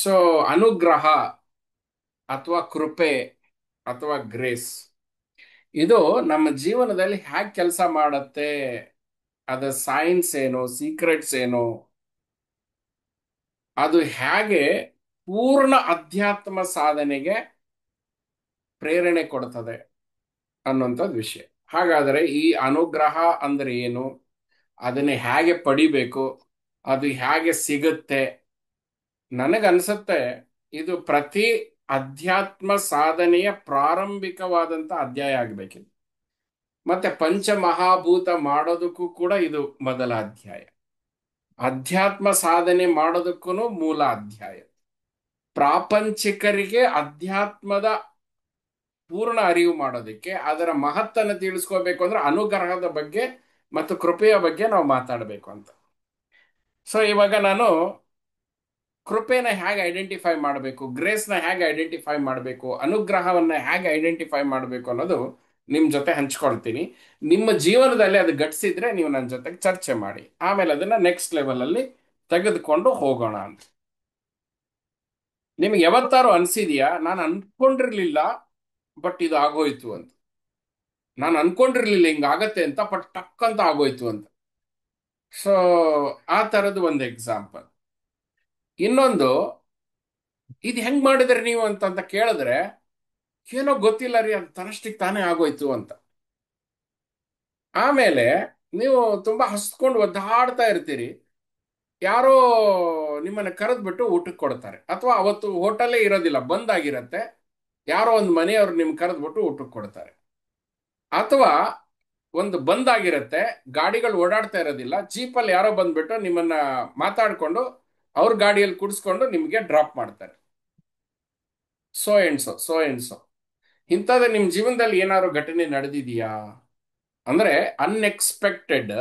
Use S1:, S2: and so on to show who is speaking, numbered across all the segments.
S1: So ಅನುಗ್ರಹ ಅಥವಾ ಕೃಪೆ ಅಥವಾ ಗ್ರೇಸ್ ಇದು ನಮ್ಮ ಜೀವನದಲ್ಲಿ ಹೇಗೆ ಕೆಲಸ ಮಾಡುತ್ತೆ, ಅದರ ಸೈನ್ಸ್ ಏನು, ಸೀಕ್ರೆಟ್ಸ್ ಏನು, ಅದು ಹೇಗೆ ಪೂರ್ಣ ಅಧ್ಯಾತ್ಮ ಸಾಧನೆಗೆ ಪ್ರೇರಣೆ ಕೊಡ್ತದೆ ಅನ್ನುವಂಥದ್ದು ವಿಷಯ. ಹಾಗಾದರೆ ಈ ಅನುಗ್ರಹ ಅಂದ್ರೆ ಏನು, ಅದನ್ನ ಹೇಗೆ ಪಡಿಬೇಕು, ಅದು ಹೇಗೆ ಸಿಗುತ್ತೆ? ನನಗನ್ಸುತ್ತೆ ಇದು ಪ್ರತಿ ಅಧ್ಯಾತ್ಮ ಸಾಧನೆಯ ಪ್ರಾರಂಭಿಕವಾದಂಥ ಅಧ್ಯಾಯ ಆಗಬೇಕಿದೆ. ಮತ್ತೆ ಪಂಚಮಹಾಭೂತ ಮಾಡೋದಕ್ಕೂ ಕೂಡ ಇದು ಮೊದಲ ಅಧ್ಯಾಯ. ಅಧ್ಯಾತ್ಮ ಸಾಧನೆ ಮಾಡೋದಕ್ಕೂ ಮೂಲ ಅಧ್ಯಾಯ. ಪ್ರಾಪಂಚಿಕರಿಗೆ ಅಧ್ಯಾತ್ಮದ ಪೂರ್ಣ ಅರಿವು ಮಾಡೋದಕ್ಕೆ, ಅದರ ಮಹತ್ತನ್ನು ತಿಳಿಸ್ಕೋಬೇಕು ಅಂದ್ರೆ ಅನುಗ್ರಹದ ಬಗ್ಗೆ ಮತ್ತು ಕೃಪೆಯ ಬಗ್ಗೆ ನಾವು ಮಾತಾಡಬೇಕು ಅಂತ. ಸೊ ಇವಾಗ ನಾನು ಕೃಪೆನ ಹೇಗೆ ಐಡೆಂಟಿಫೈ ಮಾಡಬೇಕು, ಗ್ರೇಸ್ನ ಹೇಗೆ ಐಡೆಂಟಿಫೈ ಮಾಡಬೇಕು, ಅನುಗ್ರಹವನ್ನ ಹೇಗೆ ಐಡೆಂಟಿಫೈ ಮಾಡಬೇಕು ಅನ್ನೋದು ನಿಮ್ಮ ಜೊತೆ ಹಂಚ್ಕೊಳ್ತೀನಿ. ನಿಮ್ಮ ಜೀವನದಲ್ಲಿ ಅದು ಘಟಿಸಿದ್ರೆ ನೀವು ನನ್ನ ಜೊತೆಗೆ ಚರ್ಚೆ ಮಾಡಿ, ಆಮೇಲೆ ಅದನ್ನ ನೆಕ್ಸ್ಟ್ ಲೆವೆಲ್ ಅಲ್ಲಿ ತೆಗೆದುಕೊಂಡು ಹೋಗೋಣ ಅಂತ. ನಿಮ್ಗೆ ಯಾವತ್ತಾರು ಅನ್ಸಿದ್ಯಾ, ನಾನು ಅನ್ಕೊಂಡಿರ್ಲಿಲ್ಲ ಬಟ್ ಇದು ಆಗೋಯ್ತು ಅಂತ? ನಾನು ಅನ್ಕೊಂಡಿರ್ಲಿಲ್ಲ ಹಿಂಗಾಗತ್ತೆ ಅಂತ, ಬಟ್ ಟಕ್ ಅಂತ ಆಗೋಯ್ತು ಅಂತ. ಸೊ ಆ ತರದ್ದು ಒಂದು ಎಕ್ಸಾಂಪಲ್. ಇನ್ನೊಂದು, ಇದು ಹೆಂಗ್ ಮಾಡಿದ್ರಿ ನೀವು ಅಂತ ಕೇಳಿದ್ರೆ, ಏನೋ ಗೊತ್ತಿಲ್ಲ ರೀ, ಅದು ತನ್ನಷ್ಟಿಗೆ ತಾನೇ ಆಗೋಯ್ತು ಅಂತ. ಆಮೇಲೆ ನೀವು ತುಂಬಾ ಹಸ್ಕೊಂಡು ಒದ್ದಾಡ್ತಾ ಇರ್ತೀರಿ, ಯಾರೋ ನಿಮ್ಮನ್ನ ಕರೆದ್ಬಿಟ್ಟು ಊಟಕ್ಕೆ ಕೊಡ್ತಾರೆ, ಅಥವಾ ಅವತ್ತು ಹೋಟೆಲ್ಲೇ ಇರೋದಿಲ್ಲ, ಬಂದ್ ಆಗಿರತ್ತೆ, ಯಾರೋ ಒಂದು ಮನೆಯವ್ರು ನಿಮ್ ಕರೆದ್ಬಿಟ್ಟು ಊಟಕ್ಕೆ ಕೊಡ್ತಾರೆ. ಅಥವಾ ಒಂದು ಬಂದ್ ಆಗಿರತ್ತೆ, ಗಾಡಿಗಳು ಓಡಾಡ್ತಾ ಇರೋದಿಲ್ಲ, ಜೀಪಲ್ಲಿ ಯಾರೋ ಬಂದ್ಬಿಟ್ಟು ನಿಮ್ಮನ್ನ ಮಾತಾಡ್ಕೊಂಡು ಅವ್ರ ಗಾಡಿಯಲ್ಲಿ ಕುಡಿಸ್ಕೊಂಡು ನಿಮ್ಗೆ ಡ್ರಾಪ್ ಮಾಡ್ತಾರೆ. So end so, so end so. ಇಂಥದ್ದು ನಿಮ್ ಜೀವನದಲ್ಲಿ ಏನಾದ್ರು ಘಟನೆ ನಡೆದಿದೆಯಾ? ಅಂದ್ರೆ ಅನ್ಎಕ್ಸ್ಪೆಕ್ಟೆಡ್,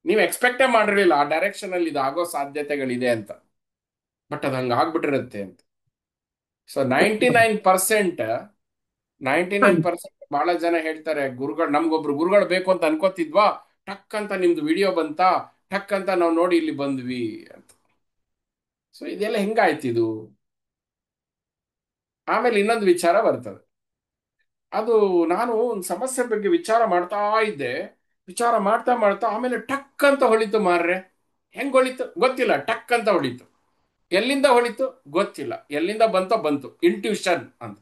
S1: ನೀವು ಎಕ್ಸ್ಪೆಕ್ಟೇ ಮಾಡಿರಲಿಲ್ಲ ಆ ಡೈರೆಕ್ಷನ್ ಅಲ್ಲಿ ಇದು ಆಗೋ ಸಾಧ್ಯತೆಗಳಿದೆ ಅಂತ, ಬಟ್ ಅದು ಹಂಗ ಆಗ್ಬಿಟ್ಟಿರುತ್ತೆ ಅಂತ. ಸೊ 99% ಬಹಳ ಜನ ಹೇಳ್ತಾರೆ, ಗುರುಗಳು, ನಮ್ಗೊಬ್ರು ಗುರುಗಳು ಬೇಕು ಅಂತ ಅನ್ಕೋತಿದ್ವಾ, ಟಕ್ ಅಂತ ನಿಮ್ದು ವಿಡಿಯೋ ಬಂತ, ಟಕ್ ಅಂತ ನಾವು ನೋಡಿ ಇಲ್ಲಿ ಬಂದ್ವಿ ಅಂತ. ಸೊ ಇದೆಲ್ಲ ಹೆಂಗಾಯ್ತಿದು? ಆಮೇಲೆ ಇನ್ನೊಂದು ವಿಚಾರ ಬರ್ತದೆ. ಅದು ನಾನು ಒಂದು ಸಮಸ್ಯೆ ಬಗ್ಗೆ ವಿಚಾರ ಮಾಡ್ತಾ ಇದ್ದೆ, ವಿಚಾರ ಮಾಡ್ತಾ ಮಾಡ್ತಾ ಆಮೇಲೆ ಟಕ್ ಅಂತ ಹೊಳಿತು ಮಾರ್ರೆ. ಹೆಂಗ್ ಹೊಳಿತು ಗೊತ್ತಿಲ್ಲ, ಟಕ್ ಅಂತ ಹೊಳಿತು. ಎಲ್ಲಿಂದ ಹೊಳಿತು ಗೊತ್ತಿಲ್ಲ, ಎಲ್ಲಿಂದ ಬಂತೋ ಬಂತು, ಇಂಟ್ಯೂಷನ್ ಅಂತ.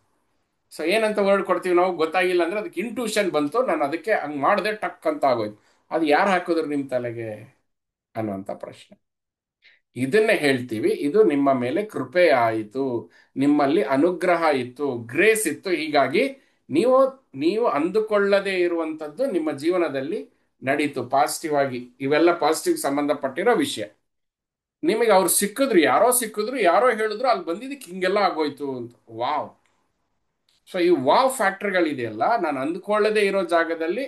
S1: ಸೊ ಏನಂತ ವರ್ಡ್ ಕೊಡ್ತೀವಿ ನಾವು, ಗೊತ್ತಾಗಿಲ್ಲ ಅಂದ್ರೆ ಅದಕ್ಕೆ ಇಂಟ್ಯೂಷನ್ ಬಂತು, ನಾನು ಅದಕ್ಕೆ ಹಂಗ್ ಮಾಡಿದೆ, ಟಕ್ ಅಂತ ಆಗೋಯ್ತು. ಅದು ಯಾರು ಹಾಕಿದ್ರು ನಿಮ್ ತಲೆಗೆ ಅನ್ನುವಂಥ ಪ್ರಶ್ನೆ. ಇದನ್ನೇ ಹೇಳ್ತೀವಿ, ಇದು ನಿಮ್ಮ ಮೇಲೆ ಕೃಪೆ ಆಯಿತು, ನಿಮ್ಮಲ್ಲಿ ಅನುಗ್ರಹ ಇತ್ತು, ಗ್ರೇಸ್ ಇತ್ತು, ಹೀಗಾಗಿ ನೀವು ನೀವು ಅಂದುಕೊಳ್ಳದೇ ಇರುವಂತದ್ದು ನಿಮ್ಮ ಜೀವನದಲ್ಲಿ ನಡೀತು ಪಾಸಿಟಿವ್ ಆಗಿ. ಇವೆಲ್ಲ ಪಾಸಿಟಿವ್ ಸಂಬಂಧಪಟ್ಟಿರೋ ವಿಷಯ. ನಿಮಗೆ ಅವ್ರು ಸಿಕ್ಕಿದ್ರು, ಯಾರೋ ಸಿಕ್ಕಿದ್ರು, ಯಾರೋ ಹೇಳಿದ್ರು, ಅಲ್ಲಿ ಬಂದಿದ್ದಕ್ಕೆ ಹಿಂಗೆಲ್ಲ ಆಗೋಯ್ತು ಅಂತ. ವಾವ್! ಸೊ ಈ ವಾವ್ ಫ್ಯಾಕ್ಟರ್ಗಳಿದೆಯಲ್ಲ, ನಾನು ಅಂದ್ಕೊಳ್ಳದೇ ಇರೋ ಜಾಗದಲ್ಲಿ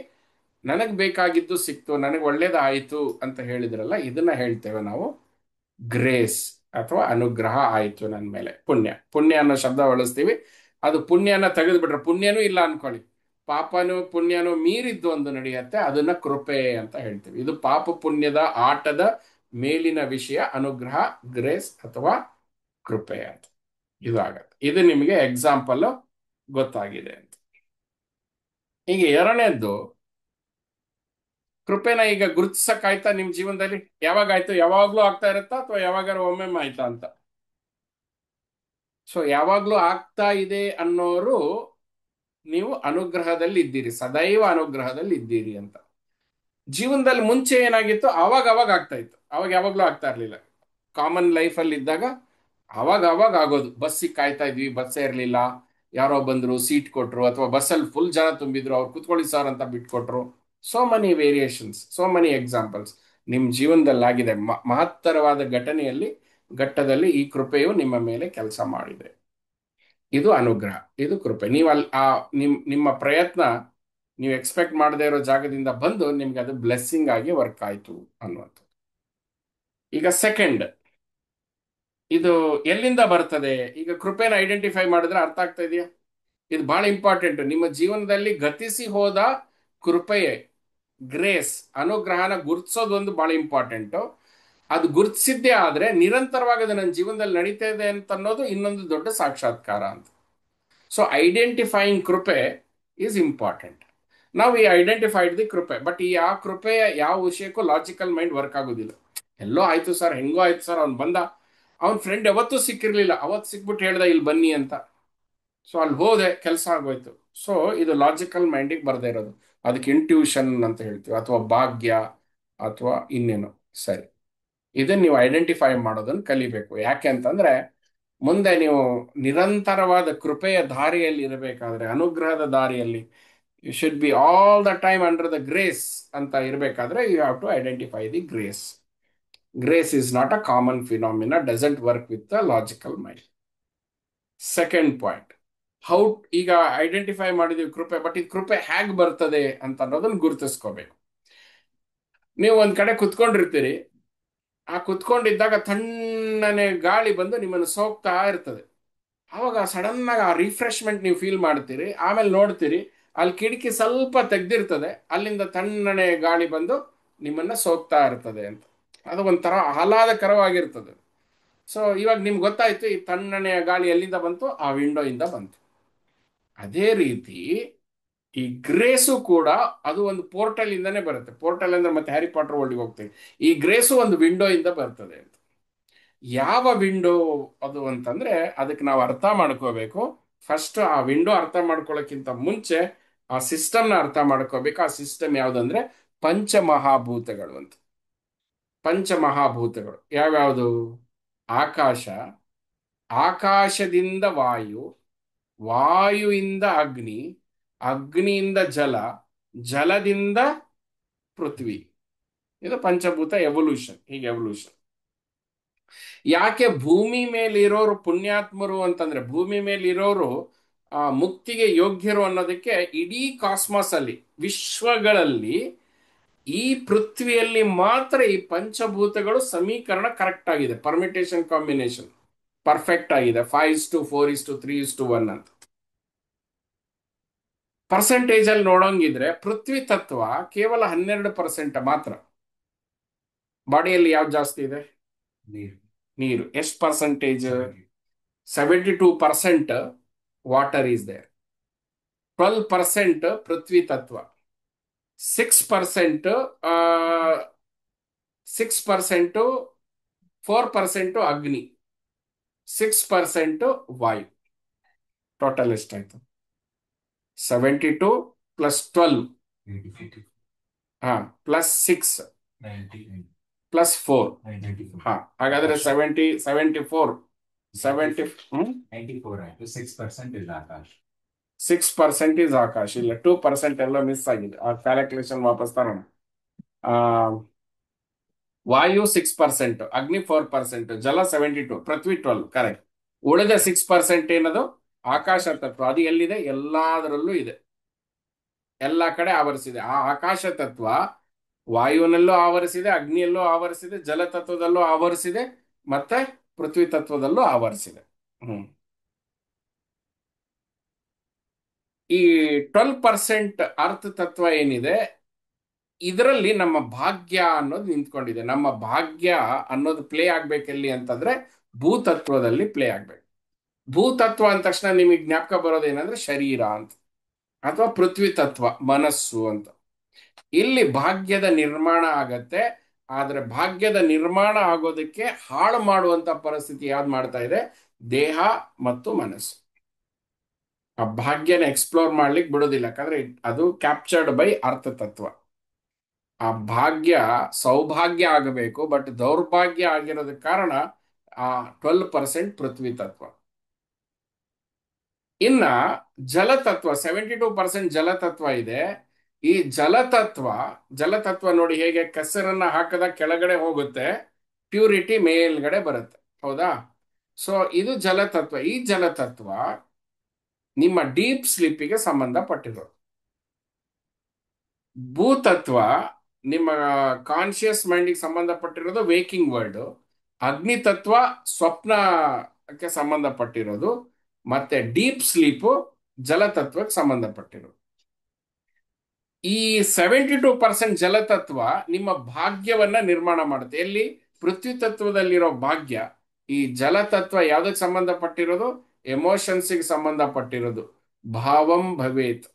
S1: ನನಗೆ ಬೇಕಾಗಿದ್ದು ಸಿಕ್ತು, ನನಗೆ ಒಳ್ಳೇದಾಯಿತು ಅಂತ ಹೇಳಿದ್ರಲ್ಲ, ಇದನ್ನ ಹೇಳ್ತೇವೆ ನಾವು ಗ್ರೇಸ್ ಅಥವಾ ಅನುಗ್ರಹ ಆಯಿತು ನನ್ನ ಮೇಲೆ. ಪುಣ್ಯ, ಪುಣ್ಯ ಅನ್ನೋ ಶಬ್ದ ಬಳಸ್ತೀವಿ. ಅದು ಪುಣ್ಯನ ತೆಗೆದುಬಿಟ್ರೆ ಪುಣ್ಯನೂ ಇಲ್ಲ ಅನ್ಕೊಳ್ಳಿ, ಪಾಪನೂ ಪುಣ್ಯನೂ ಮೀರಿದ್ದು ಒಂದು ನಡೆಯುತ್ತೆ, ಅದನ್ನ ಕೃಪೆ ಅಂತ ಹೇಳ್ತೀವಿ. ಇದು ಪಾಪ ಪುಣ್ಯದ ಆಟದ ಮೇಲಿನ ವಿಷಯ, ಅನುಗ್ರಹ, ಗ್ರೇಸ್ ಅಥವಾ ಕೃಪೆ ಅಂತ ಇದು ಆಗತ್ತೆ. ಇದು ನಿಮಗೆ ಎಕ್ಸಾಂಪಲ್ ಗೊತ್ತಾಗಿದೆ ಅಂತ. ಈಗ ಎರಡನೇದ್ದು, ಕೃಪೆನ ಈಗ ಗುರುತಿಸಕ್ಕಾಯ್ತಾ ನಿಮ್ ಜೀವನದಲ್ಲಿ? ಯಾವಾಗ ಆಯ್ತು? ಯಾವಾಗ್ಲೂ ಆಗ್ತಾ ಇರುತ್ತಾ ಅಥವಾ ಯಾವಾಗಾರು ಒಮ್ಮೊಮ್ಮೆ ಆಯ್ತಾ ಅಂತ? ಸೊ ಯಾವಾಗ್ಲೂ ಆಗ್ತಾ ಇದೆ ಅನ್ನೋರು ನೀವು ಅನುಗ್ರಹದಲ್ಲಿ ಇದ್ದೀರಿ, ಸದೈವ ಅನುಗ್ರಹದಲ್ಲಿ ಇದ್ದೀರಿ ಅಂತ. ಜೀವನದಲ್ಲಿ ಮುಂಚೆ ಏನಾಗಿತ್ತು, ಅವಾಗ ಅವಾಗ ಆಗ್ತಾ ಇತ್ತು, ಅವಾಗ ಯಾವಾಗ್ಲೂ ಆಗ್ತಾ ಇರ್ಲಿಲ್ಲ. ಕಾಮನ್ ಲೈಫ್ ಅಲ್ಲಿ ಇದ್ದಾಗ ಅವಾಗ ಅವಾಗ ಆಗೋದು. ಬಸ್ಸಿಗೆ ಕಾಯ್ತಾ ಇದ್ವಿ, ಬಸ್ಸೇ ಇರಲಿಲ್ಲ, ಯಾರೋ ಬಂದ್ರು ಸೀಟ್ ಕೊಟ್ರು, ಅಥವಾ ಬಸ್ಸಲ್ಲಿ ಫುಲ್ ಜನ ತುಂಬಿದ್ರು, ಅವ್ರು ಕುತ್ಕೊಳ್ಳಿ ಸರ್ ಅಂತ ಬಿಟ್ಕೊಟ್ರು. ಸೋ ಮನಿ ವೇರಿಯೇಷನ್ಸ್, ಸೋ ಮನಿ ಎಕ್ಸಾಂಪಲ್ಸ್ ನಿಮ್ ಜೀವನದಲ್ಲಿ ಆಗಿದೆ. ಮಹತ್ತರವಾದ ಘಟ್ಟದಲ್ಲಿ ಈ ಕೃಪೆಯು ನಿಮ್ಮ ಮೇಲೆ ಕೆಲಸ ಮಾಡಿದೆ. ಇದು ಅನುಗ್ರಹ, ಇದು ಕೃಪೆ. ನೀವು ಅಲ್ಲಿ ನಿಮ್ಮ ಪ್ರಯತ್ನ ನೀವು ಎಕ್ಸ್ಪೆಕ್ಟ್ ಮಾಡದೇ ಇರೋ ಜಾಗದಿಂದ ಬಂದು ನಿಮ್ಗೆ ಅದು ಬ್ಲೆಸ್ಸಿಂಗ್ ಆಗಿ ವರ್ಕ್ ಆಯ್ತು ಅನ್ನುವಂಥದ್ದು. ಈಗ ಸೆಕೆಂಡ್, ಇದು ಎಲ್ಲಿಂದ ಬರ್ತದೆ? ಈಗ ಕೃಪೆನ ಐಡೆಂಟಿಫೈ ಮಾಡಿದ್ರೆ ಅರ್ಥ ಆಗ್ತಾ ಇದೆಯಾ? ಇದು ಬಹಳ ಇಂಪಾರ್ಟೆಂಟ್. ನಿಮ್ಮ ಜೀವನದಲ್ಲಿ ಗತಿಸಿ ಹೋದ ಕೃಪೆಯೇ, ಗ್ರೇಸ್, ಅನುಗ್ರಹನ ಗುರುತಿಸೋದು ಒಂದು ಬಹಳ ಇಂಪಾರ್ಟೆಂಟು. ಅದು ಗುರುತಿಸಿದ್ದೇ ಆದ್ರೆ ನಿರಂತರವಾಗಿ ಅದು ನನ್ನ ಜೀವನದಲ್ಲಿ ನಡೀತಾ ಇದೆ ಅಂತ ಅನ್ನೋದು ಇನ್ನೊಂದು ದೊಡ್ಡ ಸಾಕ್ಷಾತ್ಕಾರ ಅಂತ. ಸೊ ಐಡೆಂಟಿಫೈಯಿಂಗ್ ಕೃಪೆ ಈಸ್ ಇಂಪಾರ್ಟೆಂಟ್. ನಾವು ಈ ಐಡೆಂಟಿಫೈಡ್ ದಿ ಕೃಪೆ, ಬಟ್ ಈ ಆ ಕೃಪೆಯ ಯಾವ ವಿಷಯಕ್ಕೂ ಲಾಜಿಕಲ್ ಮೈಂಡ್ ವರ್ಕ್ ಆಗೋದಿಲ್ಲ. ಎಲ್ಲೋ ಆಯ್ತು ಸರ್, ಹೆಂಗೋ ಆಯ್ತು ಸರ್, ಅವ್ನು ಬಂದ, ಅವನ ಫ್ರೆಂಡ್ ಯಾವತ್ತೂ ಸಿಕ್ಕಿರ್ಲಿಲ್ಲ, ಅವತ್ತು ಸಿಕ್ಬಿಟ್ಟು ಹೇಳ್ದ ಇಲ್ಲಿ ಬನ್ನಿ ಅಂತ. ಸೊ ಅಲ್ಲಿ ಹೋದೆ, ಕೆಲಸ ಆಗೋಯ್ತು. ಸೊ ಇದು ಲಾಜಿಕಲ್ ಮೈಂಡಿಗೆ ಬರದೇ ಇರೋದು. ಅದಕ್ಕೆ ಇಂಟ್ಯೂಷನ್ ಅಂತ ಹೇಳ್ತೀವಿ, ಅಥವಾ ಭಾಗ್ಯ, ಅಥವಾ ಇನ್ನೇನು. ಸರಿ, ಇದನ್ನ ನೀವು ಐಡೆಂಟಿಫೈ ಮಾಡೋದನ್ನು ಕಲಿಬೇಕು. ಯಾಕೆ ಅಂತಂದ್ರೆ ಮುಂದೆ ನೀವು ನಿರಂತರವಾದ ಕೃಪೆಯ ದಾರಿಯಲ್ಲಿ ಇರಬೇಕಾದ್ರೆ, ಅನುಗ್ರಹದ ದಾರಿಯಲ್ಲಿ, you should be all the time under the grace ಅಂತ ಇರಬೇಕಾದ್ರೆ, you have to identify the grace. Grace is not a common phenomena, doesn't work with the logical mind. Second point, how, ಈಗ ಐಡೆಂಟಿಫೈ ಮಾಡಿದೀವಿ ಕೃಪೆ, but ಇದು ಕೃಪೆ ಹೇಗೆ ಬರ್ತದೆ ಅಂತ ಅನ್ನೋದನ್ನ ಗುರುತಿಸ್ಕೋಬೇಕು. ನೀವು ಒಂದ್ ಕಡೆ ಕುತ್ಕೊಂಡಿರ್ತೀರಿ, ಆ ಕುತ್ಕೊಂಡಿದ್ದಾಗ ತಣ್ಣನೆ ಗಾಳಿ ಬಂದು ನಿಮ್ಮನ್ನು ಸೋಕ್ತಾ ಇರ್ತದೆ. ಅವಾಗ ಸಡನ್ ಆಗಿ ಆ ರಿಫ್ರೆಶ್ಮೆಂಟ್ ನೀವು ಫೀಲ್ ಮಾಡ್ತೀರಿ. ಆಮೇಲೆ ನೋಡ್ತೀರಿ, ಅಲ್ಲಿ ಕಿಟಕಿ ಸ್ವಲ್ಪ ತೆಗ್ದಿರ್ತದೆ, ಅಲ್ಲಿಂದ ತಣ್ಣನೆ ಗಾಳಿ ಬಂದು ನಿಮ್ಮನ್ನ ಸೋಕ್ತಾ ಇರ್ತದೆ ಅಂತ. ಅದು ಒಂಥರ ಆಹ್ಲಾದಕರವಾಗಿರ್ತದೆ. ಸೊ ಇವಾಗ ನಿಮ್ಗೆ ಗೊತ್ತಾಯ್ತು ಈ ತಣ್ಣನೆಯ ಗಾಳಿ ಎಲ್ಲಿಂದ ಬಂತು, ಆ ವಿಂಡೋ ಇಂದ ಬಂತು. ಅದೇ ರೀತಿ ಈ ಗ್ರೇಸು ಕೂಡ ಅದು ಒಂದು ಪೋರ್ಟಲ್ ಇಂದಾನೆ ಬರುತ್ತೆ. ಪೋರ್ಟಲ್ ಅಂದ್ರೆ ಮತ್ತೆ ಹ್ಯಾರಿ ಪಾಟರ್ ವರ್ಲ್ಡ್ಗೆ ಹೋಗ್ತೀವಿ. ಈ ಗ್ರೇಸು ಒಂದು ವಿಂಡೋ ಇಂದ ಬರ್ತದೆ ಅಂತ. ಯಾವ ವಿಂಡೋ ಅದು ಅಂತಂದ್ರೆ ಅದಕ್ಕೆ ನಾವು ಅರ್ಥ ಮಾಡ್ಕೋಬೇಕು. ಫಸ್ಟ್ ಆ ವಿಂಡೋ ಅರ್ಥ ಮಾಡ್ಕೊಳ್ಳೋಕ್ಕಿಂತ ಮುಂಚೆ ಆ ಸಿಸ್ಟಮ್ನ ಅರ್ಥ ಮಾಡ್ಕೋಬೇಕು. ಆ ಸಿಸ್ಟಮ್ ಯಾವ್ದಂದ್ರೆ ಪಂಚಮಹಾಭೂತಗಳು ಅಂತ. ಪಂಚಮಹಾಭೂತಗಳು ಯಾವ್ಯಾವುದು? ಆಕಾಶ, ಆಕಾಶದಿಂದ ವಾಯು, ವಾಯುವಿಂದ ಅಗ್ನಿ, ಅಗ್ನಿಯಿಂದ ಜಲ, ಜಲದಿಂದ ಪೃಥ್ವಿ. ಇದು ಪಂಚಭೂತ ಎವಲ್ಯೂಷನ್. ಹೀಗೆ ಎವಲ್ಯೂಷನ್. ಯಾಕೆ ಭೂಮಿ ಮೇಲಿರೋರು ಪುಣ್ಯಾತ್ಮರು ಅಂತಂದ್ರೆ, ಭೂಮಿ ಮೇಲಿರೋರು ಮುಕ್ತಿಗೆ ಯೋಗ್ಯರು ಅನ್ನೋದಕ್ಕೆ, ಇಡೀ ಕಾಸ್ಮಾಸ್ ಅಲ್ಲಿ, ವಿಶ್ವಗಳಲ್ಲಿ ಈ ಪೃಥ್ವಿಯಲ್ಲಿ ಮಾತ್ರ ಈ ಪಂಚಭೂತಗಳು ಸಮೀಕರಣ ಕರೆಕ್ಟ್ ಆಗಿದೆ. ಪರ್ಮಿಟೇಷನ್ ಕಾಂಬಿನೇಷನ್ ಪರ್ಫೆಕ್ಟ್ ಆಗಿದೆ. 5:4:3:1 ಅಂತ. ಪರ್ಸೆಂಟೇಜ್ ಅಲ್ಲಿ ನೋಡೋಂಗಿದ್ರೆ ಪೃಥ್ವಿ ತತ್ವ ಕೇವಲ 12% ಮಾತ್ರ. ಬಾಡಿಯಲ್ಲಿ ಯಾವ್ದು ಜಾಸ್ತಿ ಇದೆ? ನೀರು. ಎಷ್ಟು ಪರ್ಸೆಂಟೇಜ್? 72% water is there. 12% ಪೃಥ್ವಿ ತತ್ವ, 6% 6% 4% ಅಗ್ನಿ, 6% ವಾಯು. ಟೋಟಲ್ ಎಷ್ಟಾಯ್ತು? 72 ಪ್ಲಸ್ 12, ಹಾ, ಪ್ಲಸ್ 6 ಪ್ಲಸ್ 4, ಹಾ, ಹಾಗಾದ್ರೆ 74 6% ಇಸ್ ಆಕಾಶ್. ಇಲ್ಲ, 2% ಎಲ್ಲ ಮಿಸ್ ಆಗಿದೆ. ಆ ಕ್ಯಾಲ್ಕುಲೇಷನ್ ವಾಪಸ್ ತರೋಣ. ವಾಯು 6%, ಅಗ್ನಿ 4%, ಜಲ 72, ಪೃಥ್ವಿ 12. ಕರೆಕ್ಟ್. ಉಳಿದ 6% ಏನದು? ಆಕಾಶ ತತ್ವ. ಅದು ಎಲ್ಲಿದೆ? ಎಲ್ಲದರಲ್ಲೂ ಇದೆ, ಎಲ್ಲ ಕಡೆ ಆವರಿಸಿದೆ. ಆ ಆಕಾಶ ತತ್ವ ವಾಯುವಿನಲ್ಲೂ ಆವರಿಸಿದೆ, ಅಗ್ನಿಯಲ್ಲೂ ಆವರಿಸಿದೆ, ಜಲತತ್ವದಲ್ಲೂ ಆವರಿಸಿದೆ, ಮತ್ತೆ ಪೃಥ್ವಿ ತತ್ವದಲ್ಲೂ ಆವರಿಸಿದೆ. ಈ 12% ಅರ್ಥ ತತ್ವ ಏನಿದೆ, ಇದರಲ್ಲಿ ನಮ್ಮ ಭಾಗ್ಯ ಅನ್ನೋದು ನಿಂತ್ಕೊಂಡಿದೆ. ನಮ್ಮ ಭಾಗ್ಯ ಅನ್ನೋದು ಪ್ಲೇ ಆಗ್ಬೇಕೆಲ್ಲಿ ಅಂತಂದ್ರೆ ಭೂತತ್ವದಲ್ಲಿ ಪ್ಲೇ ಆಗ್ಬೇಕು. ಭೂತತ್ವ ಅಂದ ತಕ್ಷಣ ನಿಮಗೆ ಜ್ಞಾಪಕ ಬರೋದೇನಂದ್ರೆ ಶರೀರ ಅಂತ, ಅಥವಾ ಪೃಥ್ವಿ ತತ್ವ ಮನಸ್ಸು ಅಂತ. ಇಲ್ಲಿ ಭಾಗ್ಯದ ನಿರ್ಮಾಣ ಆಗತ್ತೆ. ಆದ್ರೆ ಭಾಗ್ಯದ ನಿರ್ಮಾಣ ಆಗೋದಕ್ಕೆ ಹಾಳು ಮಾಡುವಂತ ಪರಿಸ್ಥಿತಿ ಯಾವ್ದು ಮಾಡ್ತಾ ಇದೆ? ದೇಹ ಮತ್ತು ಮನಸ್ಸು. ಆ ಭಾಗ್ಯನ ಎಕ್ಸ್ಪ್ಲೋರ್ ಮಾಡ್ಲಿಕ್ಕೆ ಬಿಡೋದಿಲ್ಲ, ಯಾಕಂದ್ರೆ ಅದು ಕ್ಯಾಪ್ಚರ್ಡ್ ಬೈ ಅರ್ಥ ತತ್ವ. ಆ ಭಾಗ್ಯ ಸೌಭಾಗ್ಯ ಆಗಬೇಕು, ಬಟ್ ದೌರ್ಭಾಗ್ಯ ಆಗಿರೋದಕ್ಕೆ ಕಾರಣ ಆ 12% ಪೃಥ್ವಿ ತತ್ವ. ಇನ್ನ ಜಲತತ್ವ 72% ಜಲತತ್ವ ಇದೆ. ಈ ಜಲತತ್ವ ನೋಡಿ ಹೇಗೆ ಕೆಸರನ್ನ ಹಾಕದ ಕೆಳಗಡೆ ಹೋಗುತ್ತೆ, ಪ್ಯೂರಿಟಿ ಮೇಲ್ಗಡೆ ಬರುತ್ತೆ, ಹೌದಾ? ಸೊ ಇದು ಜಲತತ್ವ. ಈ ಜಲತತ್ವ ನಿಮ್ಮ ಡೀಪ್ ಸ್ಲೀಪಿಗೆ ಸಂಬಂಧಪಟ್ಟಿರೋದು. ಭೂತತ್ವ ನಿಮ್ಮ ಕಾನ್ಶಿಯಸ್ ಮೈಂಡಿಗೆ ಸಂಬಂಧಪಟ್ಟಿರೋದು, ವೇಕಿಂಗ್ ವರ್ಲ್ಡ್. ಅಗ್ನಿ ತತ್ವ ಸ್ವಪ್ನಕ್ಕೆ ಸಂಬಂಧಪಟ್ಟಿರೋದು, ಮತ್ತೆ ಡೀಪ್ ಸ್ಲೀಪು ಜಲತತ್ವಕ್ಕೆ ಸಂಬಂಧಪಟ್ಟಿರೋದು. ಈ 72% ಜಲತತ್ವ ನಿಮ್ಮ ಭಾಗ್ಯವನ್ನ ನಿರ್ಮಾಣ ಮಾಡುತ್ತೆ. ಎಲ್ಲಿ? ಪೃಥ್ವಿ ತತ್ವದಲ್ಲಿರೋ ಭಾಗ್ಯ, ಈ ಜಲ ತತ್ವ ಯಾವ್ದಕ್ಕೆ ಸಂಬಂಧಪಟ್ಟಿರೋದು? ಎಮೋಷನ್ಸಿಗೆ ಸಂಬಂಧಪಟ್ಟಿರೋದು. ಭಾವಂ ಭವೇತ್,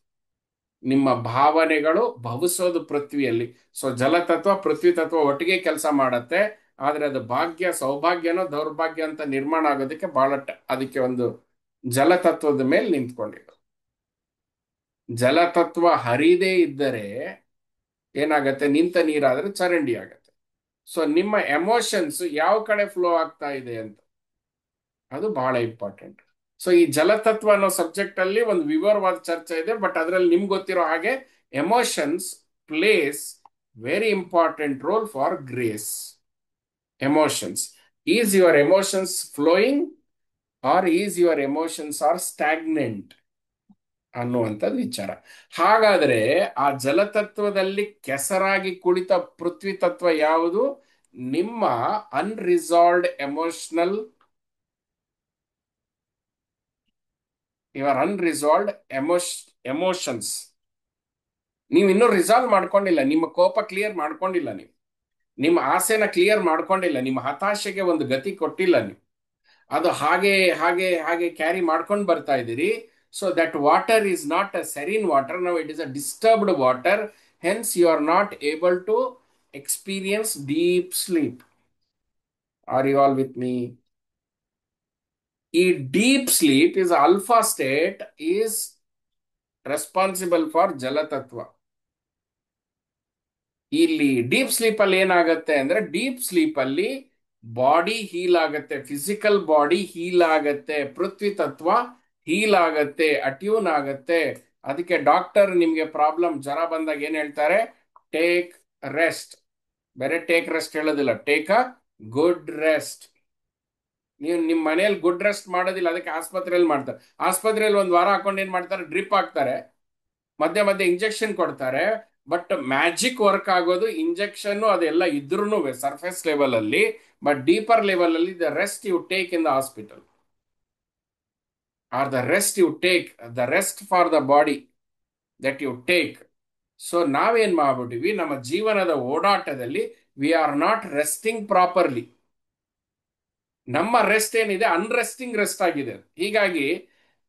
S1: ನಿಮ್ಮ ಭಾವನೆಗಳು ಭವಿಸೋದು ಪೃಥ್ವಿಯಲ್ಲಿ. ಸೊ ಜಲತತ್ವ ಪೃಥ್ವಿ ತತ್ವ ಒಟ್ಟಿಗೆ ಕೆಲಸ ಮಾಡತ್ತೆ. ಆದ್ರೆ ಅದು ಭಾಗ್ಯ ಸೌಭಾಗ್ಯನೋ ದೌರ್ಭಾಗ್ಯ ಅಂತ ನಿರ್ಮಾಣ ಆಗೋದಕ್ಕೆ ಬಹಳ ಅದಕ್ಕೆ ಒಂದು ಜಲತತ್ವದ ಮೇಲೆ ನಿಂತ್ಕೊಂಡಿದ್ದು. ಜಲತತ್ವ ಹರಿದೇ ಇದ್ದರೆ ಏನಾಗತ್ತೆ? ನಿಂತ ನೀರಾದ್ರೆ ಚರಂಡಿ ಆಗತ್ತೆ. ಸೊ ನಿಮ್ಮ ಎಮೋಷನ್ಸ್ ಯಾವ ಕಡೆ ಫ್ಲೋ ಆಗ್ತಾ ಇದೆ ಅಂತ, ಅದು ಬಹಳ ಇಂಪಾರ್ಟೆಂಟ್. ಸೊ ಈ ಜಲತತ್ವ ಅನ್ನೋ ಸಬ್ಜೆಕ್ಟ್ ಅಲ್ಲಿ ಒಂದು ವಿವರವಾದ ಚರ್ಚೆ ಇದೆ, ಬಟ್ ಅದರಲ್ಲಿ ನಿಮ್ಗೆ ಗೊತ್ತಿರೋ ಹಾಗೆ emotions plays very important role for grace. Emotions, is your emotions flowing or is your emotions are stagnant ಅನ್ನುವಂಥದ್ದು ವಿಚಾರ. ಹಾಗಾದ್ರೆ ಆ ಜಲತತ್ವದಲ್ಲಿ ಕೆಸರಾಗಿ ಕುಳಿತ ಪೃಥ್ವಿ ತತ್ವ ಯಾವುದು? ನಿಮ್ಮ ಅನ್ರಿಸಾಲ್ವ್ಡ್ ಎಮೋಷನಲ್, ಯುವರ್ ಅನ್ರಿಸಾಲ್ವ್ಡ್ ಎಮೋಷನ್ಸ್. ನೀವು ಇನ್ನೂ ರಿಸಾಲ್ವ್ ಮಾಡ್ಕೊಂಡಿಲ್ಲ, ನಿಮ್ಮ ಕೋಪ ಕ್ಲಿಯರ್ ಮಾಡ್ಕೊಂಡಿಲ್ಲ, ನೀವು ನಿಮ್ಮ ಆಸೆನ ಕ್ಲಿಯರ್ ಮಾಡ್ಕೊಂಡಿಲ್ಲ, ನಿಮ್ಮ ಹತಾಶೆಗೆ ಒಂದು ಗತಿ ಕೊಟ್ಟಿಲ್ಲ ನೀವು. ಅದು ಹಾಗೆ ಹಾಗೆ ಹಾಗೆ ಕ್ಯಾರಿ ಮಾಡ್ಕೊಂಡು ಬರ್ತಾ ಇದ್ದೀರಿ. So that water is not a serene water, now it is a disturbed water. Hence you are not able to experience deep sleep. Are you all with me? ಈ deep sleep is alpha state, is responsible for ಜಲತತ್ವ. ಇಲ್ಲಿ deep sleep ಅಲ್ಲಿ ಏನಾಗತ್ತೆ ಅಂದ್ರೆ, deep sleep ಅಲ್ಲಿ body heal ಆಗತ್ತೆ, physical body heal ಆಗತ್ತೆ, ಪೃಥ್ವಿ ತತ್ವ ಹೀಲ್ ಆಗತ್ತೆ, ಅಟ್ಯೂನ್ ಆಗತ್ತೆ. ಅದಕ್ಕೆ ಡಾಕ್ಟರ್ ನಿಮ್ಗೆ ಪ್ರಾಬ್ಲಮ್ ಜ್ವರ ಬಂದಾಗ ಏನ್ ಹೇಳ್ತಾರೆ? Take rest. ಬೇರೆ ಟೇಕ್ ರೆಸ್ಟ್ ಹೇಳೋದಿಲ್ಲ, ಟೇಕ್ ಅ ಗುಡ್ ರೆಸ್ಟ್. ನೀವು ನಿಮ್ಮ ಮನೆಯಲ್ಲಿ ಗುಡ್ ರೆಸ್ಟ್ ಮಾಡೋದಿಲ್ಲ, ಅದಕ್ಕೆ ಆಸ್ಪತ್ರೆಯಲ್ಲಿ ಮಾಡ್ತಾರೆ. ಆಸ್ಪತ್ರೆಯಲ್ಲಿ ಒಂದು ವಾರ ಹಾಕೊಂಡು ಏನ್ ಮಾಡ್ತಾರೆ? ಡ್ರಿಪ್ ಹಾಕ್ತಾರೆ, ಮಧ್ಯೆ ಮಧ್ಯೆ ಇಂಜೆಕ್ಷನ್ ಕೊಡ್ತಾರೆ. ಬಟ್ ಮ್ಯಾಜಿಕ್ ವರ್ಕ್ ಆಗೋದು ಇಂಜೆಕ್ಷನ್ ಅದೆಲ್ಲ ಇದ್ರೂ ಸರ್ಫೇಸ್ ಲೆವೆಲ್ ಅಲ್ಲಿ. ಬಟ್ ಡೀಪರ್ ಲೆವೆಲ್ ಅಲ್ಲಿ the rest you take in the hospital or the rest you take, the rest for the body that you take. So ನಾವೇನ್ ಮಾಡ್ಬಿಟ್ಟಿವಿ, ನಮ್ಮ ಜೀವನದ ಓಡಾಟದಲ್ಲಿ we are not resting properly. ನಮ್ಮ rest ಏನಿದೆ unresting rest ಆಗಿದೆ. ಹೀಗಾಗಿ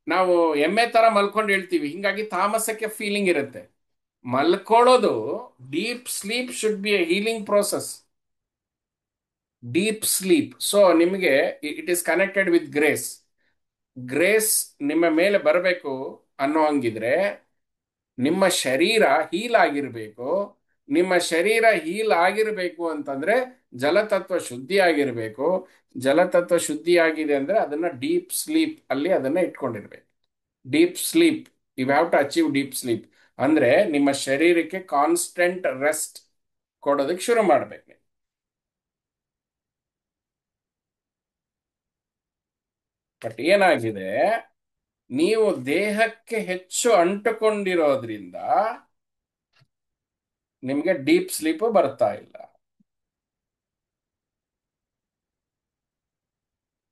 S1: ನಾವು ಎಮ್ಮೆ ತರ ಮಲ್ಕೊಂಡು ಹೇಳ್ತೀವಿ, ಹಿಂಗಾಗಿ ತಾಮಸಕ್ಕೆ ಫೀಲಿಂಗ್ ಇರುತ್ತೆ. ಮಲ್ಕೊಳ್ಳೋದು, deep sleep should be a healing process. Deep sleep, so ನಿಮಗೆ it is connected with grace. Grace ನಿಮ್ಮ ಮೇಲೆ ಬರಬೇಕು ಅನ್ನೋ ಹಂಗಿದ್ರೆ ನಿಮ್ಮ ಶರೀರ ಹೀಲ್ ಆಗಿರ್ಬೇಕು. ನಿಮ್ಮ ಶರೀರ ಹೀಲ್ ಆಗಿರ್ಬೇಕು ಅಂತಂದ್ರೆ ಜಲತತ್ವ ಶುದ್ಧಿ ಆಗಿರ್ಬೇಕು. ಜಲತತ್ವ ಶುದ್ಧಿ ಆಗಿದೆ ಅಂದ್ರೆ ಅದನ್ನ ಡೀಪ್ ಸ್ಲೀಪ್ ಅಲ್ಲಿ ಅದನ್ನ ಇಟ್ಕೊಂಡಿರ್ಬೇಕು. Deep sleep, you have to achieve deep sleep. ಅಂದ್ರೆ ನಿಮ್ಮ ಶರೀರಕ್ಕೆ ಕಾನ್ಸ್ಟೆಂಟ್ ರೆಸ್ಟ್ ಕೊಡೋದಕ್ಕೆ ಶುರು ಮಾಡ್ಬೇಕು. ಬಟ್ ಏನಾಗಿದೆ, ನೀವು ದೇಹಕ್ಕೆ ಹೆಚ್ಚು ಅಂಟುಕೊಂಡಿರೋದ್ರಿಂದ ನಿಮ್ಗೆ ಡೀಪ್ ಸ್ಲೀಪ್ ಬರ್ತಾ ಇಲ್ಲ.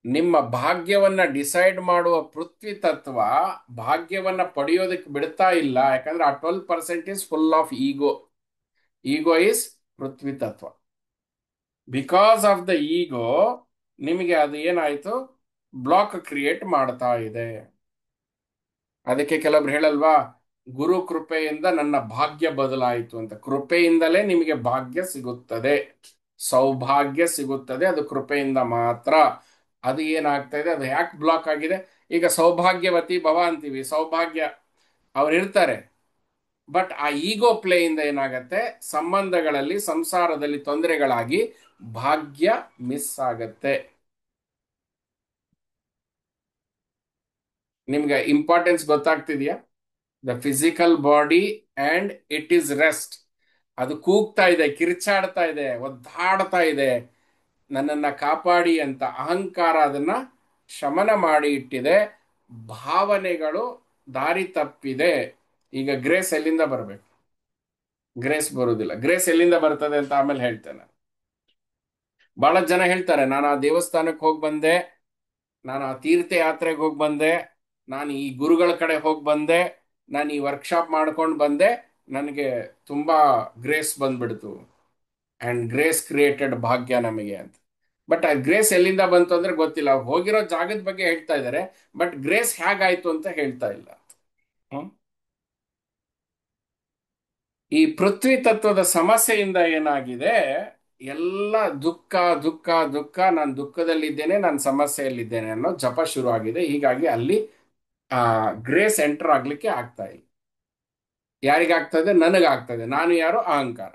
S1: ನಿಮ್ಮ ಭಾಗ್ಯವನ್ನ ಡಿಸೈಡ್ ಮಾಡುವ ಪೃಥ್ವಿ ತತ್ವ ಭಾಗ್ಯವನ್ನ ಪಡೆಯೋದಕ್ಕೆ ಬಿಡ್ತಾ ಇಲ್ಲ. ಯಾಕಂದ್ರೆ ಆ 12% is full of ego. Ego is ಪೃಥ್ವಿ ತತ್ವ. ಬಿಕಾಸ್ ಆಫ್ ದ ಈಗೋ ನಿಮಗೆ ಅದು ಏನಾಯ್ತು? ಬ್ಲಾಕ್ ಕ್ರಿಯೇಟ್ ಮಾಡ್ತಾ ಇದೆ. ಅದಕ್ಕೆ ಕೆಲವ್ರು ಹೇಳಲ್ವಾ, ಗುರು ಕೃಪೆಯಿಂದ ನನ್ನ ಭಾಗ್ಯ ಬದಲಾಯಿತು ಅಂತ. ಕೃಪೆಯಿಂದಲೇ ನಿಮಗೆ ಭಾಗ್ಯ ಸಿಗುತ್ತದೆ, ಸೌಭಾಗ್ಯ ಸಿಗುತ್ತದೆ, ಅದು ಕೃಪೆಯಿಂದ ಮಾತ್ರ. ಅದು ಏನಾಗ್ತಾ ಇದೆ, ಅದು ಯಾಕೆ ಬ್ಲಾಕ್ ಆಗಿದೆ? ಈಗ ಸೌಭಾಗ್ಯವತಿ ಭವ ಅಂತೀವಿ, ಸೌಭಾಗ್ಯ ಅವ್ರು ಇರ್ತಾರೆ. ಬಟ್ ಆ ಈಗೋ ಪ್ಲೇಯಿಂದ ಏನಾಗತ್ತೆ, ಸಂಬಂಧಗಳಲ್ಲಿ ಸಂಸಾರದಲ್ಲಿ ತೊಂದರೆಗಳಾಗಿ ಭಾಗ್ಯ ಮಿಸ್ ಆಗತ್ತೆ. ನಿಮ್ಗೆ ಇಂಪಾರ್ಟೆನ್ಸ್ ಗೊತ್ತಾಗ್ತಿದ್ಯಾ? The physical body and it is rest. ಅದು ಕೂಗ್ತಾ ಇದೆ, ಕಿರ್ಚಾಡ್ತಾ ಇದೆ, ಒದ್ದಾಡ್ತಾ ಇದೆ, ನನ್ನನ್ನ ಕಾಪಾಡಿ ಅಂತ. ಅಹಂಕಾರ ಅದನ್ನ ಶಮನ ಮಾಡಿ ಇಟ್ಟಿದೆ. ಭಾವನೆಗಳು ದಾರಿ ತಪ್ಪಿದೆ. ಈಗ ಗ್ರೇಸ್ ಎಲ್ಲಿಂದ ಬರಬೇಕು? ಗ್ರೇಸ್ ಬರುವುದಿಲ್ಲ. ಗ್ರೇಸ್ ಎಲ್ಲಿಂದ ಬರ್ತದೆ ಅಂತ ಆಮೇಲೆ ಹೇಳ್ತೇನೆ. ಬಹಳ ಜನ ಹೇಳ್ತಾರೆ, ನಾನು ಆ ದೇವಸ್ಥಾನಕ್ಕೆ ಹೋಗಿ ಬಂದೆ, ನಾನು ಆ ತೀರ್ಥಯಾತ್ರೆಗೆ ಹೋಗಿ ಬಂದೆ, ನಾನು ಈ ಗುರುಗಳ ಕಡೆ ಹೋಗಿ ಬಂದೆ, ನಾನು ಈ ವರ್ಕ್ಶಾಪ್ ಮಾಡ್ಕೊಂಡು ಬಂದೆ, ನನಗೆ ತುಂಬಾ ಗ್ರೇಸ್ ಬಂದ್ಬಿಡ್ತು. ಅಂಡ್ ಗ್ರೇಸ್ ಕ್ರಿಯೇಟೆಡ್ ಭಾಗ್ಯ ನಮಗೆ ಅಂತ. ಬಟ್ ಆ ಗ್ರೇಸ್ ಎಲ್ಲಿಂದ ಬಂತು ಅಂದ್ರೆ ಗೊತ್ತಿಲ್ಲ. ಅವ್ರು ಹೋಗಿರೋ ಜಾಗದ ಬಗ್ಗೆ ಹೇಳ್ತಾ ಇದ್ದಾರೆ, ಬಟ್ ಗ್ರೇಸ್ ಹೇಗಾಯ್ತು ಅಂತ ಹೇಳ್ತಾ ಇಲ್ಲ. ಹ್ಮ್? ಈ ಪೃಥ್ವಿ ತತ್ವದ ಸಮಸ್ಯೆಯಿಂದ ಏನಾಗಿದೆ, ಎಲ್ಲ ದುಃಖ ದುಃಖ ದುಃಖ, ನಾನು ದುಃಖದಲ್ಲಿದ್ದೇನೆ, ನಾನು ಸಮಸ್ಯೆಯಲ್ಲಿದ್ದೇನೆ ಅನ್ನೋ ಜಪ ಶುರು ಆಗಿದೆ. ಹೀಗಾಗಿ ಅಲ್ಲಿ ಆ ಗ್ರೇಸ್ ಎಂಟರ್ ಆಗ್ಲಿಕ್ಕೆ ಆಗ್ತಾ ಇಲ್ಲ. ಯಾರಿಗಾಗ್ತದೆ? ನನಗಾಗ್ತದೆ. ನಾನು ಯಾರು? ಅಹಂಕಾರ.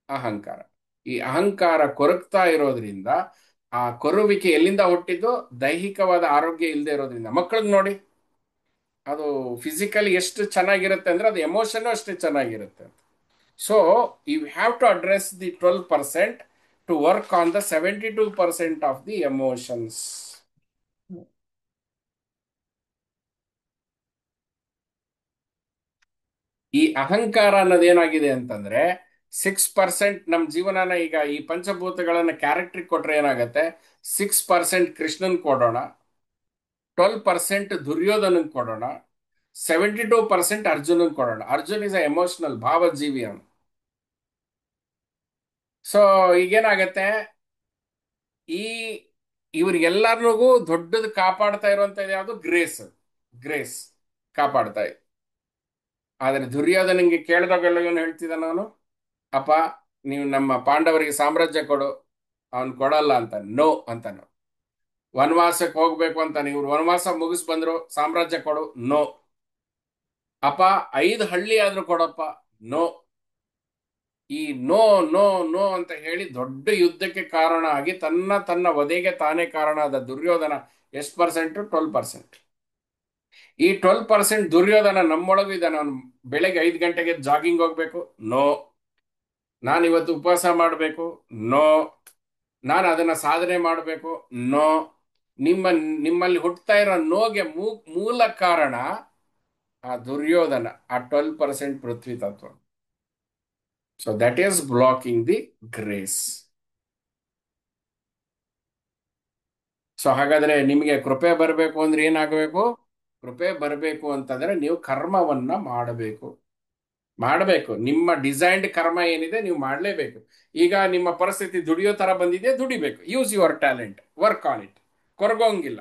S1: ಅಹಂಕಾರ. ಈ ಅಹಂಕಾರ ಕೊರಗ್ತಾ ಇರೋದ್ರಿಂದ, ಆ ಕೊರುವಿಕೆ ಎಲ್ಲಿಂದ ಹುಟ್ಟಿದ್ದು? ದೈಹಿಕವಾದ ಆರೋಗ್ಯ ಇಲ್ಲದೆ ಇರೋದ್ರಿಂದ. ಮಕ್ಕಳಿಗೆ ನೋಡಿ, ಅದು ಫಿಸಿಕಲಿ ಎಷ್ಟು ಚೆನ್ನಾಗಿರುತ್ತೆ ಅಂದ್ರೆ ಅದು ಎಮೋಷನ್ ಅಷ್ಟೇ ಚೆನ್ನಾಗಿರುತ್ತೆ. So you have to address the 12% to work on the 72% of the emotions. ಈ ಅಹಂಕಾರ ಅನ್ನೋದೇನಾಗಿದೆ ಅಂತಂದ್ರೆ, 6% ನಮ್ಮ ಜೀವನನ, ಈಗ ಈ ಪಂಚಭೂತಗಳನ್ನ ಕ್ಯಾರೆಕ್ಟರ್ ಕೊಟ್ರೆ ಏನಾಗತ್ತೆ? 6% ಕೃಷ್ಣನ್ ಕೊಡೋಣ, 12% ದುರ್ಯೋಧನನ್ ಕೊಡೋಣ, 72% ಅರ್ಜುನನ್ ಕೊಡೋಣ. ಅರ್ಜುನ್ ಇಸ್ ಅ ಎಮೋಷನಲ್ ಭಾವಜೀವಿ ಅವನು. ಸೊ ಈಗೇನಾಗತ್ತೆ, ಈ ಇವ್ರಿಗೆಲ್ಲರಿಗೂ ದೊಡ್ಡದು ಕಾಪಾಡ್ತಾ ಇರುವಂತದ್ದು ಯಾವುದು? ಗ್ರೇಸ್. ಗ್ರೇಸ್ ಕಾಪಾಡ್ತಾ ಇದೆ. ಆದ್ರೆ ದುರ್ಯೋಧನಿಗೆ ಕೇಳಿದಾಗೆಲ್ಲ ಏನು ಹೇಳ್ತಿದ್ದ ನಾನು? ಅಪ್ಪ, ನೀವು ನಮ್ಮ ಪಾಂಡವರಿಗೆ ಸಾಮ್ರಾಜ್ಯ ಕೊಡು. ಅವನ್ ಕೊಡಲ್ಲ ಅಂತ, ನೋ ಅಂತಾನು. ವನವಾಸಕ್ಕೆ ಹೋಗ್ಬೇಕು ಅಂತ, ನೀವು ವನವಾಸ ಮುಗಿಸ್ ಬಂದ್ರು, ಸಾಮ್ರಾಜ್ಯ ಕೊಡು, ನೋ. ಅಪ್ಪ, 5 ಹಳ್ಳಿ ಆದ್ರೂ ಕೊಡಪ್ಪ, ನೋ. ಈ ನೋ ನೋ ನೋ ಅಂತ ಹೇಳಿ ದೊಡ್ಡ ಯುದ್ಧಕ್ಕೆ ಕಾರಣ ಆಗಿ ತನ್ನ ತನ್ನ ವಧೆಗೆ ತಾನೇ ಕಾರಣ ಆದ ದುರ್ಯೋಧನ ಎಷ್ಟು ಪರ್ಸೆಂಟ್? 12%. ಈ 12% ದುರ್ಯೋಧನ ನಮ್ಮೊಳಗೂ ಇದ್ದಾನೆ. ಅವನು ಬೆಳಗ್ಗೆ 5 ಗಂಟೆಗೆ ಜಾಗಿಂಗ್ ಹೋಗ್ಬೇಕು, ನೋ. ನಾನು ಇವತ್ತು ಉಪವಾಸ ಮಾಡಬೇಕು, ನೋ. ನಾನು ಅದನ್ನ ಸಾಧನೆ ಮಾಡಬೇಕು, ನೋ. ನಿಮ್ಮ ನಿಮ್ಮಲ್ಲಿ ಹುಟ್ಟತಾ ಇರೋ ನೋಗೆ ಮೂಲ ಕಾರಣ ಆ ದುರ್ಯೋಧನ, ಆ 12% ಪೃಥ್ವಿ ತತ್ವ. So that is blocking the grace. So ಹಾಗಾದ್ರೆ ನಿಮಗೆ ಕೃಪೆ ಬರಬೇಕು ಅಂದ್ರೆ ಏನಾಗಬೇಕು? ಕೃಪೆ ಬರಬೇಕು ಅಂತಂದ್ರೆ ನೀವು ಕರ್ಮವನ್ನ ಮಾಡಬೇಕು. ಮಾಡಬೇಕು. ನಿಮ್ಮ ಡಿಸೈನ್ಡ್ ಕರ್ಮ ಏನಿದೆ ನೀವು ಮಾಡಲೇಬೇಕು. ಈಗ ನಿಮ್ಮ ಪರಿಸ್ಥಿತಿ ದುಡಿಯೋ ತರ ಬಂದಿದೆ, ದುಡಿಬೇಕು. Use your talent, work on it. ಕೊರಗೋಂಗಿಲ್ಲ.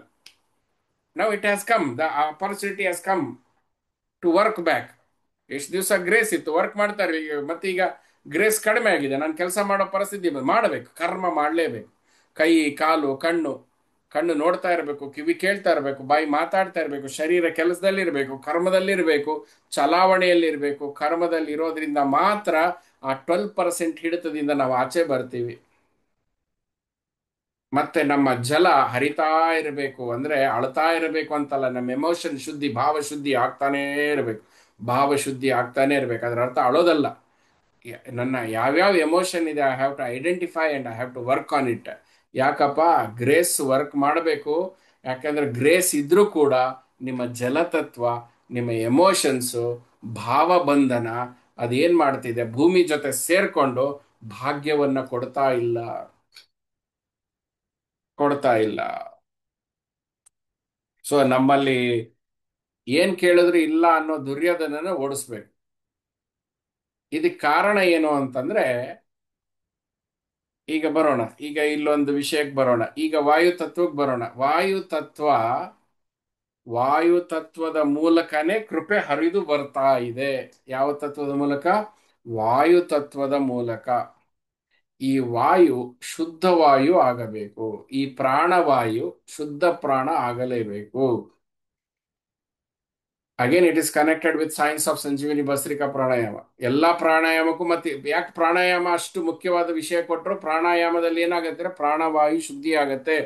S1: Now it has come, the opportunity has come to work back. ಎಷ್ಟು ದಿವಸ ಗ್ರೇಸ್ ಇತ್ತು, ವರ್ಕ್ ಮಾಡ್ತಾರೆ. ಮತ್ತೆ ಈಗ ಗ್ರೇಸ್ ಕಡಿಮೆ ಆಗಿದೆ, ನಾನು ಕೆಲಸ ಮಾಡೋ ಪರಿಸ್ಥಿತಿ ಮಾಡಬೇಕು, ಕರ್ಮ ಮಾಡಲೇಬೇಕು. ಕೈ, ಕಾಲು, ಕಣ್ಣು. ಕಣ್ಣು ನೋಡ್ತಾ ಇರಬೇಕು, ಕಿವಿ ಕೇಳ್ತಾ ಇರಬೇಕು, ಬಾಯಿ ಮಾತಾಡ್ತಾ ಇರಬೇಕು, ಶರೀರ ಕೆಲಸದಲ್ಲಿರಬೇಕು, ಕರ್ಮದಲ್ಲಿರಬೇಕು, ಚಲಾವಣೆಯಲ್ಲಿರಬೇಕು. ಕರ್ಮದಲ್ಲಿ ಇರೋದ್ರಿಂದ ಮಾತ್ರ ಆ 12% ಹಿಡಿತದಿಂದ ನಾವು ಆಚೆ ಬರ್ತೀವಿ. ಮತ್ತೆ ನಮ್ಮ ಜಲ ಹರಿತಾ ಇರಬೇಕು, ಅಂದ್ರೆ ಅಳ್ತಾ ಇರಬೇಕು ಅಂತಲ್ಲ, ನಮ್ಮ ಎಮೋಷನ್ ಶುದ್ಧಿ, ಭಾವ ಶುದ್ಧಿ ಆಗ್ತಾನೇ ಇರಬೇಕು. ಭಾವ ಶುದ್ಧಿ ಆಗ್ತಾನೆ ಇರಬೇಕು. ಅದರ ಅರ್ಥ ಅಳೋದಲ್ಲ. ನನ್ನ ಯಾವ್ಯಾವ ಎಮೋಷನ್ ಇದೆ, I have to identify and I have to work on it. ಯಾಕಪ್ಪ? ಗ್ರೇಸ್ ವರ್ಕ್ ಮಾಡಬೇಕು. ಯಾಕಂದ್ರೆ ಗ್ರೇಸ್ ಇದ್ರೂ ಕೂಡ ನಿಮ್ಮ ಜಲತತ್ವ, ನಿಮ್ಮ ಎಮೋಷನ್ಸು, ಭಾವಬಂಧನ ಅದೇನ್ ಮಾಡ್ತಿದೆ, ಭೂಮಿ ಜೊತೆ ಸೇರ್ಕೊಂಡು ಭಾಗ್ಯವನ್ನ ಕೊಡ್ತಾ ಇಲ್ಲ. ಕೊಡ್ತಾ ಇಲ್ಲ. ಸೊ ನಮ್ಮಲ್ಲಿ ಏನ್ ಕೇಳಿದ್ರು ಇಲ್ಲ ಅನ್ನೋ ದುರ್ಯೋಧನನ ಓಡಿಸ್ಬೇಕು. ಇದಕ್ಕೆ ಕಾರಣ ಏನು ಅಂತಂದ್ರೆ, ಈಗ ಬರೋಣ, ಈಗ ಇಲ್ಲೊಂದು ವಿಷಯಕ್ಕೆ ಬರೋಣ. ಈಗ ವಾಯು ತತ್ವಕ್ಕೆ ಬರೋಣ. ವಾಯು ತತ್ವದ ಮೂಲಕನೇ ಕೃಪೆ ಹರಿದು ಬರ್ತಾ ಇದೆ. ಯಾವ ತತ್ವದ ಮೂಲಕ? ವಾಯು ತತ್ವದ ಮೂಲಕ. ಈ ವಾಯು ಶುದ್ಧ ವಾಯು ಆಗಬೇಕು. ಈ ಪ್ರಾಣವಾಯು ಶುದ್ಧ ಪ್ರಾಣ ಆಗಲೇಬೇಕು. Again it is connected with science of ಸಂಜೀವಿನಿ ಭಸ್ತ್ರಿಕಾ ಪ್ರಾಣಾಯಾಮ. ಎಲ್ಲಾ ಪ್ರಾಣಾಯಾಮಕ್ಕೂ ಮತ್ತೆ ಯಾಕೆ ಪ್ರಾಣಾಯಾಮ ಅಷ್ಟು ಮುಖ್ಯವಾದ ವಿಷಯ ಕೊಟ್ಟರು? ಪ್ರಾಣಾಯಾಮದಲ್ಲಿ ಏನಾಗುತ್ತೆ? ಪ್ರಾಣವಾಯು ಶುದ್ಧಿ ಆಗತ್ತೆ.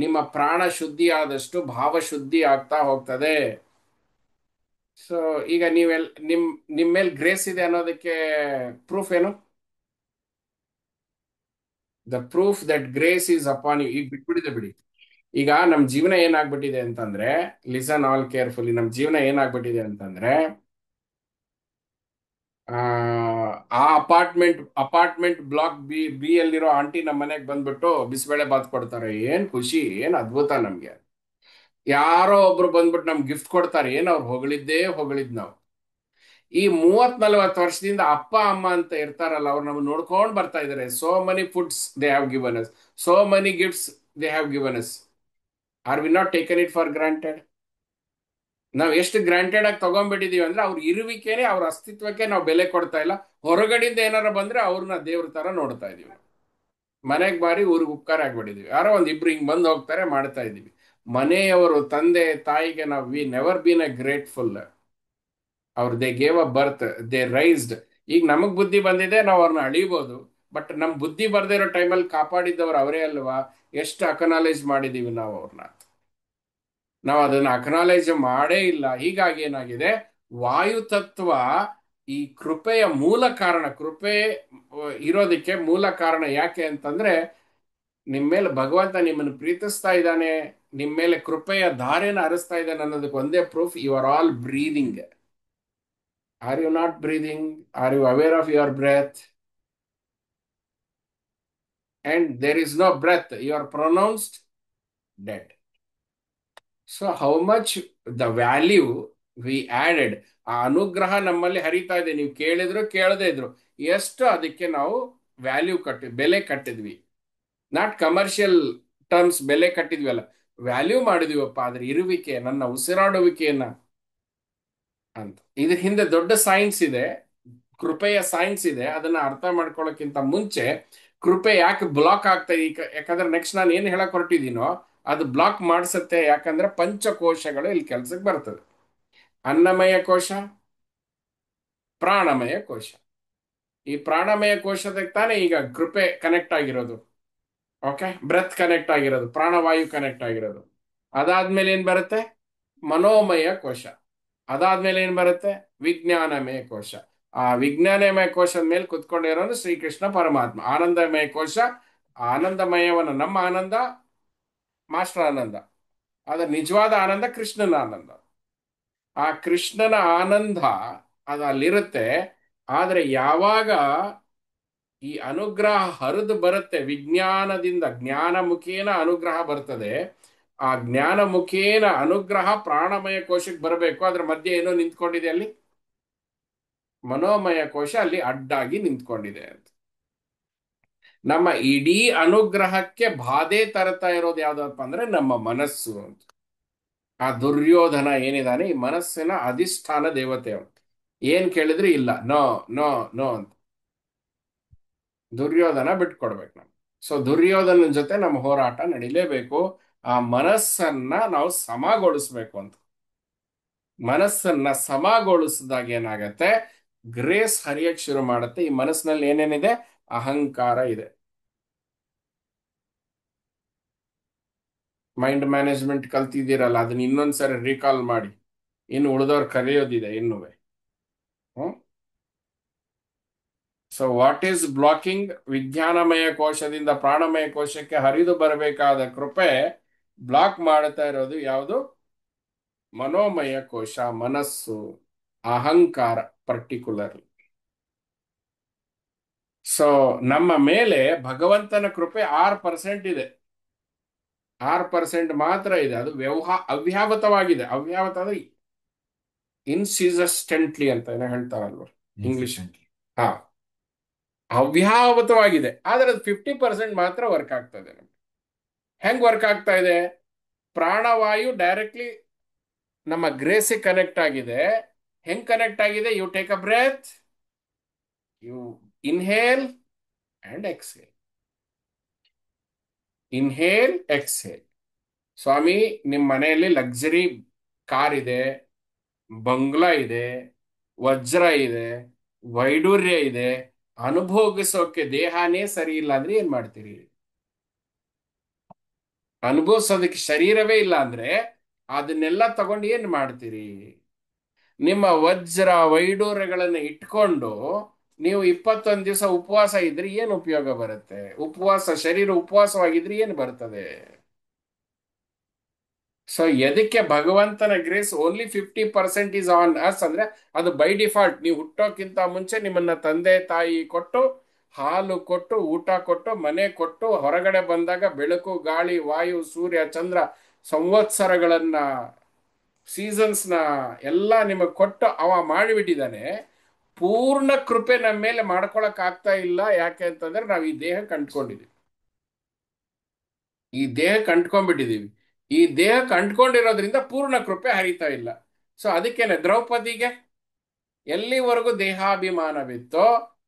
S1: ನಿಮ್ಮ ಪ್ರಾಣ ಶುದ್ಧಿ ಆದಷ್ಟು ಭಾವ ಶುದ್ಧಿ ಆಗ್ತಾ ಹೋಗ್ತದೆ. ಸೊ ಈಗ ನಿಮ್ಮ ಮೇಲೆ ಗ್ರೇಸ್ ಇದೆ ಅನ್ನೋದಕ್ಕೆ ಪ್ರೂಫ್ ಏನು? The proof that grace is upon you. ಈಗ ಬಿಟ್ಬಿಟ್ಟಿದೆ ಬಿಡಿ. ಈಗ ನಮ್ ಜೀವನ ಏನಾಗ್ಬಿಟ್ಟಿದೆ ಅಂತಂದ್ರೆ, ಲಿಸನ್ ಆಲ್ ಕೇರ್ಫುಲಿ, ನಮ್ ಜೀವನ ಏನಾಗ್ಬಿಟ್ಟಿದೆ ಅಂತಂದ್ರೆ, ಆ ಅಪಾರ್ಟ್ಮೆಂಟ್ ಬ್ಲಾಕ್ ಬಿ ಯಲ್ಲಿರೋ ಆಂಟಿ ನಮ್ಮ ಮನೆಗೆ ಬಂದ್ಬಿಟ್ಟು ಬಿಸಿಬೇಳೆ ಬಾತ್ ಕೊಡ್ತಾರೆ. ಏನ್ ಖುಷಿ, ಏನ್ ಅದ್ಭುತ ನಮ್ಗೆ. ಯಾರೋ ಒಬ್ರು ಬಂದ್ಬಿಟ್ಟು ನಮ್ಗೆ ಗಿಫ್ಟ್ ಕೊಡ್ತಾರೆ. ಏನ್ ಅವ್ರು ಹೊಗಳಿದ್ದೇ ಹೊಗಳಿದ್ ನಾವು. ಈ 30-40 ವರ್ಷದಿಂದ ಅಪ್ಪ ಅಮ್ಮ ಅಂತ ಇರ್ತಾರಲ್ಲ, ಅವ್ರು ನಮ್ಮನ್ನ ನೋಡ್ಕೊಂಡು ಬರ್ತಾ ಇದಾರೆ. So many foods they have given us, so many gifts they have given us. Are we not taken it for granted? ನಾವು ಎಷ್ಟು ಗ್ರಾಂಟೆಡ್ ಆಗಿ ತಗೊಂಡ್ಬಿಟ್ಟಿದೀವಿ ಅಂದ್ರೆ ಅವ್ರ ಇರುವಿಕೆನೆ, ಅವ್ರ ಅಸ್ತಿತ್ವಕ್ಕೆ ನಾವು ಬೆಲೆ ಕೊಡ್ತಾ ಇಲ್ಲ. ಹೊರಗಡೆಯಿಂದ ಏನಾರ ಬಂದ್ರೆ ಅವ್ರನ್ನ ದೇವ್ರ ತರ ನೋಡ್ತಾ ಇದೀವಿ. ಮನೆಗೆ ಬಾರಿ ಊರಿಗೆ ಉಪಕಾರ ಆಗ್ಬಿಟ್ಟಿದೀವಿ. ಯಾರೋ ಒಂದ್ ಇಬ್ರು ಹಿಂಗ್ ಬಂದು ಹೋಗ್ತಾರೆ, ಮಾಡ್ತಾ ಇದೀವಿ. ಮನೆಯವರು, ತಂದೆ ತಾಯಿಗೆ ನಾವು we never been a grateful. ಅವ್ರು they gave a birth, they raised. ಈಗ ನಮಗ್ ಬುದ್ಧಿ ಬಂದಿದೆ, ನಾವು ಅವ್ರನ್ನ ಅಳಿಬೋದು. ಬಟ್ ನಮ್ ಬುದ್ಧಿ ಬರ್ದೇ ಇರೋ ಟೈಮಲ್ಲಿ ಕಾಪಾಡಿದ್ದವ್ರು ಅವರೇ ಅಲ್ವಾ? ಎಷ್ಟು ಅಕನಾಲೇಜ್ ಮಾಡಿದೀವಿ ನಾವು ಅವ್ರನ್ನ. ನಾವು ಅದನ್ನ ಅಕನಾಲೇಜ್ ಮಾಡೇ ಇಲ್ಲ. ಹೀಗಾಗಿ ಏನಾಗಿದೆ, ವಾಯು ತತ್ವ ಈ ಕೃಪೆಯ ಮೂಲ ಕಾರಣ. ಕೃಪೆ ಇರೋದಕ್ಕೆ ಮೂಲ ಕಾರಣ ಯಾಕೆ ಅಂತಂದ್ರೆ, ನಿಮ್ಮ ಮೇಲೆ ಭಗವಂತ ನಿಮ್ಮನ್ನು ಪ್ರೀತಿಸ್ತಾ ಇದ್ದಾನೆ, ನಿಮ್ಮ ಮೇಲೆ ಕೃಪೆಯ ಧಾರೆನ ಹರಿಸ್ತಾ ಇದ್ದಾನೆ ಅನ್ನೋದಕ್ಕೆ ಒಂದೇ proof, you are all breathing. Are you not breathing? Are you aware of your breath? And there is no breath, you are pronounced dead. So how much the value we added. ಆ ಅನುಗ್ರಹ ನಮ್ಮಲ್ಲಿ ಹರಿತಾ ಇದೆ, ನೀವು ಕೇಳಿದ್ರು ಕೇಳದೇ ಇದ್ರು. ಎಷ್ಟು ಅದಕ್ಕೆ ನಾವು ವ್ಯಾಲ್ಯೂ ಬೆಲೆ ಕಟ್ಟಿದ್ವಿ. ನಾಟ್ ಕಮರ್ಷಿಯಲ್ ಟರ್ಮ್ಸ್ ಬೆಲೆ ಕಟ್ಟಿದ್ವಿ ಅಲ್ಲ, ವ್ಯಾಲ್ಯೂ ಮಾಡಿದೀವಪ್ಪ ಅದ್ರ ಇರುವಿಕೆ, ನನ್ನ ಉಸಿರಾಡುವಿಕೆಯನ್ನ ಅಂತ. ಇದ್ರ ಹಿಂದೆ ದೊಡ್ಡ ಸೈನ್ಸ್ ಇದೆ, ಕೃಪೆಯ ಸೈನ್ಸ್ ಇದೆ. ಅದನ್ನ ಅರ್ಥ ಮಾಡ್ಕೊಳ್ಳೋಕ್ಕಿಂತ ಮುಂಚೆ, ಕೃಪೆ ಯಾಕೆ ಬ್ಲಾಕ್ ಆಗ್ತಾ ಇದೆ ಯಾಕಂದ್ರೆ ನೆಕ್ಸ್ಟ್ ನಾನು ಏನು ಹೇಳಕ್ ಹೊರಟಿದ್ದೀನೋ ಅದು ಬ್ಲಾಕ್ ಮಾಡಿಸುತ್ತೆ. ಯಾಕಂದ್ರೆ ಪಂಚಕೋಶಗಳು ಇಲ್ಲಿ ಕೆಲ್ಸಕ್ಕೆ ಬರ್ತದೆ. ಅನ್ನಮಯ ಕೋಶ, ಪ್ರಾಣಮಯ ಕೋಶ. ಈ ಪ್ರಾಣಮಯ ಕೋಶದಕ್ಕೆ ತಾನೇ ಈಗ ಕೃಪೆ ಕನೆಕ್ಟ್ ಆಗಿರೋದು. ಓಕೆ, ಬ್ರೆತ್ ಕನೆಕ್ಟ್ ಆಗಿರೋದು, ಪ್ರಾಣವಾಯು ಕನೆಕ್ಟ್ ಆಗಿರೋದು. ಅದಾದ್ಮೇಲೆ ಏನ್ ಬರುತ್ತೆ? ಮನೋಮಯ ಕೋಶ. ಅದಾದ್ಮೇಲೆ ಏನ್ ಬರುತ್ತೆ? ವಿಜ್ಞಾನಮಯ ಕೋಶ. ಆ ವಿಜ್ಞಾನಮಯ ಕೋಶದ ಮೇಲೆ ಕುತ್ಕೊಂಡಿರೋನು ಶ್ರೀಕೃಷ್ಣ ಪರಮಾತ್ಮ. ಆನಂದಮಯ ಕೋಶ, ಆನಂದಮಯವನ ನಮ್ಮ ಆನಂದ ಮಾಸ್ಟರ್ ಆನಂದ. ಅದ್ರ ನಿಜವಾದ ಆನಂದ ಕೃಷ್ಣನ ಆನಂದ. ಆ ಕೃಷ್ಣನ ಆನಂದ ಅದು ಅಲ್ಲಿರುತ್ತೆ. ಆದ್ರೆ ಯಾವಾಗ ಈ ಅನುಗ್ರಹ ಹರಿದು ಬರುತ್ತೆ ವಿಜ್ಞಾನದಿಂದ, ಜ್ಞಾನ ಮುಖೇನ ಅನುಗ್ರಹ ಬರ್ತದೆ. ಆ ಜ್ಞಾನ ಮುಖೇನ ಅನುಗ್ರಹ ಪ್ರಾಣಮಯ ಕೋಶಕ್ಕೆ ಬರಬೇಕು. ಅದ್ರ ಮಧ್ಯೆ ಏನೋ ನಿಂತ್ಕೊಂಡಿದೆ ಅಲ್ಲಿ, ಮನೋಮಯ ಕೋಶ ಅಲ್ಲಿ ಅಡ್ಡಾಗಿ ನಿಂತ್ಕೊಂಡಿದೆ ಅಂತ. ನಮ್ಮ ಇಡೀ ಅನುಗ್ರಹಕ್ಕೆ ಬಾಧೆ ತರ್ತಾ ಇರೋದು ಯಾವ್ದಪ್ಪ ಅಂದ್ರೆ ನಮ್ಮ ಮನಸ್ಸು ಅಂತ. ಆ ದುರ್ಯೋಧನ ಏನಿದಾನೆ, ಈ ಮನಸ್ಸಿನ ಅಧಿಷ್ಠಾನ ದೇವತೆ ಅವನು. ಏನ್ ಕೇಳಿದ್ರೆ ಇಲ್ಲ, ನೋ ನೋ ನೋ ಅಂತ. ದುರ್ಯೋಧನ ಬಿಟ್ಕೊಡ್ಬೇಕು ನಾವು. ಸೊ ದುರ್ಯೋಧನ ಜೊತೆ ನಮ್ಮ ಹೋರಾಟ ನಡಿಲೇಬೇಕು. ಆ ಮನಸ್ಸನ್ನ ನಾವು ಸಮಗೊಳಿಸ್ಬೇಕು ಅಂತ. ಮನಸ್ಸನ್ನ ಸಮಗೊಳಿಸಿದಾಗ ಏನಾಗತ್ತೆ, ಗ್ರೇಸ್ ಹರಿಯಕ್ ಶುರು ಮಾಡುತ್ತೆ. ಈ ಮನಸ್ಸಿನಲ್ಲಿ ಏನೇನಿದೆ? ಅಹಂಕಾರ ಇದೆ. ಮೈಂಡ್ ಮ್ಯಾನೇಜ್ಮೆಂಟ್ ಕಲ್ತಿದ್ದೀರಲ್ಲ, ಅದನ್ನ ಇನ್ನೊಂದ್ಸರಿ ರೀಕಾಲ್ ಮಾಡಿ. ಇನ್ನು ಉಳಿದವ್ರು ಕಲಿಯೋದಿದೆ ಇನ್ನುವೆ. Hmm. So what is blocking? ವಿಜ್ಞಾನಮಯ ಕೋಶದಿಂದ ಪ್ರಾಣಮಯ ಕೋಶಕ್ಕೆ ಹರಿದು ಬರಬೇಕಾದ ಕೃಪೆ ಬ್ಲಾಕ್ ಮಾಡ್ತಾ ಇರೋದು ಯಾವುದು? ಮನೋಮಯ ಕೋಶ, ಮನಸ್ಸು, ಅಹಂಕಾರ ಪರ್ಟಿಕ್ಯುಲರ್ಲಿ. ಸೊ ನಮ್ಮ ಮೇಲೆ ಭಗವಂತನ ಕೃಪೆ 6% ಇದೆ. 6% ಮಾತ್ರ ಇದೆ. ಅದು ಅವ್ಯಾಹತವಾಗಿದೆ. ಅವ್ಯಾಹತ ಅಂದ್ರೆ ಇನ್ಸಿಸ್ಟೆಂಟ್ಲಿ ಅಂತ ಏನೋ ಹೇಳ್ತಾರಲ್ವ ಇಂಗ್ಲಿಷ್. ಹಾ, ಅವ್ಯಾಹತವಾಗಿದೆ. ಆದ್ರೆ ಅದು 50% ಮಾತ್ರ ವರ್ಕ್ ಆಗ್ತದೆ ನಮ್ಗೆ. ಹೆಂಗ್ ವರ್ಕ್ ಆಗ್ತಾ ಇದೆ? ಪ್ರಾಣವಾಯು ಡೈರೆಕ್ಟ್ಲಿ ನಮ್ಮ ಗ್ರೇಸಿಗೆ ಕನೆಕ್ಟ್ ಆಗಿದೆ. ಹೆಂಗ್ ಕನೆಕ್ಟ್ ಆಗಿದೆ? You take a breath, you inhale and exhale. Inhale, exhale. ಸ್ವಾಮಿ, ನಿಮ್ಮ ಮನೆಯಲ್ಲಿ ಲಕ್ಸರಿ ಕಾರ್ ಇದೆ, ಬಂಗ್ಲಾ ಇದೆ, ವಜ್ರ ಇದೆ, ವೈಡೂರ್ಯ ಇದೆ. ಅನುಭೋಗಿಸೋಕೆ ದೇಹನೇ ಸರಿ ಇಲ್ಲ ಅಂದ್ರೆ ಏನ್ ಮಾಡ್ತೀರಿ? ಅನುಭವಿಸೋದಕ್ಕೆ ಶರೀರವೇ ಇಲ್ಲ ಅಂದ್ರೆ ಅದನ್ನೆಲ್ಲ ತಗೊಂಡು ಏನ್ ಮಾಡ್ತೀರಿ? ನಿಮ್ಮ ವಜ್ರ ವೈಡೂರ್ಯಗಳನ್ನ ಇಟ್ಕೊಂಡು ನೀವು 21 ದಿವಸ ಉಪವಾಸ ಇದ್ರೆ ಏನು ಉಪಯೋಗ ಬರುತ್ತೆ? ಉಪವಾಸ, ಶರೀರ ಉಪವಾಸವಾಗಿದ್ರೆ ಏನು ಬರ್ತದೆ? ಸೊ ಎದಕ್ಕೆ ಭಗವಂತನ grace only 50% is on us ಅಂದ್ರೆ, ಅದು ಬೈ ಡಿಫಾಲ್ಟ್. ನೀವು ಹುಟ್ಟೋಕ್ಕಿಂತ ಮುಂಚೆ ನಿಮ್ಮನ್ನ ತಂದೆ ತಾಯಿ ಕೊಟ್ಟು, ಹಾಲು ಕೊಟ್ಟು, ಊಟ ಕೊಟ್ಟು, ಮನೆ ಕೊಟ್ಟು, ಹೊರಗಡೆ ಬಂದಾಗ ಬೆಳಕು ಗಾಳಿ ವಾಯು ಸೂರ್ಯ ಚಂದ್ರ ಸಂವತ್ಸರಗಳನ್ನ ಸೀಸನ್ಸ್ನ ಎಲ್ಲ ನಿಮಗೆ ಕೊಟ್ಟು ಅವ ಮಾಡಿಬಿಟ್ಟಿದ್ದಾನೆ. ಪೂರ್ಣ ಕೃಪೆ ನಮ್ಮ ಮೇಲೆ ಮಾಡ್ಕೊಳಕ್ ಆಗ್ತಾ ಇಲ್ಲ. ಯಾಕೆ ಅಂತಂದ್ರೆ ನಾವು ಈ ದೇಹ ಕಂಡ್ಕೊಂಡಿದ್ದೀವಿ, ಈ ದೇಹ ಕಂಡ್ಕೊಂಡ್ಬಿಟ್ಟಿದೀವಿ. ಈ ದೇಹ ಕಂಡ್ಕೊಂಡಿರೋದ್ರಿಂದ ಪೂರ್ಣ ಕೃಪೆ ಹರಿತಾ ಇಲ್ಲ. ಸೊ ಅದಕ್ಕೇನೆ ದ್ರೌಪದಿಗೆ ಎಲ್ಲಿವರೆಗೂ ದೇಹಾಭಿಮಾನವಿತ್ತೋ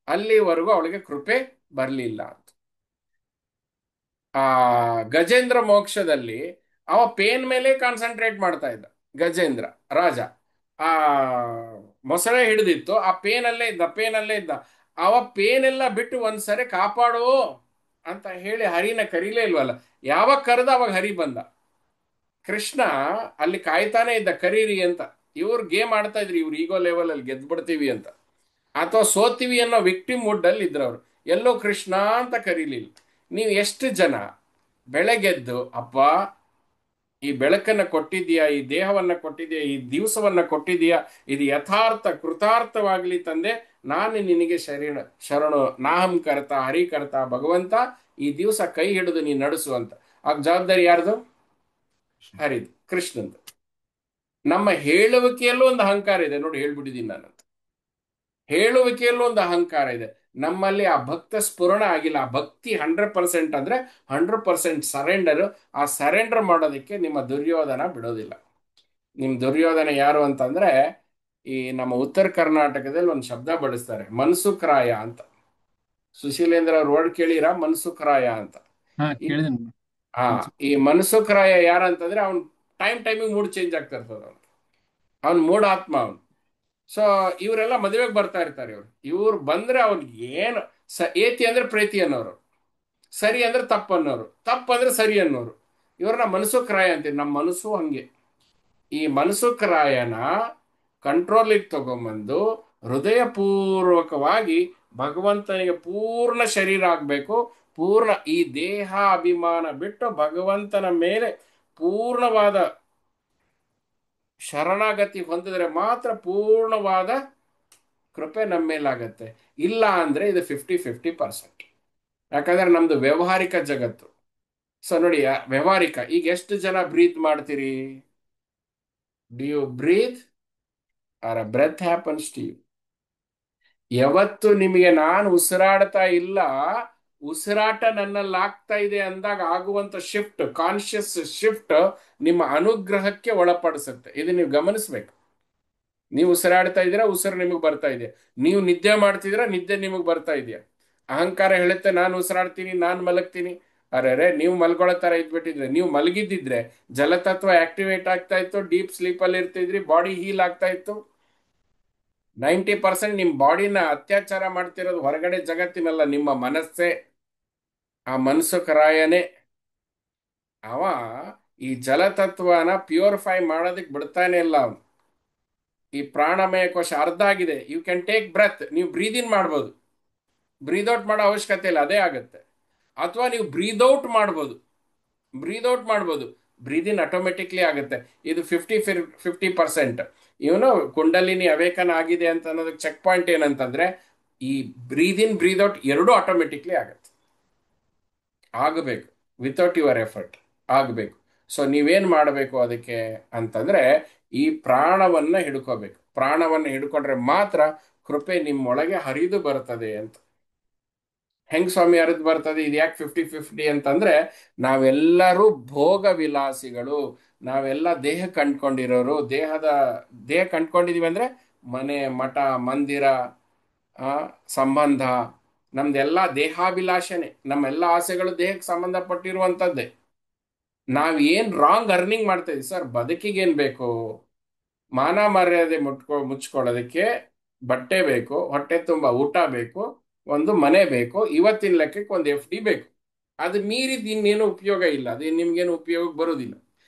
S1: ಅಲ್ಲಿವರೆಗೂ ಅವಳಿಗೆ ಕೃಪೆ ಬರಲಿಲ್ಲ. ಆ ಗಜೇಂದ್ರ ಮೋಕ್ಷದಲ್ಲಿ ಅವ ಪೇನ್ ಮೇಲೆ ಕಾನ್ಸಂಟ್ರೇಟ್ ಮಾಡ್ತಾ ಇದ್ದ. ಗಜೇಂದ್ರ ರಾಜ ಆ ಮೊಸಳೆ ಹಿಡಿದಿತ್ತು, ಆ ಪೇನಲ್ಲೇ ಇದ್ದ. ಅವ ಪೇನ್ ಎಲ್ಲ ಬಿಟ್ಟು ಒಂದ್ಸರಿ ಕಾಪಾಡು ಅಂತ ಹೇಳಿ ಹರಿನ ಕರೀಲೇ ಇಲ್ವಲ್ಲ. ಯಾವಾಗ ಕರೆದ ಅವಾಗ ಹರಿ ಬಂದ. ಕೃಷ್ಣ ಅಲ್ಲಿ ಕಾಯ್ತಾನೆ ಇದ್ದ ಕರೀರಿ ಅಂತ. ಇವ್ರು ಗೇಮ್ ಆಡ್ತಾ ಇದ್ರು, ಇವ್ರು ಈಗೋ ಲೆವೆಲ್ ಅಲ್ಲಿ ಗೆದ್ದು ಬಿಡ್ತೀವಿ ಅಂತ, ಅಥವಾ ಸೋತೀವಿ ಅನ್ನೋ ವಿಕ್ಟಿಮ್ ಮೂಡ್ ಅಲ್ಲಿ ಇದ್ರು ಅವ್ರು. ಎಲ್ಲೋ ಕೃಷ್ಣ ಅಂತ ಕರೀಲಿಲ್ಲ. ನೀವು ಎಷ್ಟು ಜನ ಬೆಳಗೆದ್ದು ಅಪ್ಪ ಈ ಬೆಳಕನ್ನ ಕೊಟ್ಟಿದೀಯಾ, ಈ ದೇಹವನ್ನ ಕೊಟ್ಟಿದೀಯಾ, ಈ ದಿವಸವನ್ನ ಕೊಟ್ಟಿದೀಯಾ, ಇದು ಯಥಾರ್ಥ ಕೃತಾರ್ಥವಾಗ್ಲಿ ತಂದೆ, ನಾನು ನಿನಗೆ ಶರಣು ನಾಹಂ ಕರ್ತ ಹರಿ ಕರ್ತ ಭಗವಂತ, ಈ ದಿವಸ ಕೈ ಹಿಡಿದು ನೀನು ನಡೆಸು ಅಂತ. ಆಗ ಜವಾಬ್ದಾರಿ ಯಾರ್ದು? ಹರಿದು, ಕೃಷ್ಣಂದು. ನಮ್ಮ ಹೇಳುವಿಕೆಯಲ್ಲೂ ಒಂದು ಅಹಂಕಾರ ಇದೆ ನೋಡಿ, ಹೇಳ್ಬಿಟ್ಟಿದ್ದೀನಿ ನಾನಂತ. ಹೇಳುವಿಕೆಯಲ್ಲೂ ಒಂದು ಅಹಂಕಾರ ಇದೆ. ನಮ್ಮಲ್ಲಿ ಆ ಭಕ್ತ ಸ್ಫುರಣ ಆಗಿಲ್ಲ. ಆ ಭಕ್ತಿ 100% ಅಂದ್ರೆ 100% ಸರೆಂಡರ್. ಆ ಸರೆಂಡರ್ ಮಾಡೋದಕ್ಕೆ ನಿಮ್ಮ ದುರ್ಯೋಧನ ಬಿಡೋದಿಲ್ಲ. ನಿಮ್ ದುರ್ಯೋಧನ ಯಾರು ಅಂತಂದ್ರೆ, ಈ ನಮ್ಮ ಉತ್ತರ ಕರ್ನಾಟಕದಲ್ಲಿ ಒಂದು ಶಬ್ದ ಬಳಸ್ತಾರೆ, ಮನ್ಸುಖರಾಯ ಅಂತ. ಸುಶೀಲೇಂದ್ರ ಅವ್ರ ವರ್ಡ್ ಕೇಳಿರ, ಮನ್ಸುಖರಾಯ ಅಂತ.
S2: ಹಾ,
S1: ಈ
S2: ಕೇಳಿದ್ದೀನಿ.
S1: ಹಾ, ಈ ಮನ್ಸುಖರಾಯ ಯಾರಂತಂದ್ರೆ ಅವ್ನ್ ಟೈಮಿಂಗ್ ಮೂಡ್ ಚೇಂಜ್ ಆಗ್ತಾ ಇರ್ತದ. ಅವ್ನ್ ಮೂಡ್ ಆತ್ಮ ಅವನು. ಸೊ ಇವರೆಲ್ಲ ಮದುವೆಗೆ ಬರ್ತಾ ಇರ್ತಾರೆ. ಇವ್ರು ಬಂದ್ರೆ ಅವ್ರಿಗೆ ಏನು ಏತಿ ಅಂದ್ರೆ ಪ್ರೀತಿ ಅನ್ನೋರು, ಸರಿ ಅಂದ್ರೆ ತಪ್ಪು ಅನ್ನೋರು, ತಪ್ಪು ಅಂದ್ರೆ ಸರಿ ಅನ್ನೋರು. ಇವ್ರನ್ನ ಮನಸುಖರಾಯ ಅಂತೀವಿ. ನಮ್ಮ ಮನಸ್ಸು ಹಂಗೆ. ಈ ಮನಸುಖರಾಯನ ಕಂಟ್ರೋಲಿಗೆ ತಗೊಂಬಂದು ಹೃದಯಪೂರ್ವಕವಾಗಿ ಭಗವಂತನಿಗೆ ಪೂರ್ಣ ಶರೀರ ಆಗ್ಬೇಕು. ಪೂರ್ಣ ಈ ದೇಹ ಅಭಿಮಾನ ಬಿಟ್ಟು ಭಗವಂತನ ಮೇಲೆ ಪೂರ್ಣವಾದ ಶರಣಾಗತಿ ಹೊಂದಿದ್ರೆ ಮಾತ್ರ ಪೂರ್ಣವಾದ ಕೃಪೆ ನಮ್ಮ ಮೇಲಾಗತ್ತೆ. ಇಲ್ಲ ಅಂದ್ರೆ ಇದು 50-50%. ಯಾಕಂದ್ರೆ ನಮ್ದು ವ್ಯಾವಹಾರಿಕ ಜಗತ್ತು. ಸೊ ನೋಡಿ, ವ್ಯಾವಹಾರಿಕ ಈಗ ಎಷ್ಟು ಜನ ಬ್ರೀತ್ ಮಾಡ್ತೀರಿ? Do you breathe or a breath happens to you? ಯಾವತ್ತು ನಿಮಗೆ ನಾನು ಉಸಿರಾಡ್ತಾ ಇಲ್ಲ, ಉಸಿರಾಟ ನನ್ನಲ್ಲಿ ಆಗ್ತಾ ಇದೆ ಅಂದಾಗ ಆಗುವಂತ ಶಿಫ್ಟ್, ಕಾನ್ಶಿಯಸ್ ಶಿಫ್ಟ್ ನಿಮ್ಮ ಅನುಗ್ರಹಕ್ಕೆ ಒಳಪಡಿಸುತ್ತೆ. ಇದು ನೀವು ಗಮನಿಸ್ಬೇಕು. ನೀವು ಉಸಿರಾಡ್ತಾ ಇದ್ದೀರಾ, ಉಸಿರು ನಿಮಗೆ ಬರ್ತಾ ಇದೆ. ನೀವು ನಿದ್ದೆ ಮಾಡ್ತಿದ್ದೀರಾ, ನಿದ್ದೆ ನಿಮಗೆ ಬರ್ತಾ ಇದೆಯಾ? ಅಹಂಕಾರ ಹೇಳುತ್ತೆ ನಾನು ಉಸಿರಾಡ್ತೀನಿ, ನಾನು ಮಲಗ್ತೀನಿ. ಅರೆ ನೀವು ಮಲ್ಗೊಳ್ಳೋ ತರ ಇದ್ಬಿಟ್ಟಿದ್ರೆ, ನೀವು ಮಲಗಿದ್ದಿದ್ರೆ ಜಲತತ್ವ ಆಕ್ಟಿವೇಟ್ ಆಗ್ತಾ ಇತ್ತು, ಡೀಪ್ ಸ್ಲೀಪ್ ಅಲ್ಲಿ ಇರ್ತಿದ್ರಿ, ಬಾಡಿ ಹೀಲ್ ಆಗ್ತಾ ಇತ್ತು. 90% ನಿಮ್ಮ ಬಾಡಿನ ಅತ್ಯಾಚಾರ ಮಾಡ್ತಿರೋದು ಹೊರಗಡೆ ಜಗತ್ತಿನಲ್ಲ, ನಿಮ್ಮ ಮನಸ್ಸೇ. ಆ ಮನಸ್ಸು ಕರಾಯನೇ ಅವ ಈ ಜಲತತ್ವನ ಪ್ಯೂರಿಫೈ ಮಾಡೋದಕ್ಕೆ ಬಿಡ್ತಾನೆ ಇಲ್ಲ ಅವನು. ಈ ಪ್ರಾಣಮಯ ಕೋಶ ಅರ್ಧ ಆಗಿದೆ. ಯು ಕ್ಯಾನ್ ಟೇಕ್ ಬ್ರೆತ್, ನೀವು ಬ್ರೀದ್ ಇನ್ ಮಾಡ್ಬೋದು, ಬ್ರೀದ್ ಔಟ್ ಮಾಡೋ ಅವಶ್ಯಕತೆ ಇಲ್ಲ, ಅದೇ ಆಗುತ್ತೆ. ಅಥವಾ ನೀವು ಬ್ರೀದ್ ಔಟ್ ಮಾಡ್ಬೋದು, ಬ್ರೀದ್ ಇನ್ ಆಟೋಮೆಟಿಕ್ಲಿ ಆಗುತ್ತೆ. ಇದು 50-50%. ಇವನು ಕುಂಡಲಿನಿ ಅವೇಕನ ಆಗಿದೆ ಅಂತ ಅನ್ನೋದಕ್ಕೆ ಚೆಕ್ ಪಾಯಿಂಟ್ ಏನಂತಂದ್ರೆ, ಈ ಬ್ರೀದ್ ಇನ್ ಬ್ರೀದ್ ಔಟ್ ಎರಡೂ ಆಟೋಮೆಟಿಕ್ಲಿ ಆಗುತ್ತೆ. ಆಗಬೇಕು, ವಿತೌಟ್ ಯುವರ್ ಎಫರ್ಟ್ ಆಗಬೇಕು. ಸೊ ನೀವೇನ್ ಮಾಡಬೇಕು ಅದಕ್ಕೆ ಅಂತಂದ್ರೆ, ಈ ಪ್ರಾಣವನ್ನ ಹಿಡ್ಕೋಬೇಕು. ಪ್ರಾಣವನ್ನ ಹಿಡ್ಕೊಂಡ್ರೆ ಮಾತ್ರ ಕೃಪೆ ನಿಮ್ಮೊಳಗೆ ಹರಿದು ಬರ್ತದೆ ಅಂತ. ಹೆಂಗ್ ಸ್ವಾಮಿ ಹರಿದು ಬರ್ತದೆ? ಇದು ಯಾಕೆ 50-50 ಅಂತಂದ್ರೆ, ನಾವೆಲ್ಲರೂ ಭೋಗ ವಿಲಾಸಿಗಳು. ನಾವೆಲ್ಲ ದೇಹ ಕಂಡ್ಕೊಂಡಿರೋರು. ದೇಹ ಕಂಡ್ಕೊಂಡಿದೀವಿ ಅಂದ್ರೆ ಮನೆ ಮಠ ಮಂದಿರ, ಆ ಸಂಬಂಧ, ನಮ್ದೆಲ್ಲ ದೇಹಾಭಿಲಾಷನೆ. ನಮ್ಮೆಲ್ಲ ಆಸೆಗಳು ದೇಹಕ್ಕೆ ಸಂಬಂಧಪಟ್ಟಿರುವಂಥದ್ದೇ. ನಾವ್ ಏನ್ ರಾಂಗ್ ಅರ್ನಿಂಗ್ ಮಾಡ್ತಾ ಇದೀವಿ ಸರ್? ಬದುಕಿಗೆ ಏನ್ ಬೇಕು? ಮಾನ ಮರ್ಯಾದೆ ಮುಚ್ಕೊಳ್ಳೋದಕ್ಕೆ ಬಟ್ಟೆ ಬೇಕು, ಹೊಟ್ಟೆ ತುಂಬಾ ಊಟ ಬೇಕು, ಒಂದು ಮನೆ ಬೇಕು, ಇವತ್ತಿನ ಲೆಕ್ಕಕ್ಕೆ ಒಂದು FD ಬೇಕು. ಅದು ಮೀರಿದ ಇನ್ನೇನು ಉಪಯೋಗ ಇಲ್ಲ. ಅದು ನಿಮ್ಗೇನು ಉಪಯೋಗ ಬರೋದಿಲ್ಲ.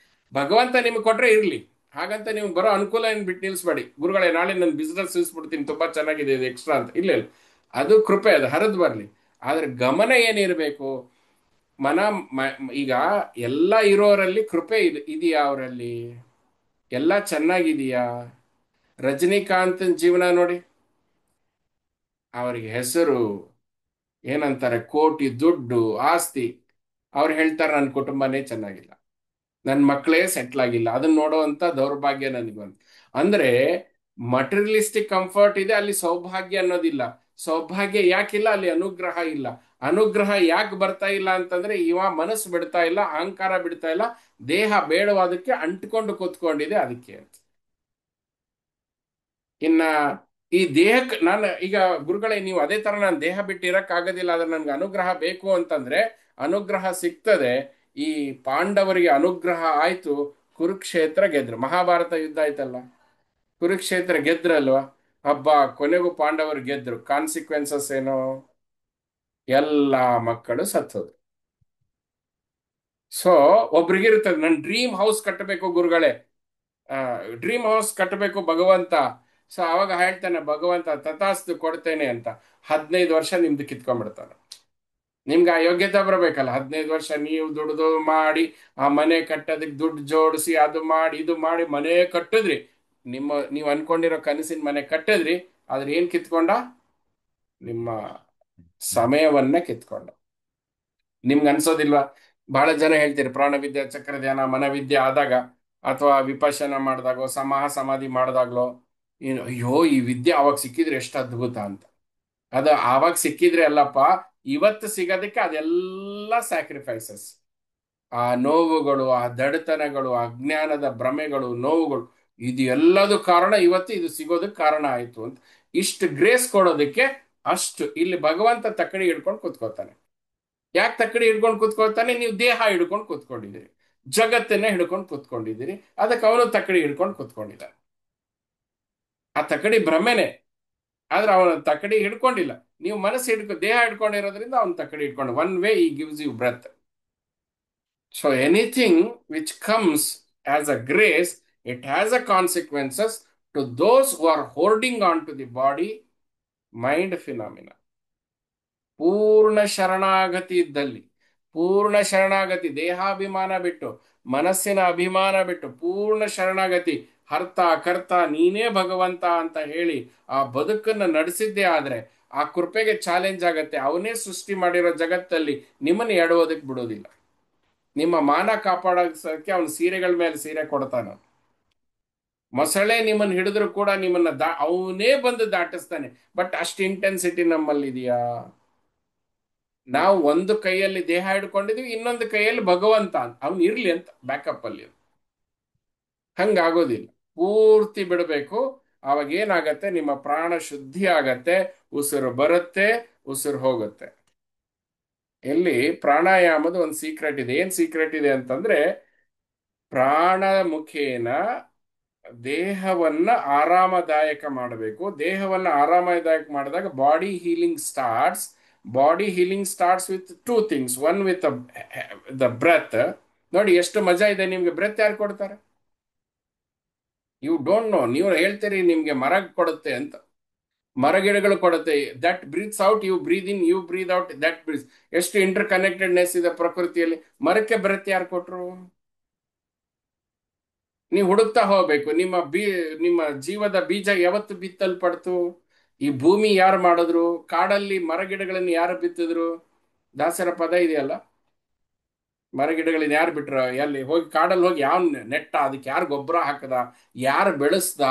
S1: ಭಗವಂತ ನಿಮ್ಗೆ ಕೊಟ್ರೆ ಇರ್ಲಿ, ಹಾಗಂತ ನೀವು ಬರೋ ಅನುಕೂಲ ಏನ್ ಬಿಟ್ಟು ನಿಲ್ಸ್ಬೇಡಿ. ಗುರುಗಳೇ ನಾಳೆ ನನ್ನ ಬಿಸ್ನೆಸ್ ಇಳಿಸ್ಬಿಡ್ತೀನಿ, ತುಂಬಾ ಚೆನ್ನಾಗಿದೆ ಇದು ಎಕ್ಸ್ಟ್ರಾ ಅಂತ. ಇಲ್ಲ ಇಲ್ಲ, ಅದು ಕೃಪೆ, ಅದು ಹರಿದು ಬರ್ಲಿ. ಆದ್ರೆ ಗಮನ ಏನಿರಬೇಕು? ಮನ ಈಗ ಎಲ್ಲ ಇರೋರಲ್ಲಿ ಕೃಪೆ ಇದೆಯಾ ಅವರಲ್ಲಿ? ಎಲ್ಲ ಚೆನ್ನಾಗಿದೆಯಾ? ರಜನಿಕಾಂತ್ ಜೀವನ ನೋಡಿ, ಅವರಿಗೆ ಹೆಸರು, ಏನಂತಾರೆ, ಕೋಟಿ ದುಡ್ಡು ಆಸ್ತಿ. ಅವ್ರು ಹೇಳ್ತಾರೆ ನನ್ನ ಕುಟುಂಬನೇ ಚೆನ್ನಾಗಿಲ್ಲ. ನನ್ನ ಮಕ್ಕಳೇ ಸೆಟ್ಲ್ ಆಗಿಲ್ಲ, ಅದನ್ನ ನೋಡುವಂತ ದೌರ್ಭಾಗ್ಯ ನನಗೆ ಬಂತು. ಅಂದ್ರೆ ಮಟೀರಿಯಲಿಸ್ಟಿಕ್ ಕಂಫರ್ಟ್ ಇದೆ, ಅಲ್ಲಿ ಸೌಭಾಗ್ಯ ಅನ್ನೋದಿಲ್ಲ. ಸೌಭಾಗ್ಯ ಯಾಕಿಲ್ಲ? ಅಲ್ಲಿ ಅನುಗ್ರಹ ಇಲ್ಲ. ಅನುಗ್ರಹ ಯಾಕೆ ಬರ್ತಾ ಇಲ್ಲ ಅಂತಂದ್ರೆ ಇವ ಮನಸ್ಸು ಬಿಡ್ತಾ ಇಲ್ಲ, ಅಹಂಕಾರ ಬಿಡ್ತಾ ಇಲ್ಲ, ದೇಹ ಬೇಡವಾದಕ್ಕೆ ಅಂಟ್ಕೊಂಡು ಕೂತ್ಕೊಂಡಿದೆ ಅದಕ್ಕೆ ಅಂತ. ಇನ್ನ ಈ ದೇಹಕ್ಕೆ ನಾನು ಈಗ, ಗುರುಗಳೇ ನೀವು ಅದೇ ತರ ನಾನು ದೇಹ ಬಿಟ್ಟಿರಕ್ ಆಗೋದಿಲ್ಲ, ಆದ್ರೆ ನನ್ಗೆ ಅನುಗ್ರಹ ಬೇಕು ಅಂತಂದ್ರೆ ಅನುಗ್ರಹ ಸಿಗ್ತದೆ. ಈ ಪಾಂಡವರಿಗೆ ಅನುಗ್ರಹ ಆಯ್ತು, ಕುರುಕ್ಷೇತ್ರ ಗೆದ್ರು, ಮಹಾಭಾರತ ಯುದ್ಧ ಆಯ್ತಲ್ಲ, ಕುರುಕ್ಷೇತ್ರ ಗೆದ್ರಲ್ವಾ. ಹಬ್ಬ, ಕೊನೆಗೂ ಪಾಂಡವರು ಗೆದ್ರು. ಕಾನ್ಸಿಕ್ವೆನ್ಸಸ್ ಏನು? ಎಲ್ಲಾ ಮಕ್ಕಳು ಸತ್ತೋದ್ರು. ಸೊ ಒಬ್ರಿಗಿರ್ತದೆ, ನನ್ ಡ್ರೀಮ್ ಹೌಸ್ ಕಟ್ಟಬೇಕು ಗುರುಗಳೇ, ಡ್ರೀಮ್ ಹೌಸ್ ಕಟ್ಟಬೇಕು ಭಗವಂತ. ಸೊ ಅವಾಗ ಹೇಳ್ತಾನೆ ಭಗವಂತ, ತಥಾಸ್ತು ಕೊಡ್ತೇನೆ ಅಂತ. 15 ವರ್ಷ ನಿಮ್ದು ಕಿತ್ಕೊಂಡ್ಬಿಡ್ತಾನೆ. ನಿಮ್ಗೆ ಆ ಯೋಗ್ಯತೆ ಬರಬೇಕಲ್ಲ. 15 ವರ್ಷ ನೀವು ದುಡ್ದು ಮಾಡಿ ಆ ಮನೆ ಕಟ್ಟೋದಕ್ಕೆ ದುಡ್ಡು ಜೋಡಿಸಿ, ಅದು ಮಾಡಿ ಇದು ಮಾಡಿ ಮನೆ ಕಟ್ಟಿದ್ರಿ. ನೀವು ಅನ್ಕೊಂಡಿರೋ ಕನಸಿನ ಮನೆ ಕಟ್ಟಿದ್ರಿ, ಆದ್ರೆ ಏನ್ ಕಿತ್ಕೊಂಡ? ನಿಮ್ಮ ಸಮಯವನ್ನ ಕಿತ್ಕೊಂಡ. ನಿಮ್ಗೆ ಅನ್ಸೋದಿಲ್ವಾ? ಬಹಳ ಜನ ಹೇಳ್ತೀರಿ ಪ್ರಾಣವಿದ್ಯೆ, ಚಕ್ರ ಧ್ಯಾನ, ಮನವಿದ್ಯೆ ಆದಾಗ, ಅಥವಾ ವಿಪಶ್ಯನ ಮಾಡಿದಾಗೋ, ಸಮಾಧಿ ಮಾಡಿದಾಗ್ಲೋ, ಏನು ಅಯ್ಯೋ ಈ ವಿದ್ಯೆ ಅವಾಗ ಸಿಕ್ಕಿದ್ರೆ ಎಷ್ಟು ಅದ್ಭುತ ಅಂತ. ಅದು ಆವಾಗ ಸಿಕ್ಕಿದ್ರೆ ಅಲ್ಲಪ್ಪ, ಇವತ್ತು ಸಿಗೋದಕ್ಕೆ ಅದೆಲ್ಲ ಸ್ಯಾಕ್ರಿಫೈಸಸ್. ಆ ನೋವುಗಳು, ಆ ದಡತನಗಳು, ಅಜ್ಞಾನದ ಭ್ರಮೆಗಳು, ನೋವುಗಳು, ಇದು ಎಲ್ಲದೂ ಕಾರಣ ಇವತ್ತು ಇದು ಸಿಗೋದಕ್ಕೆ ಕಾರಣ ಆಯ್ತು ಅಂತ. ಇಷ್ಟು ಗ್ರೇಸ್ ಕೊಡೋದಕ್ಕೆ ಅಷ್ಟು ಇಲ್ಲಿ ಭಗವಂತ ತಕ್ಕಡಿ ಹಿಡ್ಕೊಂಡು ಕೂತ್ಕೋತಾನೆ. ಯಾಕೆ ತಕ್ಕಡಿ ಹಿಡ್ಕೊಂಡು ಕೂತ್ಕೊಳ್ತಾನೆ? ನೀವು ದೇಹ ಹಿಡ್ಕೊಂಡು ಕೂತ್ಕೊಂಡಿದ್ದೀರಿ, ಜಗತ್ತನ್ನೇ ಹಿಡ್ಕೊಂಡು ಕೂತ್ಕೊಂಡಿದ್ದೀರಿ, ಅದಕ್ಕೆ ಅವನು ತಕ್ಕಡಿ ಹಿಡ್ಕೊಂಡು ಕೂತ್ಕೊಂಡಿದ್ದಾನೆ. ಆ ತಕ್ಕಡಿ ಭ್ರಮೆನೆ, ಆದ್ರೆ ಅವನ ತಕ್ಕಡಿ ಹಿಡ್ಕೊಂಡಿಲ್ಲ. ನೀವು ಮನಸ್ಸು ದೇಹ ಹಿಡ್ಕೊಂಡಿರೋದ್ರಿಂದ ಅವನ ತಕ್ಕಡಿ ಹಿಡ್ಕೊಂಡು. One way he gives you breath. So anything which comes as a grace, it has a consequences to those who are holding on to the body mind phenomena. ಪೂರ್ಣ ಶರಣಾಗತಿ ಇದ್ದಲ್ಲಿ, ಪೂರ್ಣ ಶರಣಾಗತಿ, ದೇಹಾಭಿಮಾನ ಬಿಟ್ಟು, ಮನಸ್ಸಿನ ಅಭಿಮಾನ ಬಿಟ್ಟು ಪೂರ್ಣ ಶರಣಾಗತಿ, ಹರ್ತ ಕರ್ತ ನೀನೇ ಭಗವಂತ ಅಂತ ಹೇಳಿ ಆ ಬದುಕನ್ನು ನಡೆಸಿದ್ದೇ ಆದ್ರೆ ಆ ಕೃಪೆಗೆ ಚಾಲೆಂಜ್ ಆಗತ್ತೆ. ಅವನೇ ಸೃಷ್ಟಿ ಮಾಡಿರೋ ಜಗತ್ತಲ್ಲಿ ನಿಮ್ಮನ್ನು ಎಡುವುದಕ್ಕೆ ಬಿಡೋದಿಲ್ಲ. ನಿಮ್ಮ ಮಾನ ಕಾಪಾಡೋಕೆ ಅವನು ಸೀರೆಗಳ ಮೇಲೆ ಸೀರೆ ಕೊಡ್ತಾನ. ಮೊಸಳೆ ನಿಮ್ಮನ್ನು ಹಿಡಿದ್ರು ಕೂಡ ನಿಮ್ಮನ್ನ ಅವನೇ ಬಂದು ದಾಟಿಸ್ತಾನೆ. ಬಟ್ ಅಷ್ಟು ಇಂಟೆನ್ಸಿಟಿ ನಮ್ಮಲ್ಲಿ ಇದೆಯಾ? ನಾವು ಒಂದು ಕೈಯಲ್ಲಿ ದೇಹ ಹಿಡ್ಕೊಂಡಿದೀವಿ, ಇನ್ನೊಂದು ಕೈಯಲ್ಲಿ ಭಗವಂತ ಅಂತ ಅವ್ನು ಇರ್ಲಿ ಅಂತ ಬ್ಯಾಕಪ್ ಅಲ್ಲಿ. ಹಂಗಾಗೋದಿಲ್ಲ, ಪೂರ್ತಿ ಬಿಡಬೇಕು. ಅವಾಗ ಏನಾಗತ್ತೆ? ನಿಮ್ಮ ಪ್ರಾಣ ಶುದ್ಧಿ ಆಗತ್ತೆ, ಉಸಿರು ಬರುತ್ತೆ, ಉಸಿರು ಹೋಗುತ್ತೆ. ಇಲ್ಲಿ ಪ್ರಾಣಾಯಾಮದ ಒಂದು ಸೀಕ್ರೆಟ್ ಇದೆ. ಏನ್ ಸೀಕ್ರೆಟ್ ಇದೆ ಅಂತಂದ್ರೆ, ಪ್ರಾಣ ಮುಖೇನ ದೇಹವನ್ನ ಆರಾಮದಾಯಕ ಮಾಡಬೇಕು. ದೇಹವನ್ನ ಆರಾಮದಾಯಕ ಮಾಡಿದಾಗ body healing starts. Body healing starts with two things. One with the breath. ನೋಡಿ ಎಷ್ಟು ಮಜಾ ಇದೆ ನಿಮ್ಗೆ. ಬ್ರೆತ್ ಯಾರು ಕೊಡ್ತಾರೆ? You don't know. ನೀವು ಹೇಳ್ತೀರಿ ನಿಮ್ಗೆ ಮರ ಕೊಡುತ್ತೆ ಅಂತ. ಮರಗಿಡಗಳು ಕೊಡುತ್ತೆ. That breathes out, you breathe in, you breathe out, that breath. ಎಷ್ಟು ಇಂಟರ್ ಕನೆಕ್ಟೆಡ್ನೆಸ್ ಇದೆ ಪ್ರಕೃತಿಯಲ್ಲಿ. ಮರಕ್ಕೆ ಬ್ರೆತ್ ಯಾರು ಕೊಟ್ರು? ನೀವು ಹುಡುಕ್ತಾ ಹೋಗ್ಬೇಕು. ನಿಮ್ಮ ಜೀವದ ಬೀಜ ಯಾವತ್ತು ಬಿತ್ತಲ್ಪಡ್ತು? ಈ ಭೂಮಿ ಯಾರು ಮಾಡಿದ್ರು? ಕಾಡಲ್ಲಿ ಮರಗಿಡಗಳನ್ನು ಯಾರು ಬಿತ್ತಿದ್ರು? ದಾಸರ ಪದ ಇದೆಯಲ್ಲ, ಮರಗಿಡಗಳನ್ನ ಯಾರು ಬಿಟ್ರ? ಎಲ್ಲಿ ಹೋಗಿ ಕಾಡಲ್ಲಿ ಹೋಗಿ ಯಾವ ನೆಟ್ಟ? ಅದಕ್ಕೆ ಯಾರು ಗೊಬ್ಬರ ಹಾಕದ? ಯಾರು ಬೆಳೆಸ್ದ?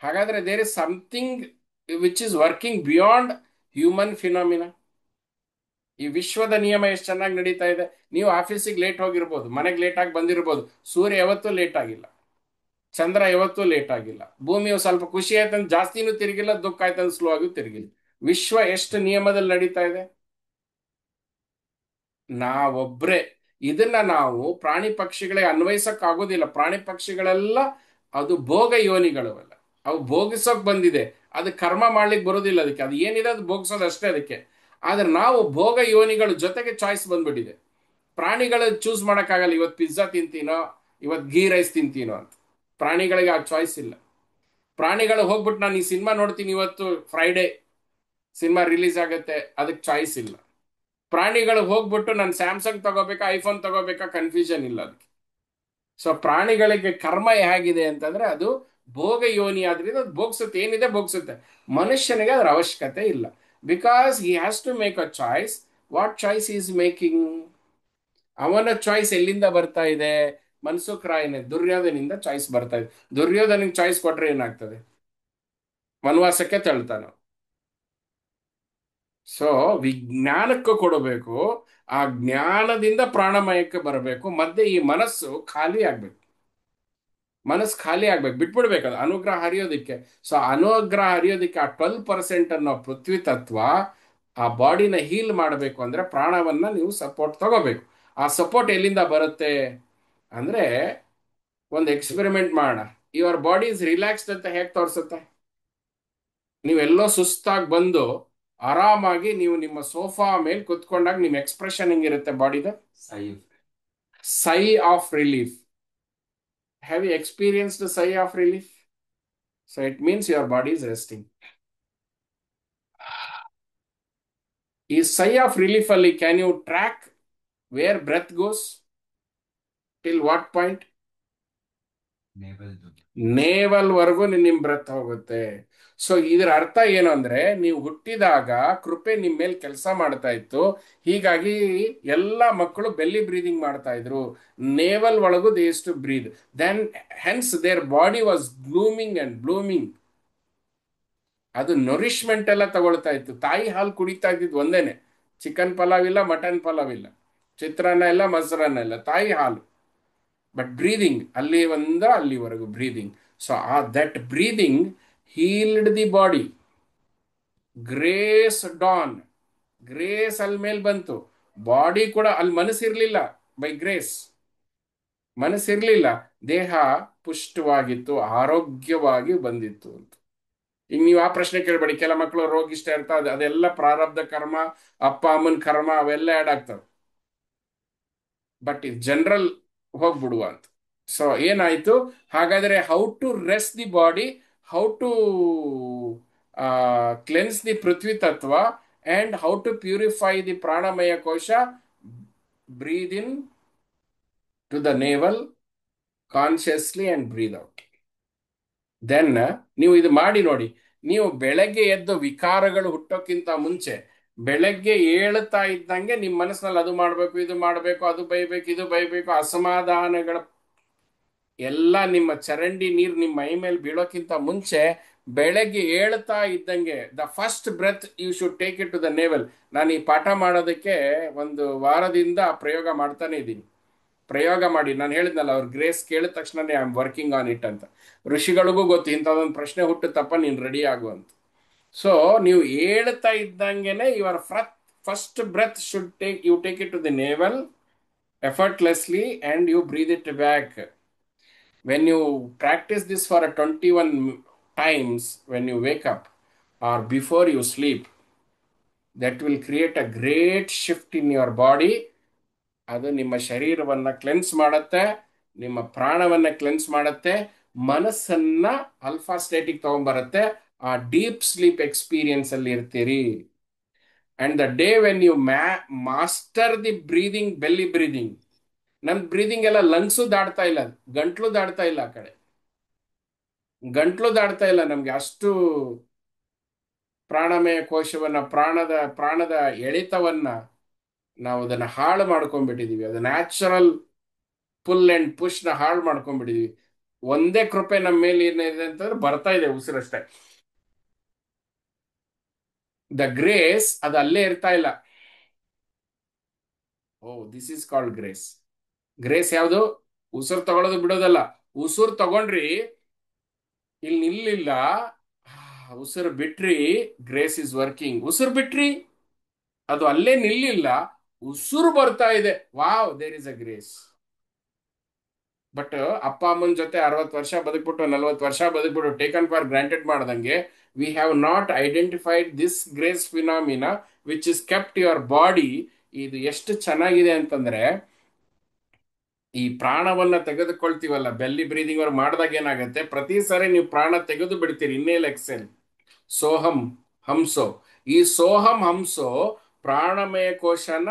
S1: ಹಾಗಾದ್ರೆ there is something which is working beyond human phenomena. ಈ ವಿಶ್ವದ ನಿಯಮ ಎಷ್ಟು ಚೆನ್ನಾಗಿ ನಡೀತಾ ಇದೆ. ನೀವು ಆಫೀಸಿಗೆ ಲೇಟ್ ಹೋಗಿರ್ಬೋದು, ಮನೆಗೆ ಲೇಟ್ ಆಗಿ ಬಂದಿರ್ಬೋದು, ಸೂರ್ಯ ಯಾವತ್ತೂ ಲೇಟ್ ಆಗಿಲ್ಲ, ಚಂದ್ರ ಯಾವತ್ತೂ ಲೇಟ್ ಆಗಿಲ್ಲ. ಭೂಮಿಯು ಸ್ವಲ್ಪ ಖುಷಿ ಆಯ್ತಂದ್ರೆ ಜಾಸ್ತಿನೂ ತಿರುಗಿಲ್ಲ, ದುಃಖ ಆಯ್ತಂದ್ರೆ ಸ್ಲೋ ಆಗಿ ತಿರುಗಿಲ್ಲ. ವಿಶ್ವ ಎಷ್ಟು ನಿಯಮದಲ್ಲಿ ನಡೀತಾ ಇದೆ. ನಾವೊಬ್ರೆ. ಇದನ್ನ ನಾವು ಪ್ರಾಣಿ ಪಕ್ಷಿಗಳಿಗೆ ಅನ್ವಯಿಸಕ್ ಆಗೋದಿಲ್ಲ. ಪ್ರಾಣಿ ಪಕ್ಷಿಗಳೆಲ್ಲ ಅದು ಭೋಗ ಯೋನಿಗಳು. ಅವು ಭೋಗಿಸೋಕ್ ಬಂದಿದೆ, ಅದು ಕರ್ಮ ಮಾಡ್ಲಿಕ್ಕೆ ಬರೋದಿಲ್ಲ ಅದಕ್ಕೆ. ಅದು ಏನಿದೆ ಅದು ಭೋಗಿಸೋದು ಅಷ್ಟೇ ಅದಕ್ಕೆ. ಆದ್ರೆ ನಾವು ಭೋಗ ಯೋನಿಗಳ ಜೊತೆಗೆ ಚಾಯ್ಸ್ ಬಂದ್ಬಿಟ್ಟಿದೆ. ಪ್ರಾಣಿಗಳು ಚೂಸ್ ಮಾಡಕ್ಕಾಗಲ್ಲ, ಇವತ್ತು ಪಿಜ್ಜಾ ತಿಂತೀನೋ, ಇವತ್ತು ಗೀ ರೈಸ್ ತಿಂತೀನೋ ಅಂತ. ಪ್ರಾಣಿಗಳಿಗೆ ಆ ಚಾಯ್ಸ್ ಇಲ್ಲ. ಪ್ರಾಣಿಗಳು ಹೋಗ್ಬಿಟ್ಟು ನಾನು ಈ ಸಿನಿಮಾ ನೋಡ್ತೀನಿ, ಇವತ್ತು ಫ್ರೈಡೇ ಸಿನಿಮಾ ರಿಲೀಸ್ ಆಗುತ್ತೆ, ಅದಕ್ಕೆ ಚಾಯ್ಸ್ ಇಲ್ಲ. ಪ್ರಾಣಿಗಳು ಹೋಗ್ಬಿಟ್ಟು ನಾನು ಸ್ಯಾಮ್ಸಂಗ್ ತಗೋಬೇಕಾ, ಐಫೋನ್ ತಗೋಬೇಕಾ, ಕನ್ಫ್ಯೂಷನ್ ಇಲ್ಲ ಅದಕ್ಕೆ. ಸೊ ಪ್ರಾಣಿಗಳಿಗೆ ಕರ್ಮ ಹೇಗಿದೆ ಅಂತಂದ್ರೆ ಅದು ಭೋಗ ಯೋನಿ ಆದ್ರಿಂದ ಅದು ಭೋಗ್ಸುತ್ತೆ, ಏನಿದೆ ಭೋಗ್ಸುತ್ತೆ. ಮನುಷ್ಯನಿಗೆ ಅದರ ಅವಶ್ಯಕತೆ ಇಲ್ಲ. Because he has to make a choice. What choice is making? ಅವನ ಚಾಯ್ಸ್ ಎಲ್ಲಿಂದ ಬರ್ತಾ ಇದೆ? ಮನ್ಸುಖ್ ರಾಯನೇ ದುರ್ಯೋಧನಿಂದ ಚಾಯ್ಸ್ ಬರ್ತಾ ಇದೆ. ದುರ್ಯೋಧನಿಗೆ ಚಾಯ್ಸ್ ಕೊಟ್ರೆ ಏನಾಗ್ತದೆ? ವನವಾಸಕ್ಕೆ ತಳ್ತಾನ. ಸೊ ವಿಜ್ಞಾನಕ್ಕೆ ಕೊಡಬೇಕು, ಆ ಜ್ಞಾನದಿಂದ ಪ್ರಾಣಮಯಕ್ಕೆ ಬರಬೇಕು, ಮಧ್ಯೆ ಈ ಮನಸ್ಸು ಖಾಲಿ ಆಗ್ಬೇಕು. ಮನಸ್ಸು ಖಾಲಿ ಆಗ್ಬೇಕು, ಬಿಟ್ಬಿಡ್ಬೇಕು ಅದು ಅನುಗ್ರಹ ಹರಿಯೋದಿಕ್ಕೆ. ಸೊ ಅನುಗ್ರಹ ಹರಿಯೋದಿಕ್ಕೆ ಆ 12% ಅನ್ನೋ ಪೃಥ್ವಿ ತತ್ವ ಆ ಬಾಡಿನ ಹೀಲ್ ಮಾಡಬೇಕು ಅಂದ್ರೆ ಪ್ರಾಣವನ್ನ ನೀವು ಸಪೋರ್ಟ್ ತಗೋಬೇಕು. ಆ ಸಪೋರ್ಟ್ ಎಲ್ಲಿಂದ ಬರುತ್ತೆ ಅಂದ್ರೆ, ಒಂದು ಎಕ್ಸ್ಪೆರಿಮೆಂಟ್ ಮಾಡೋಣ. ಯುವರ್ ಬಾಡಿ ಇಸ್ ರಿಲ್ಯಾಕ್ಸ್ಡ್ ಅಂತ ಹೇಗೆ ತೋರಿಸುತ್ತೆ? ನೀವೆಲ್ಲೋ ಸುಸ್ತಾಗಿ ಬಂದು ಆರಾಮಾಗಿ ನೀವು ನಿಮ್ಮ ಸೋಫಾ ಮೇಲೆ ಕುತ್ಕೊಂಡಾಗ ನಿಮ್ಮ ಎಕ್ಸ್ಪ್ರೆಷನ್ ಹೆಂಗಿರುತ್ತೆ ಬಾಡಿದ? Sigh of relief. Have you experienced sigh of relief? So it means your body is resting. ಈ ಸೈ ಆಫ್ ರಿಲೀಫ್ ಅಲ್ಲಿ can you track where breath goes? Till what point? Navel ವರೆಗೂ ನಿಮ್ breath ಹೋಗುತ್ತೆ. So ಇದರ ಅರ್ಥ ಏನು ಅಂದ್ರೆ, ನೀವು ಹುಟ್ಟಿದಾಗ ಕೃಪೆ ನಿಮ್ ಮೇಲೆ ಕೆಲಸ ಮಾಡ್ತಾ ಇತ್ತು. ಹೀಗಾಗಿ ಎಲ್ಲ ಮಕ್ಕಳು ಬೆಲ್ಲಿ ಬ್ರೀದಿಂಗ್ ಮಾಡ್ತಾ ಇದ್ರು. ನೇವಲ್ ಒಳಗೂ they use to breathe. Then hence their body was blooming and blooming. ಅದು ನೊರಿಶ್ಮೆಂಟ್ ಎಲ್ಲ ತಗೊಳ್ತಾ ಇತ್ತು. ತಾಯಿ ಹಾಲು ಕುಡಿತಾ ಇದ್ದಿದ್ದು ಒಂದೇನೆ. ಚಿಕನ್ ಪಲಾವ್ ಇಲ್ಲ, ಮಟನ್ ಪಲಾವ್ ಇಲ್ಲ, ಚಿತ್ರಾನ್ನ ಇಲ್ಲ, ಮೊಸರನ್ನ ಇಲ್ಲ, ತಾಯಿ ಹಾಲು. ಬಟ್ ಬ್ರೀದಿಂಗ್ ಅಲ್ಲಿ ಒಂದ ಅಲ್ಲಿವರೆಗೂ ಬ್ರೀದಿಂಗ್. ಸೊ ಆ that breathing healed the body. Grace Don, grace ಅಲ್ಲಿ ಮೇಲ್ ಬಂತು. ಬಾಡಿ ಕೂಡ ಅಲ್ಲಿ ಮನಸ್ಸಿರ್ಲಿಲ್ಲ. ಬೈ ಗ್ರೇಸ್ ಮನಸ್ಸಿರ್ಲಿಲ್ಲ, ದೇಹ ಪುಷ್ಟವಾಗಿತ್ತು, ಆರೋಗ್ಯವಾಗಿ ಬಂದಿತ್ತು ಅಂತ. ಈಗ ನೀವು ಆ ಪ್ರಶ್ನೆ ಕೇಳಬೇಡಿ. ಕೆಲ ಮಕ್ಕಳು ರೋಗಿಷ್ಟ ಇರ್ತಾವೆ, ಅದೆಲ್ಲ ಪ್ರಾರಬ್ಧ ಕರ್ಮ, ಅಪ್ಪ ಅಮ್ಮನ ಕರ್ಮ, ಅವೆಲ್ಲ ಆಡ್ ಆಗ್ತವೆ. ಬಟ್ ಇದು ಜನರಲ್ ಹೋಗ್ಬಿಡುವ ಅಂತ. ಸೊ ಏನಾಯ್ತು ಹಾಗಾದ್ರೆ? How to rest the body, how to cleanse the ಪೃಥ್ವಿ ತತ್ವ, and how to purify the ಪ್ರಾಣಮಯ ಕೋಶ. Breathe in to the navel consciously and breathe out. Then ನೀವು ಇದು ಮಾಡಿ ನೋಡಿ. ನೀವು ಬೆಳಗ್ಗೆ ಎದ್ದು ವಿಕಾರಗಳು ಹುಟ್ಟೋಕ್ಕಿಂತ ಮುಂಚೆ, ಬೆಳಗ್ಗೆ ಏಳ್ತಾ ಇದ್ದಂಗೆ ನಿಮ್ಮ ಮನಸ್ಸಿನಲ್ಲಿ ಅದು ಮಾಡಬೇಕು, ಇದು ಮಾಡಬೇಕು, ಅದು ಬೈಬೇಕು, ಇದು ಬೈಬೇಕು, ಅಸಮಾಧಾನಗಳ ಎಲ್ಲ ನಿಮ್ಮ ಚರಂಡಿ ನೀರು ನಿಮ್ಮ ಮೈ ಮೇಲೆ ಬೀಳೋಕ್ಕಿಂತ ಮುಂಚೆ, ಬೆಳಗ್ಗೆ ಏಳ್ತಾ ಇದ್ದಂಗೆ the first breath you should take it to the navel. ನಾನು ಈ ಪಾಠ ಮಾಡೋದಕ್ಕೆ ಒಂದು ವಾರದಿಂದ ಪ್ರಯೋಗ ಮಾಡ್ತಾನೆ ಇದ್ದೀನಿ. ಪ್ರಯೋಗ ಮಾಡಿ, ನಾನು ಹೇಳಿದ್ನಲ್ಲ, ಅವ್ರು ಗ್ರೇಸ್ ಕೇಳಿದ ತಕ್ಷಣನೇ I am working on it ಅಂತ. ಋಷಿಗಳಿಗೂ ಗೊತ್ತು ಇಂಥದ್ದೊಂದು ಪ್ರಶ್ನೆ ಹುಟ್ಟುತ್ತಪ್ಪ, ನೀನು ರೆಡಿ ಆಗುವಂತ. ಸೊ ನೀವು ಹೇಳ್ತಾ ಇದ್ದಂಗೆನೆ your first breath should take, you take it to the navel effortlessly and you breathe it back. When you practice this for a 21 times when you wake up or before you sleep, that will create a great shift in your body. ಅದು ನಿಮ್ಮ ಶರೀರವನ್ನ cleanse ಮಾಡುತ್ತೆ, ನಿಮ್ಮ ಪ್ರಾಣವನ್ನ cleanse ಮಾಡುತ್ತೆ, ಮನಸ್ಸನ್ನ alpha ಸ್ಟೇಟಿಗೆ ತಗೊಂಡ್ಬರುತ್ತೆ. ಆ deep sleep experience ಅಲ್ಲಿ ಇರ್ತೀರಿ. And the day when you master the breathing, belly breathing. ನನ್ ಬ್ರೀದಿಂಗ್ ಎಲ್ಲ ಲಂಗ್ಸು ದಾಡ್ತಾ ಇಲ್ಲ, ಗಂಟ್ಲು ದಾಡ್ತಾ ಇಲ್ಲ. ಆ ಕಡೆ ಗಂಟ್ಲು ದಾಡ್ತಾ ಇಲ್ಲ. ನಮ್ಗೆ ಅಷ್ಟು ಪ್ರಾಣಮಯ ಕೋಶವನ್ನ, ಪ್ರಾಣದ ಎಳೆತವನ್ನ ನಾವು ಅದನ್ನ ಹಾಳು ಮಾಡ್ಕೊಂಡ್ಬಿಟ್ಟಿದೀವಿ. ಅದು ನ್ಯಾಚುರಲ್ ಪುಲ್ ಅಂಡ್ ಪುಷ್ ನ ಹಾಳು ಮಾಡ್ಕೊಂಡ್ಬಿಟ್ಟಿದೀವಿ. ಒಂದೇ ಕೃಪೆ ನಮ್ಮ ಮೇಲೆ ಏನಿದೆ ಅಂತಂದ್ರೆ ಬರ್ತಾ ಇದೆ ಉಸಿರಷ್ಟೇ. ದ ಗ್ರೇಸ್ ಅದು ಅಲ್ಲೇ ಇರ್ತಾ ಇಲ್ಲ. Oh, this is called grace. Grace ಯಾವುದು? ಉಸಿರು ತಗೊಳ್ಳೋದು ಬಿಡೋದಲ್ಲ. ಉಸಿರು ತಗೊಂಡ್ರಿ, ಇಲ್ಲಿ ನಿಲ್ಲಿಲ್ಲ, ಉಸಿರು ಬಿಟ್ರಿ, ಗ್ರೇಸ್ ಇಸ್ ವರ್ಕಿಂಗ್. ಉಸಿರು ಬಿಟ್ರಿ, ಅದು ಅಲ್ಲೇ ನಿಲ್ಲಿಲ್ಲ, ಉಸಿರು ಬರ್ತಾ ಇದೆ, wow, there is a grace. But ಅಪ್ಪ ಅಮ್ಮನ ಜೊತೆ 60 ವರ್ಷ ಬದುಕ್ಬಿಟ್ಟು, 40 ವರ್ಷ ಬದುಕ್ಬಿಟ್ಟು ಟೇಕನ್ ಫಾರ್ ಗ್ರಾಂಟೆಡ್ ಮಾಡ್ದಂಗೆ, we have not identified this grace phenomena which is kept your body. ಇದು ಎಷ್ಟು ಚೆನ್ನಾಗಿದೆ ಅಂತಂದ್ರೆ, ಈ ಪ್ರಾಣವನ್ನ ತೆಗೆದುಕೊಳ್ತೀವಲ್ಲ, ಬೆಲ್ಲಿ ಬ್ರೀದಿಂಗ್ ಅವ್ರು ಮಾಡಿದಾಗ ಏನಾಗುತ್ತೆ, ಪ್ರತಿ ಸಾರಿ ನೀವು ಪ್ರಾಣ ತೆಗೆದು ಬಿಡ್ತೀರಿ, ಇನ್ನೇಲ್ ಎಕ್ಸೆಲ್, ಸೋಹಂ ಹಂಸೋ. ಈ ಸೋಹಂ ಹಂಸೋ ಪ್ರಾಣಮಯ ಕೋಶನ,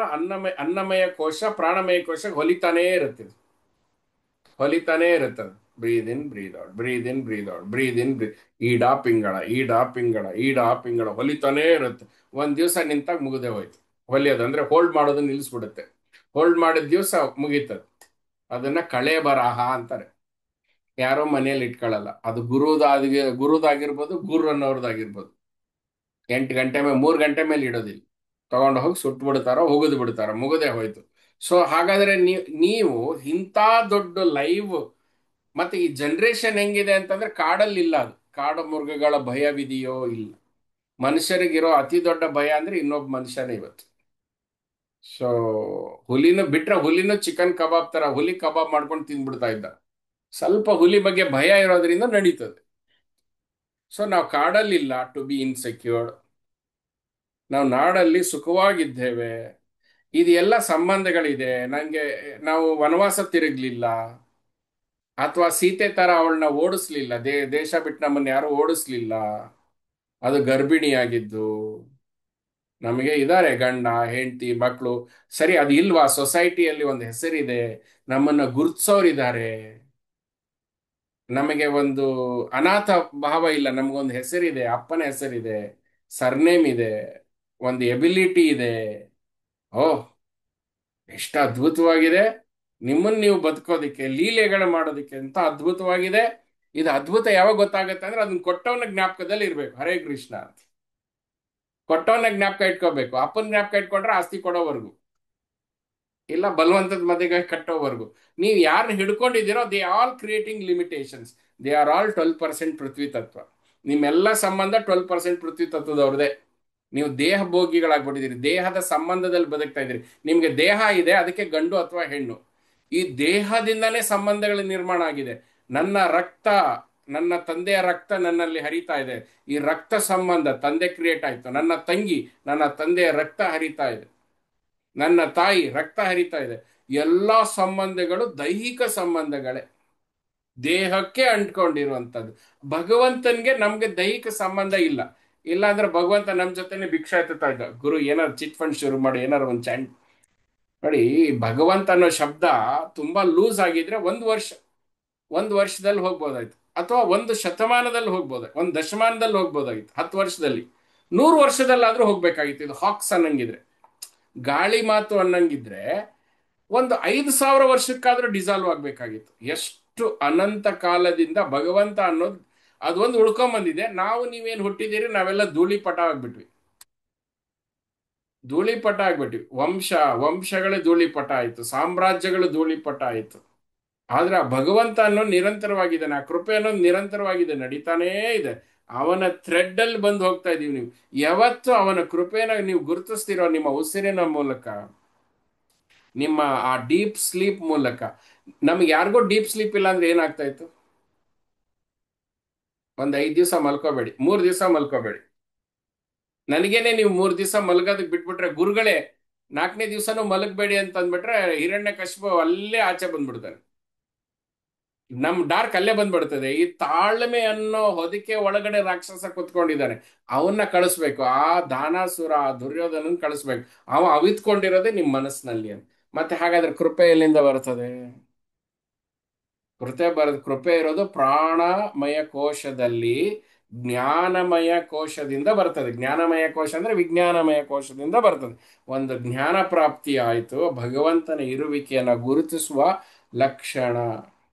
S1: ಅನ್ನಮಯ ಕೋಶ ಪ್ರಾಣಮಯ ಕೋಶ ಹೊಲಿತಾನೇ ಇರುತ್ತೆ, ಹೊಲಿತಾನೇ ಇರುತ್ತದೆ. ಬ್ರೀದ್ ಇನ್ ಬ್ರೀದ್ ಔಟ್, ಬ್ರೀದ್ ಇನ್ ಬ್ರೀದ್ ಔಟ್, ಬ್ರೀದ್ ಇನ್ ಬ್ರೀದ್. ಈಡಾ ಪಿಂಗಳ, ಈಡಾ ಪಿಂಗಳ, ಈಡಾ ಪಿಂಗಳ ಹೊಲಿತಾನೇ ಇರುತ್ತೆ. ಒಂದ್ ದಿವಸ ನಿಂತಾಗ ಮುಗಿದೇ ಹೋಯ್ತು. ಹೊಲಿಯೋದು ಅಂದ್ರೆ ಹೋಲ್ಡ್ ಮಾಡೋದು ನಿಲ್ಲಿಸ್ಬಿಡುತ್ತೆ. ಹೋಲ್ಡ್ ಮಾಡಿದ ದಿವಸ ಮುಗೀತದೆ. ಅದನ್ನ ಕಳೆ ಬರಹ ಅಂತಾರೆ. ಯಾರೋ ಮನೆಯಲ್ಲಿ ಇಟ್ಕೊಳ್ಳಲ್ಲ. ಅದು ಗುರುದಾಗಿರ್ಬೋದು, ಗುರು ಅನ್ನೋರ್ದಾಗಿರ್ಬೋದು. 8 ಗಂಟೆ ಮೇಲೆ, 3 ಗಂಟೆ ಮೇಲೆ ಇಡೋದಿಲ್ಲ. ತಗೊಂಡು ಹೋಗಿ ಸುಟ್ಟು ಬಿಡ್ತಾರೋ, ಹೋಗದು ಬಿಡ್ತಾರೋ, ಮುಗದೆ ಹೋಯ್ತು. ಸೊ ಹಾಗಾದ್ರೆ ನೀವು ಇಂಥ ದೊಡ್ಡ ಲೈವ್, ಮತ್ತೆ ಈ ಜನರೇಷನ್ ಹೆಂಗಿದೆ ಅಂತಂದ್ರೆ ಕಾಡಲ್ಲಿ ಇಲ್ಲ ಅದು. ಕಾಡು ಮೃಗಗಳ ಭಯವಿದೆಯೋ ಇಲ್ಲ. ಮನುಷ್ಯರಿಗಿರೋ ಅತಿ ದೊಡ್ಡ ಭಯ ಅಂದ್ರೆ ಇನ್ನೊಬ್ಬ ಮನುಷ್ಯನೇ ಇವತ್ತು. ಸೊ ಹುಲಿನ ಬಿಟ್ರೆ, ಹುಲಿನ ಚಿಕನ್ ಕಬಾಬ್ ತರ ಹುಲಿ ಕಬಾಬ್ ಮಾಡ್ಕೊಂಡು ತಿಂದ್ಬಿಡ್ತಾ ಇದ್ದ. ಸ್ವಲ್ಪ ಹುಲಿ ಬಗ್ಗೆ ಭಯ ಇರೋದ್ರಿಂದ ನಡೀತದೆ. ಸೊ ನಾವು ಕಾಡಲ್ಲಿಲ್ಲ ಟು ಬಿ ಇನ್ಸೆಕ್ಯೂರ್ಡ್. ನಾವು ನಾಡಲ್ಲಿ ಸುಖವಾಗಿದ್ದೇವೆ. ಇದೆಲ್ಲ ಸಂಬಂಧಗಳಿದೆ. ನಂಗೆ ನಾವು ವನವಾಸ ತಿರುಗ್ಲಿಲ್ಲ, ಅಥವಾ ಸೀತೆ ತರ ಅವಳನ್ನ ಓಡಿಸ್ಲಿಲ್ಲ. ದೇಶ ಬಿಟ್ಟು ನಮ್ಮನ್ನ ಯಾರು ಓಡಿಸ್ಲಿಲ್ಲ. ಅದು ಗರ್ಭಿಣಿಯಾಗಿದ್ದು. ನಮಗೆ ಇದ್ದಾರೆ ಗಂಡ ಹೆಂಡತಿ ಮಕ್ಕಳು. ಸರಿ, ಅದು ಇಲ್ವಾ? ಸೊಸೈಟಿಯಲ್ಲಿ ಒಂದು ಹೆಸರಿದೆ, ನಮ್ಮನ್ನ ಗುರ್ತಿಸೋರಿದ್ದಾರೆ. ನಮಗೆ ಒಂದು ಅನಾಥ ಭಾವ ಇಲ್ಲ, ನಮಗೊಂದು ಹೆಸರಿದೆ, ಅಪ್ಪನ ಹೆಸರಿದೆ, ಸರ್ನೇಮ್ ಇದೆ, ಒಂದು ಎಬಿಲಿಟಿ ಇದೆ. ಓಹ್, ಎಷ್ಟು ಅದ್ಭುತವಾಗಿದೆ! ನಿಮ್ಮನ್ನು ನೀವು ಬದುಕೋದಿಕ್ಕೆ, ಲೀಲೆಗಳು ಮಾಡೋದಿಕ್ಕೆ ಅಂತ ಅದ್ಭುತವಾಗಿದೆ. ಇದು ಅದ್ಭುತ ಯಾವಾಗ ಗೊತ್ತಾಗುತ್ತೆ ಅಂದ್ರೆ ಅದನ್ನ ಕೊಟ್ಟವನ ಜ್ಞಾಪಕದಲ್ಲಿ ಇರ್ಬೇಕು. ಹರೇ ಕೃಷ್ಣ ಅಂತ ಕೊಟ್ಟವನ ಜ್ಞಾಪಕ ಇಟ್ಕೋಬೇಕು. ಅಪ್ಪನ ಜ್ಞಾಪಕ ಇಟ್ಕೊಂಡ್ರೆ ಆಸ್ತಿ ಕೊಡೋವರೆಗೂ, ಇಲ್ಲ ಬಲವಂತದ ಮಧ್ಯೆ ಕಟ್ಟೋವರೆಗೂ. ನೀವು ಯಾರನ್ನ ಹಿಡ್ಕೊಂಡಿದ್ದೀರೋ they all creating limitations. They are all 12% ಪೃಥ್ವಿ ತತ್ವ. ನಿಮ್ಮೆಲ್ಲ ಸಂಬಂಧ 12% ಪೃಥ್ವಿ ತತ್ವದವ್ರದೇ. ನೀವು ದೇಹ ಭೋಗಿಗಳಾಗ್ಬಿಟ್ಟಿದ್ದೀರಿ, ದೇಹದ ಸಂಬಂಧದಲ್ಲಿ ಬದುಕ್ತಾ ಇದ್ದೀರಿ. ನಿಮ್ಗೆ ದೇಹ ಇದೆ, ಅದಕ್ಕೆ ಗಂಡು ಅಥವಾ ಹೆಣ್ಣು. ಈ ದೇಹದಿಂದನೇ ಸಂಬಂಧಗಳ ನಿರ್ಮಾಣ ಆಗಿದೆ. ನನ್ನ ರಕ್ತ, ನನ್ನ ತಂದೆಯ ರಕ್ತ ನನ್ನಲ್ಲಿ ಹರಿತಾ ಇದೆ. ಈ ರಕ್ತ ಸಂಬಂಧ ತಂದೆ ಕ್ರಿಯೇಟ್ ಆಯ್ತು. ನನ್ನ ತಂಗಿ, ನನ್ನ ತಂದೆಯ ರಕ್ತ ಹರಿತಾ ಇದೆ. ನನ್ನ ತಾಯಿ ರಕ್ತ ಹರಿತಾ ಇದೆ. ಎಲ್ಲ ಸಂಬಂಧಗಳು ದೈಹಿಕ ಸಂಬಂಧಗಳೇ, ದೇಹಕ್ಕೆ ಅಂಟ್ಕೊಂಡಿರುವಂಥದ್ದು. ಭಗವಂತನ್ಗೆ ನಮ್ಗೆ ದೈಹಿಕ ಸಂಬಂಧ ಇಲ್ಲ. ಇಲ್ಲ ಅಂದ್ರೆ ಭಗವಂತ ನಮ್ಮ ಜೊತೆನೆ ಭಿಕ್ಷಾ ಎತ್ತುತ್ತಾ ಇದ್ದ. ಗುರು ಏನಾರು ಚಿಟ್ ಫಂಡ್ ಶುರು ಮಾಡಿ, ಏನಾರು ಒಂದು ಚಾಂಟ್ ನೋಡಿ. ಭಗವಂತ ಅನ್ನೋ ಶಬ್ದ ತುಂಬಾ ಲೂಸ್ ಆಗಿದ್ರೆ ಒಂದು ವರ್ಷದಲ್ಲಿ ಹೋಗ್ಬೋದಾಯ್ತು, ಅಥವಾ ಒಂದು ಶತಮಾನದಲ್ಲಿ ಹೋಗ್ಬೋದಾಯ್ತು, ಒಂದು ದಶಮಾನದಲ್ಲಿ ಹೋಗ್ಬೋದಾಗಿತ್ತು, 10 ವರ್ಷದಲ್ಲಿ, 100 ವರ್ಷದಲ್ಲಾದ್ರೂ ಹೋಗ್ಬೇಕಾಗಿತ್ತು. ಇದು ಹಾಕ್ಸ್ ಅನ್ನಂಗಿದ್ರೆ, ಗಾಳಿ ಮಾತು ಅನ್ನಂಗಿದ್ರೆ ಒಂದು 5,000 ವರ್ಷಕ್ಕಾದ್ರೂ ಡಿಸಾಲ್ವ್ ಆಗ್ಬೇಕಾಗಿತ್ತು. ಎಷ್ಟು ಅನಂತ ಕಾಲದಿಂದ ಭಗವಂತ ಅನ್ನೋದು ಅದೊಂದು ಉಳ್ಕೊಂಬಂದಿದೆ. ನಾವು ನೀವೇನು ಹುಟ್ಟಿದ್ದೀರಿ, ನಾವೆಲ್ಲ ಧೂಳಿಪಟ ಆಗ್ಬಿಟ್ವಿ. ಧೂಳಿಪಟ ಆಗ್ಬಿಟ್ವಿ. ವಂಶಗಳೇ ಧೂಳಿಪಟ ಆಯ್ತು, ಸಾಮ್ರಾಜ್ಯಗಳು ಧೂಳಿಪಟ ಆಯ್ತು. ಆದ್ರೆ ಆ ಭಗವಂತ ಅನ್ನೋದು ನಿರಂತರವಾಗಿದ್ದಾನೆ. ಆ ಕೃಪೆ ಅನ್ನೋದು ನಿರಂತರವಾಗಿದೆ, ನಡೀತಾನೇ ಇದೆ. ಅವನ ಥ್ರೆಡ್ ಅಲ್ಲಿ ಬಂದು ಹೋಗ್ತಾ ಇದೀವಿ. ನೀವು ಯಾವತ್ತು ಅವನ ಕೃಪೆನ ನೀವು ಗುರುತಿಸ್ತಿರೋ, ನಿಮ್ಮ ಉಸಿರಿನ ಮೂಲಕ, ನಿಮ್ಮ ಆ ಡೀಪ್ ಸ್ಲೀಪ್ ಮೂಲಕ. ನಮ್ಗೆ ಯಾರಿಗೂ ಡೀಪ್ ಸ್ಲೀಪ್ ಇಲ್ಲ ಅಂದ್ರೆ ಏನಾಗ್ತಾ ಇತ್ತು? ಒಂದ್ 5 ದಿವಸ ಮಲ್ಕೋಬೇಡಿ, 3 ದಿವಸ ಮಲ್ಕೋಬೇಡಿ. ನನಗೇನೆ ನೀವು 3 ದಿವಸ ಮಲಗೋದಕ್ಕೆ ಬಿಟ್ಬಿಟ್ರೆ, ಗುರುಗಳೇ 4ನೇ ದಿವಸನೂ ಮಲಗಬೇಡಿ ಅಂತ ಅಂದ್ಬಿಟ್ರೆ, ಹಿರಣ್ಯ ಕಶ್ಯಪ ಅಲ್ಲೇ ಆಚೆ ಬಂದ್ಬಿಡ್ತಾನೆ. ನಮ್ ಡಾರ್ಕ್ ಅಲ್ಲೇ ಬಂದ್ಬಿಡ್ತದೆ. ಈ ತಾಳ್ಮೆ ಅನ್ನೋ ಹೊದಿಕೆ ಒಳಗಡೆ ರಾಕ್ಷಸ ಕುತ್ಕೊಂಡಿದ್ದಾನೆ. ಅವನ್ನ ಕಳಿಸ್ಬೇಕು. ಆ ದಾನಾಸುರ, ಆ ದುರ್ಯೋಧನನ್ ಕಳಿಸ್ಬೇಕು. ಅವ ಅವಿತ್ಕೊಂಡಿರೋದೇ ನಿಮ್ ಮನಸ್ಸಿನಲ್ಲಿ ಅಂತ. ಮತ್ತೆ ಹಾಗಾದ್ರೆ ಕೃಪೆ ಎಲ್ಲಿಂದ ಬರ್ತದೆ? ಕೃಪೆ ಇರೋದು ಪ್ರಾಣಮಯ ಕೋಶದಲ್ಲಿ, ಜ್ಞಾನಮಯ ಕೋಶದಿಂದ ಬರ್ತದೆ. ಜ್ಞಾನಮಯ ಕೋಶ ಅಂದ್ರೆ ವಿಜ್ಞಾನಮಯ ಕೋಶದಿಂದ ಬರ್ತದೆ. ಒಂದು ಜ್ಞಾನ ಪ್ರಾಪ್ತಿ ಆಯ್ತು, ಭಗವಂತನ ಇರುವಿಕೆಯನ್ನ ಗುರುತಿಸುವ ಲಕ್ಷಣ.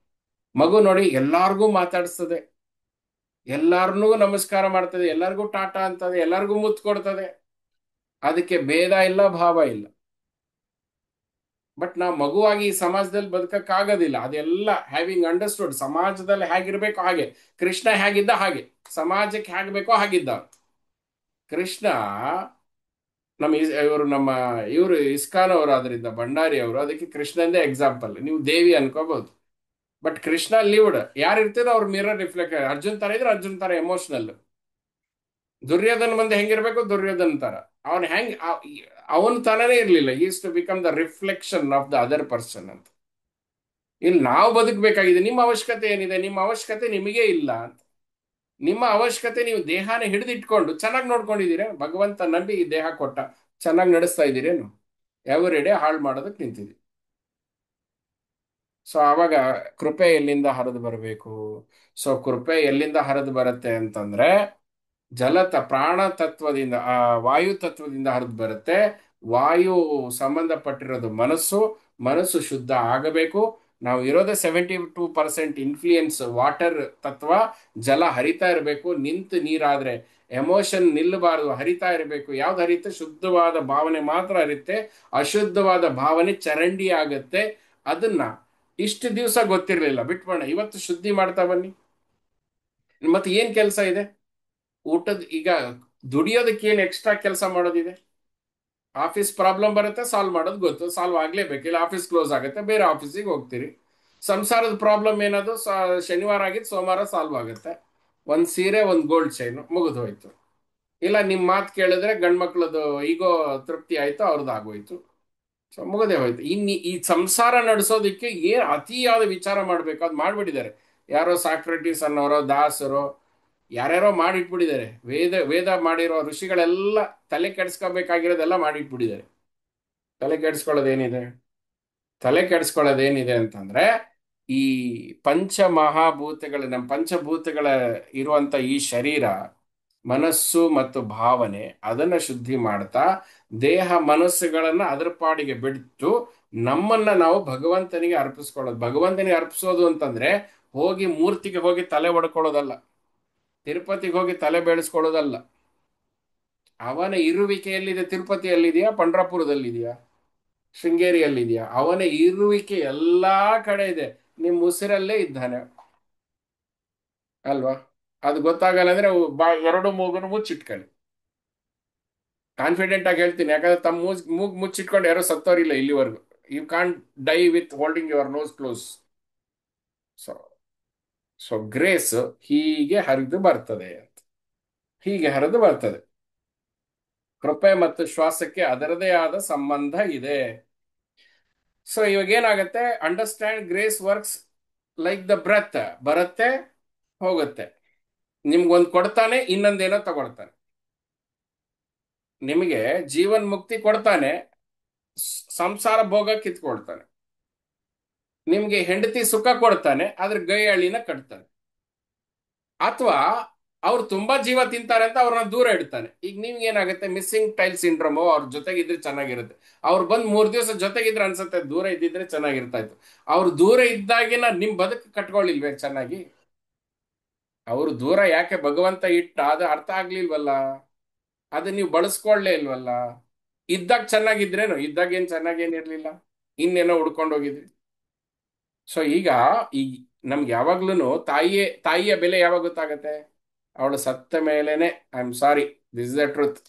S1: ಮಗು ನೋಡಿ ಎಲ್ಲಾರ್ಗೂ ಮಾತಾಡಿಸ್ತದೆ, ಎಲ್ಲಾರನ್ನೂ ನಮಸ್ಕಾರ ಮಾಡ್ತದೆ, ಎಲ್ಲರಿಗೂ ಟಾಟಾ ಅಂತದೆ, ಎಲ್ಲರಿಗೂ ಮುತ್ತು ಕೊಡ್ತದೆ. ಅದಕ್ಕೆ ಭೇದ ಇಲ್ಲ, ಭಾವ ಇಲ್ಲ. ಬಟ್ ನಾವು ಮಗುವಾಗಿ ಈ ಸಮಾಜದಲ್ಲಿ ಬದುಕಕ್ಕಾಗೋದಿಲ್ಲ. ಅದೆಲ್ಲ ಹ್ಯಾವಿಂಗ್ ಅಂಡರ್ಸ್ಟುಡ್. ಸಮಾಜದಲ್ಲಿ ಹೇಗಿರ್ಬೇಕೋ ಹಾಗೆ, ಕೃಷ್ಣ ಹೇಗಿದ್ದ ಹಾಗೆ, ಸಮಾಜಕ್ಕೆ ಹೇಗಬೇಕೋ ಹಾಗಿದ್ದ ಕೃಷ್ಣ. ಇವರು ಇಸ್ಕಾನ್ ಅವರು, ಆದ್ರಿಂದ ಭಂಡಾರಿ ಅವರು, ಅದಕ್ಕೆ ಕೃಷ್ಣಂದೇ ಎಕ್ಸಾಂಪಲ್. ನೀವು ದೇವಿ ಅನ್ಕೋಬಹುದು, ಬಟ್ ಕೃಷ್ಣ ಲಿವ್ಡ್. ಯಾರು ಇರ್ತಿರೋ ಅವ್ರ ಮಿರರ್ ರಿಫ್ಲೆಕ್ಟ್. ಅರ್ಜುನ್ ತರ ಇದ್ರೆ ಅರ್ಜುನ್ ತರ ಎಮೋಷನಲ್. ದುರ್ಯೋಧನ ಮುಂದೆ ಹೆಂಗಿರ್ಬೇಕು, ದುರ್ಯೋಧನ ತರ. ಅವನ್ ಹೆಂಗ್ ಅವನ ತನನೇ ಇರ್ಲಿಲ್ಲ. Is to become the reflection of the other person ಅಂತ. ಇಲ್ಲಿ ನಾವು ಬದುಕಬೇಕಾಗಿದೆ. ನಿಮ್ಮ ಅವಶ್ಯಕತೆ ಏನಿದೆ? ನಿಮ್ಮ ಅವಶ್ಯಕತೆ ನಿಮಗೆ ಇಲ್ಲ ಅಂತ. ನಿಮ್ಮ ಅವಶ್ಯಕತೆ ನೀವು ದೇಹನ ಹಿಡಿದಿಟ್ಕೊಂಡು ಚೆನ್ನಾಗಿ ನೋಡ್ಕೊಂಡಿದ್ದೀರಾ? ಭಗವಂತ ನಂಬಿ ಈ ದೇಹ ಕೊಟ್ಟ, ಚೆನ್ನಾಗಿ ನಡೆಸ್ತಾ ಇದ್ದೀರೇನು? ಎವ್ರಿ ಡೇ ಹಾಳು ಮಾಡೋದಕ್ಕೆ ನಿಂತಿದೆ. ಸೊ ಆವಾಗ ಕೃಪೆ ಎಲ್ಲಿಂದ ಹರಿದು ಬರಬೇಕು? ಸೊ ಕೃಪೆ ಎಲ್ಲಿಂದ ಹರಿದು ಬರುತ್ತೆ ಅಂತಂದ್ರೆ, ಪ್ರಾಣ ತತ್ವದಿಂದ, ಆ ವಾಯು ತತ್ವದಿಂದ ಹರಿದು ಬರುತ್ತೆ. ವಾಯು ಸಂಬಂಧಪಟ್ಟಿರೋದು ಮನಸ್ಸು. ಮನಸ್ಸು ಶುದ್ಧ ಆಗಬೇಕು. ನಾವು ಇರೋದೇ 72% ಇನ್ಫ್ಲೂಯೆನ್ಸ್ ವಾಟರ್ ತತ್ವ. ಜಲ ಹರಿತಾ ಇರಬೇಕು. ನಿಂತು ನೀರಾದ್ರೆ ಎಮೋಷನ್ ನಿಲ್ಲಬಾರದು, ಹರಿತಾ ಇರಬೇಕು. ಯಾವ್ದು ಹರಿಯುತ್ತೆ? ಶುದ್ಧವಾದ ಭಾವನೆ ಮಾತ್ರ ಹರಿಯುತ್ತೆ. ಅಶುದ್ಧವಾದ ಭಾವನೆ ಚರಂಡಿ ಆಗತ್ತೆ. ಅದನ್ನ ಇಷ್ಟು ದಿವಸ ಗೊತ್ತಿರಲಿಲ್ಲ, ಬಿಟ್ಬಿಡೋಣ. ಇವತ್ತು ಶುದ್ಧಿ ಮಾಡ್ತಾ ಬನ್ನಿ. ಮತ್ತೆ ಏನ್ ಕೆಲಸ ಇದೆ? ಊಟದ ಈಗ ದುಡಿಯೋದಕ್ಕೆ ಏನ್ ಎಕ್ಸ್ಟ್ರಾ ಕೆಲಸ ಮಾಡೋದಿದೆ? ಆಫೀಸ್ ಪ್ರಾಬ್ಲಮ್ ಬರುತ್ತೆ, ಸಾಲ್ವ್ ಮಾಡೋದು ಗೊತ್ತು, ಸಾಲ್ವ್ ಆಗ್ಲೇಬೇಕು. ಇಲ್ಲ ಆಫೀಸ್ ಕ್ಲೋಸ್ ಆಗುತ್ತೆ, ಬೇರೆ ಆಫೀಸಿಗೆ ಹೋಗ್ತೀರಿ. ಸಂಸಾರದ ಪ್ರಾಬ್ಲಮ್ ಏನದು? ಶನಿವಾರ ಆಗಿದ್ದು ಸೋಮವಾರ ಸಾಲ್ವ್ ಆಗುತ್ತೆ. ಒಂದ್ ಸೀರೆ, ಒಂದ್ ಗೋಲ್ಡ್ ಚೈನ್, ಮುಗಿದು ಹೋಯ್ತು. ಇಲ್ಲ ನಿಮ್ ಮಾತು ಕೇಳಿದ್ರೆ ಗಂಡ್ಮಕ್ಳದು ಈಗೋ ತೃಪ್ತಿ ಆಯ್ತು, ಅವ್ರದ್ದು ಆಗೋಯ್ತು. ಸೊ ಮುಗದೆ ಹೋಯ್ತು. ಇನ್ನು ಈ ಸಂಸಾರ ನಡೆಸೋದಕ್ಕೆ ಏನ್ ಅತಿಯಾದ ವಿಚಾರ ಮಾಡ್ಬೇಕು ಅದು ಮಾಡ್ಬಿಟ್ಟಿದ್ದಾರೆ. ಯಾರೋ ಸಾಕ್ರೆಟಿಸ್ ಅನ್ನೋರೋ, ದಾಸರೋ, ಯಾರ್ಯಾರೋ ಮಾಡಿಟ್ಬಿಟ್ಟಿದ್ದಾರೆ. ವೇದ ವೇದ ಮಾಡಿರೋ ಋಷಿಗಳೆಲ್ಲ ತಲೆ ಕೆಡಿಸ್ಕೋಬೇಕಾಗಿರೋದೆಲ್ಲ ಮಾಡಿಟ್ಬಿಟ್ಟಿದ್ದಾರೆ. ತಲೆ ಕೆಡಿಸ್ಕೊಳ್ಳೋದೇನಿದೆ? ತಲೆ ಕೆಡಿಸ್ಕೊಳ್ಳೋದೇನಿದೆ ಅಂತಂದ್ರೆ, ಈ ಪಂಚಮಹಾಭೂತಗಳ, ನಮ್ಮ ಪಂಚಭೂತಗಳ ಇರುವಂತ ಈ ಶರೀರ, ಮನಸ್ಸು ಮತ್ತು ಭಾವನೆ, ಅದನ್ನ ಶುದ್ಧಿ ಮಾಡ್ತಾ ದೇಹ ಮನಸ್ಸುಗಳನ್ನ ಅದರ ಪಾಡಿಗೆ ಬಿಟ್ಟು ನಮ್ಮನ್ನ ನಾವು ಭಗವಂತನಿಗೆ ಅರ್ಪಿಸ್ಕೊಳ್ಳೋದು. ಭಗವಂತನಿಗೆ ಅರ್ಪಿಸೋದು ಅಂತಂದ್ರೆ ಹೋಗಿ ಮೂರ್ತಿಗೆ ಹೋಗಿ ತಲೆ ಒಡ್ಕೊಳ್ಳೋದಲ್ಲ, ತಿರುಪತಿಗೆ ಹೋಗಿ ತಲೆ ಬೆಳೆಸ್ಕೊಳ್ಳೋದಲ್ಲ. ಅವನ ಇರುವಿಕೆಯಲ್ಲಿದೆ. ತಿರುಪತಿಯಲ್ಲಿದೆಯಾ? ಪಂಡ್ರಪುರದಲ್ಲಿದೆಯಾ? ಶೃಂಗೇರಿಯಲ್ಲಿದೆಯಾ? ಅವನ ಇರುವಿಕೆ ಎಲ್ಲಾ ಕಡೆ ಇದೆ. ನಿಮ್ಮ ಉಸಿರಲ್ಲೇ ಇದ್ದಾನೆ, ಅಲ್ವಾ? ಅದು ಗೊತ್ತಾಗಲ್ಲ ಅಂದ್ರೆ ಎರಡು ಮೂಗನ್ನು ಮುಚ್ಚಿಟ್ಕೊಳ್ಳಿ. ಕಾನ್ಫಿಡೆಂಟ್ ಆಗಿ ಹೇಳ್ತೀನಿ, ಯಾಕಂದ್ರೆ ತಮ್ಮ ಮೂಗ್ ಮುಚ್ಚಿಟ್ಕೊಂಡು ಯಾರೋ ಸತ್ತೋರಿಲ್ಲ ಇಲ್ಲಿವರೆಗೂ. You can't die with holding your nose close. So so grace ಹೀಗೆ ಹರಿದು ಬರ್ತದೆ, ಹೀಗೆ ಹರಿದು ಬರ್ತದೆ. ಕೃಪೆ ಮತ್ತು ಶ್ವಾಸಕ್ಕೆ ಅದರದೇ ಆದ ಸಂಬಂಧ ಇದೆ. ಸೊ ಇವಾಗ ಏನಾಗುತ್ತೆ? Understand grace works like the breath. ಬರುತ್ತೆ, ಹೋಗುತ್ತೆ. ನಿಮ್ಗೊಂದು ಕೊಡ್ತಾನೆ, ಇನ್ನೊಂದೇನೋ ತಗೊಳ್ತಾನೆ. ನಿಮಗೆ ಜೀವನ್ ಮುಕ್ತಿ ಕೊಡ್ತಾನೆ, ಸಂಸಾರ ಭೋಗ ಕಿತ್ಕೊಳ್ತಾನೆ. ನಿಮ್ಗೆ ಹೆಂಡತಿ ಸುಖ ಕೊಡ್ತಾನೆ, ಆದ್ರೆ ಗೈ ಅಳಿನ ಕಟ್ತಾನೆ. ಅಥವಾ ಅವ್ರು ತುಂಬಾ ಜೀವ ತಿಂತಾರೆ ಅಂತ ಅವ್ರನ್ನ ದೂರ ಇಡ್ತಾನೆ. ಈಗ ನಿಮ್ಗೆ ಏನಾಗುತ್ತೆ? Missing tail syndrome. ಅವ್ರ ಜೊತೆಗಿದ್ರೆ ಚೆನ್ನಾಗಿರುತ್ತೆ. ಅವ್ರು ಬಂದ್ 3 ದಿವಸ ಜೊತೆಗಿದ್ರೆ ಅನ್ಸುತ್ತೆ ದೂರ ಇದ್ದಿದ್ರೆ ಚೆನ್ನಾಗಿರ್ತಾ ಇತ್ತು. ಅವ್ರು ದೂರ ಇದ್ದಾಗಿನ ನಿಮ್ ಬದುಕು ಕಟ್ಕೊಳ್ಳಿಲ್ವೇ ಚೆನ್ನಾಗಿ? ಅವ್ರು ದೂರ ಯಾಕೆ ಭಗವಂತ ಇಟ್ಟ ಅದು ಅರ್ಥ ಆಗ್ಲಿಲ್ವಲ್ಲ. ಅದು ನೀವು ಬಳಸ್ಕೊಳ್ಳೇ ಇಲ್ವಲ್ಲ. ಇದ್ದಾಗ ಚೆನ್ನಾಗಿದ್ರೇನು? ಇದ್ದಾಗ ಏನ್ ಚೆನ್ನಾಗೇನಿರ್ಲಿಲ್ಲ, ಇನ್ನೇನೋ ಹುಡ್ಕೊಂಡು ಹೋಗಿದ್ರಿ. ಸೊ ಈಗ ಈ ನಮ್ಗೆ ಯಾವಾಗ್ಲೂ ತಾಯಿಯ ಬೆಲೆ ಯಾವಾಗ ಗೊತ್ತಾಗತ್ತೆ? ಅವಳು ಸತ್ತ ಮೇಲೇನೆ. I am sorry, this is the truth.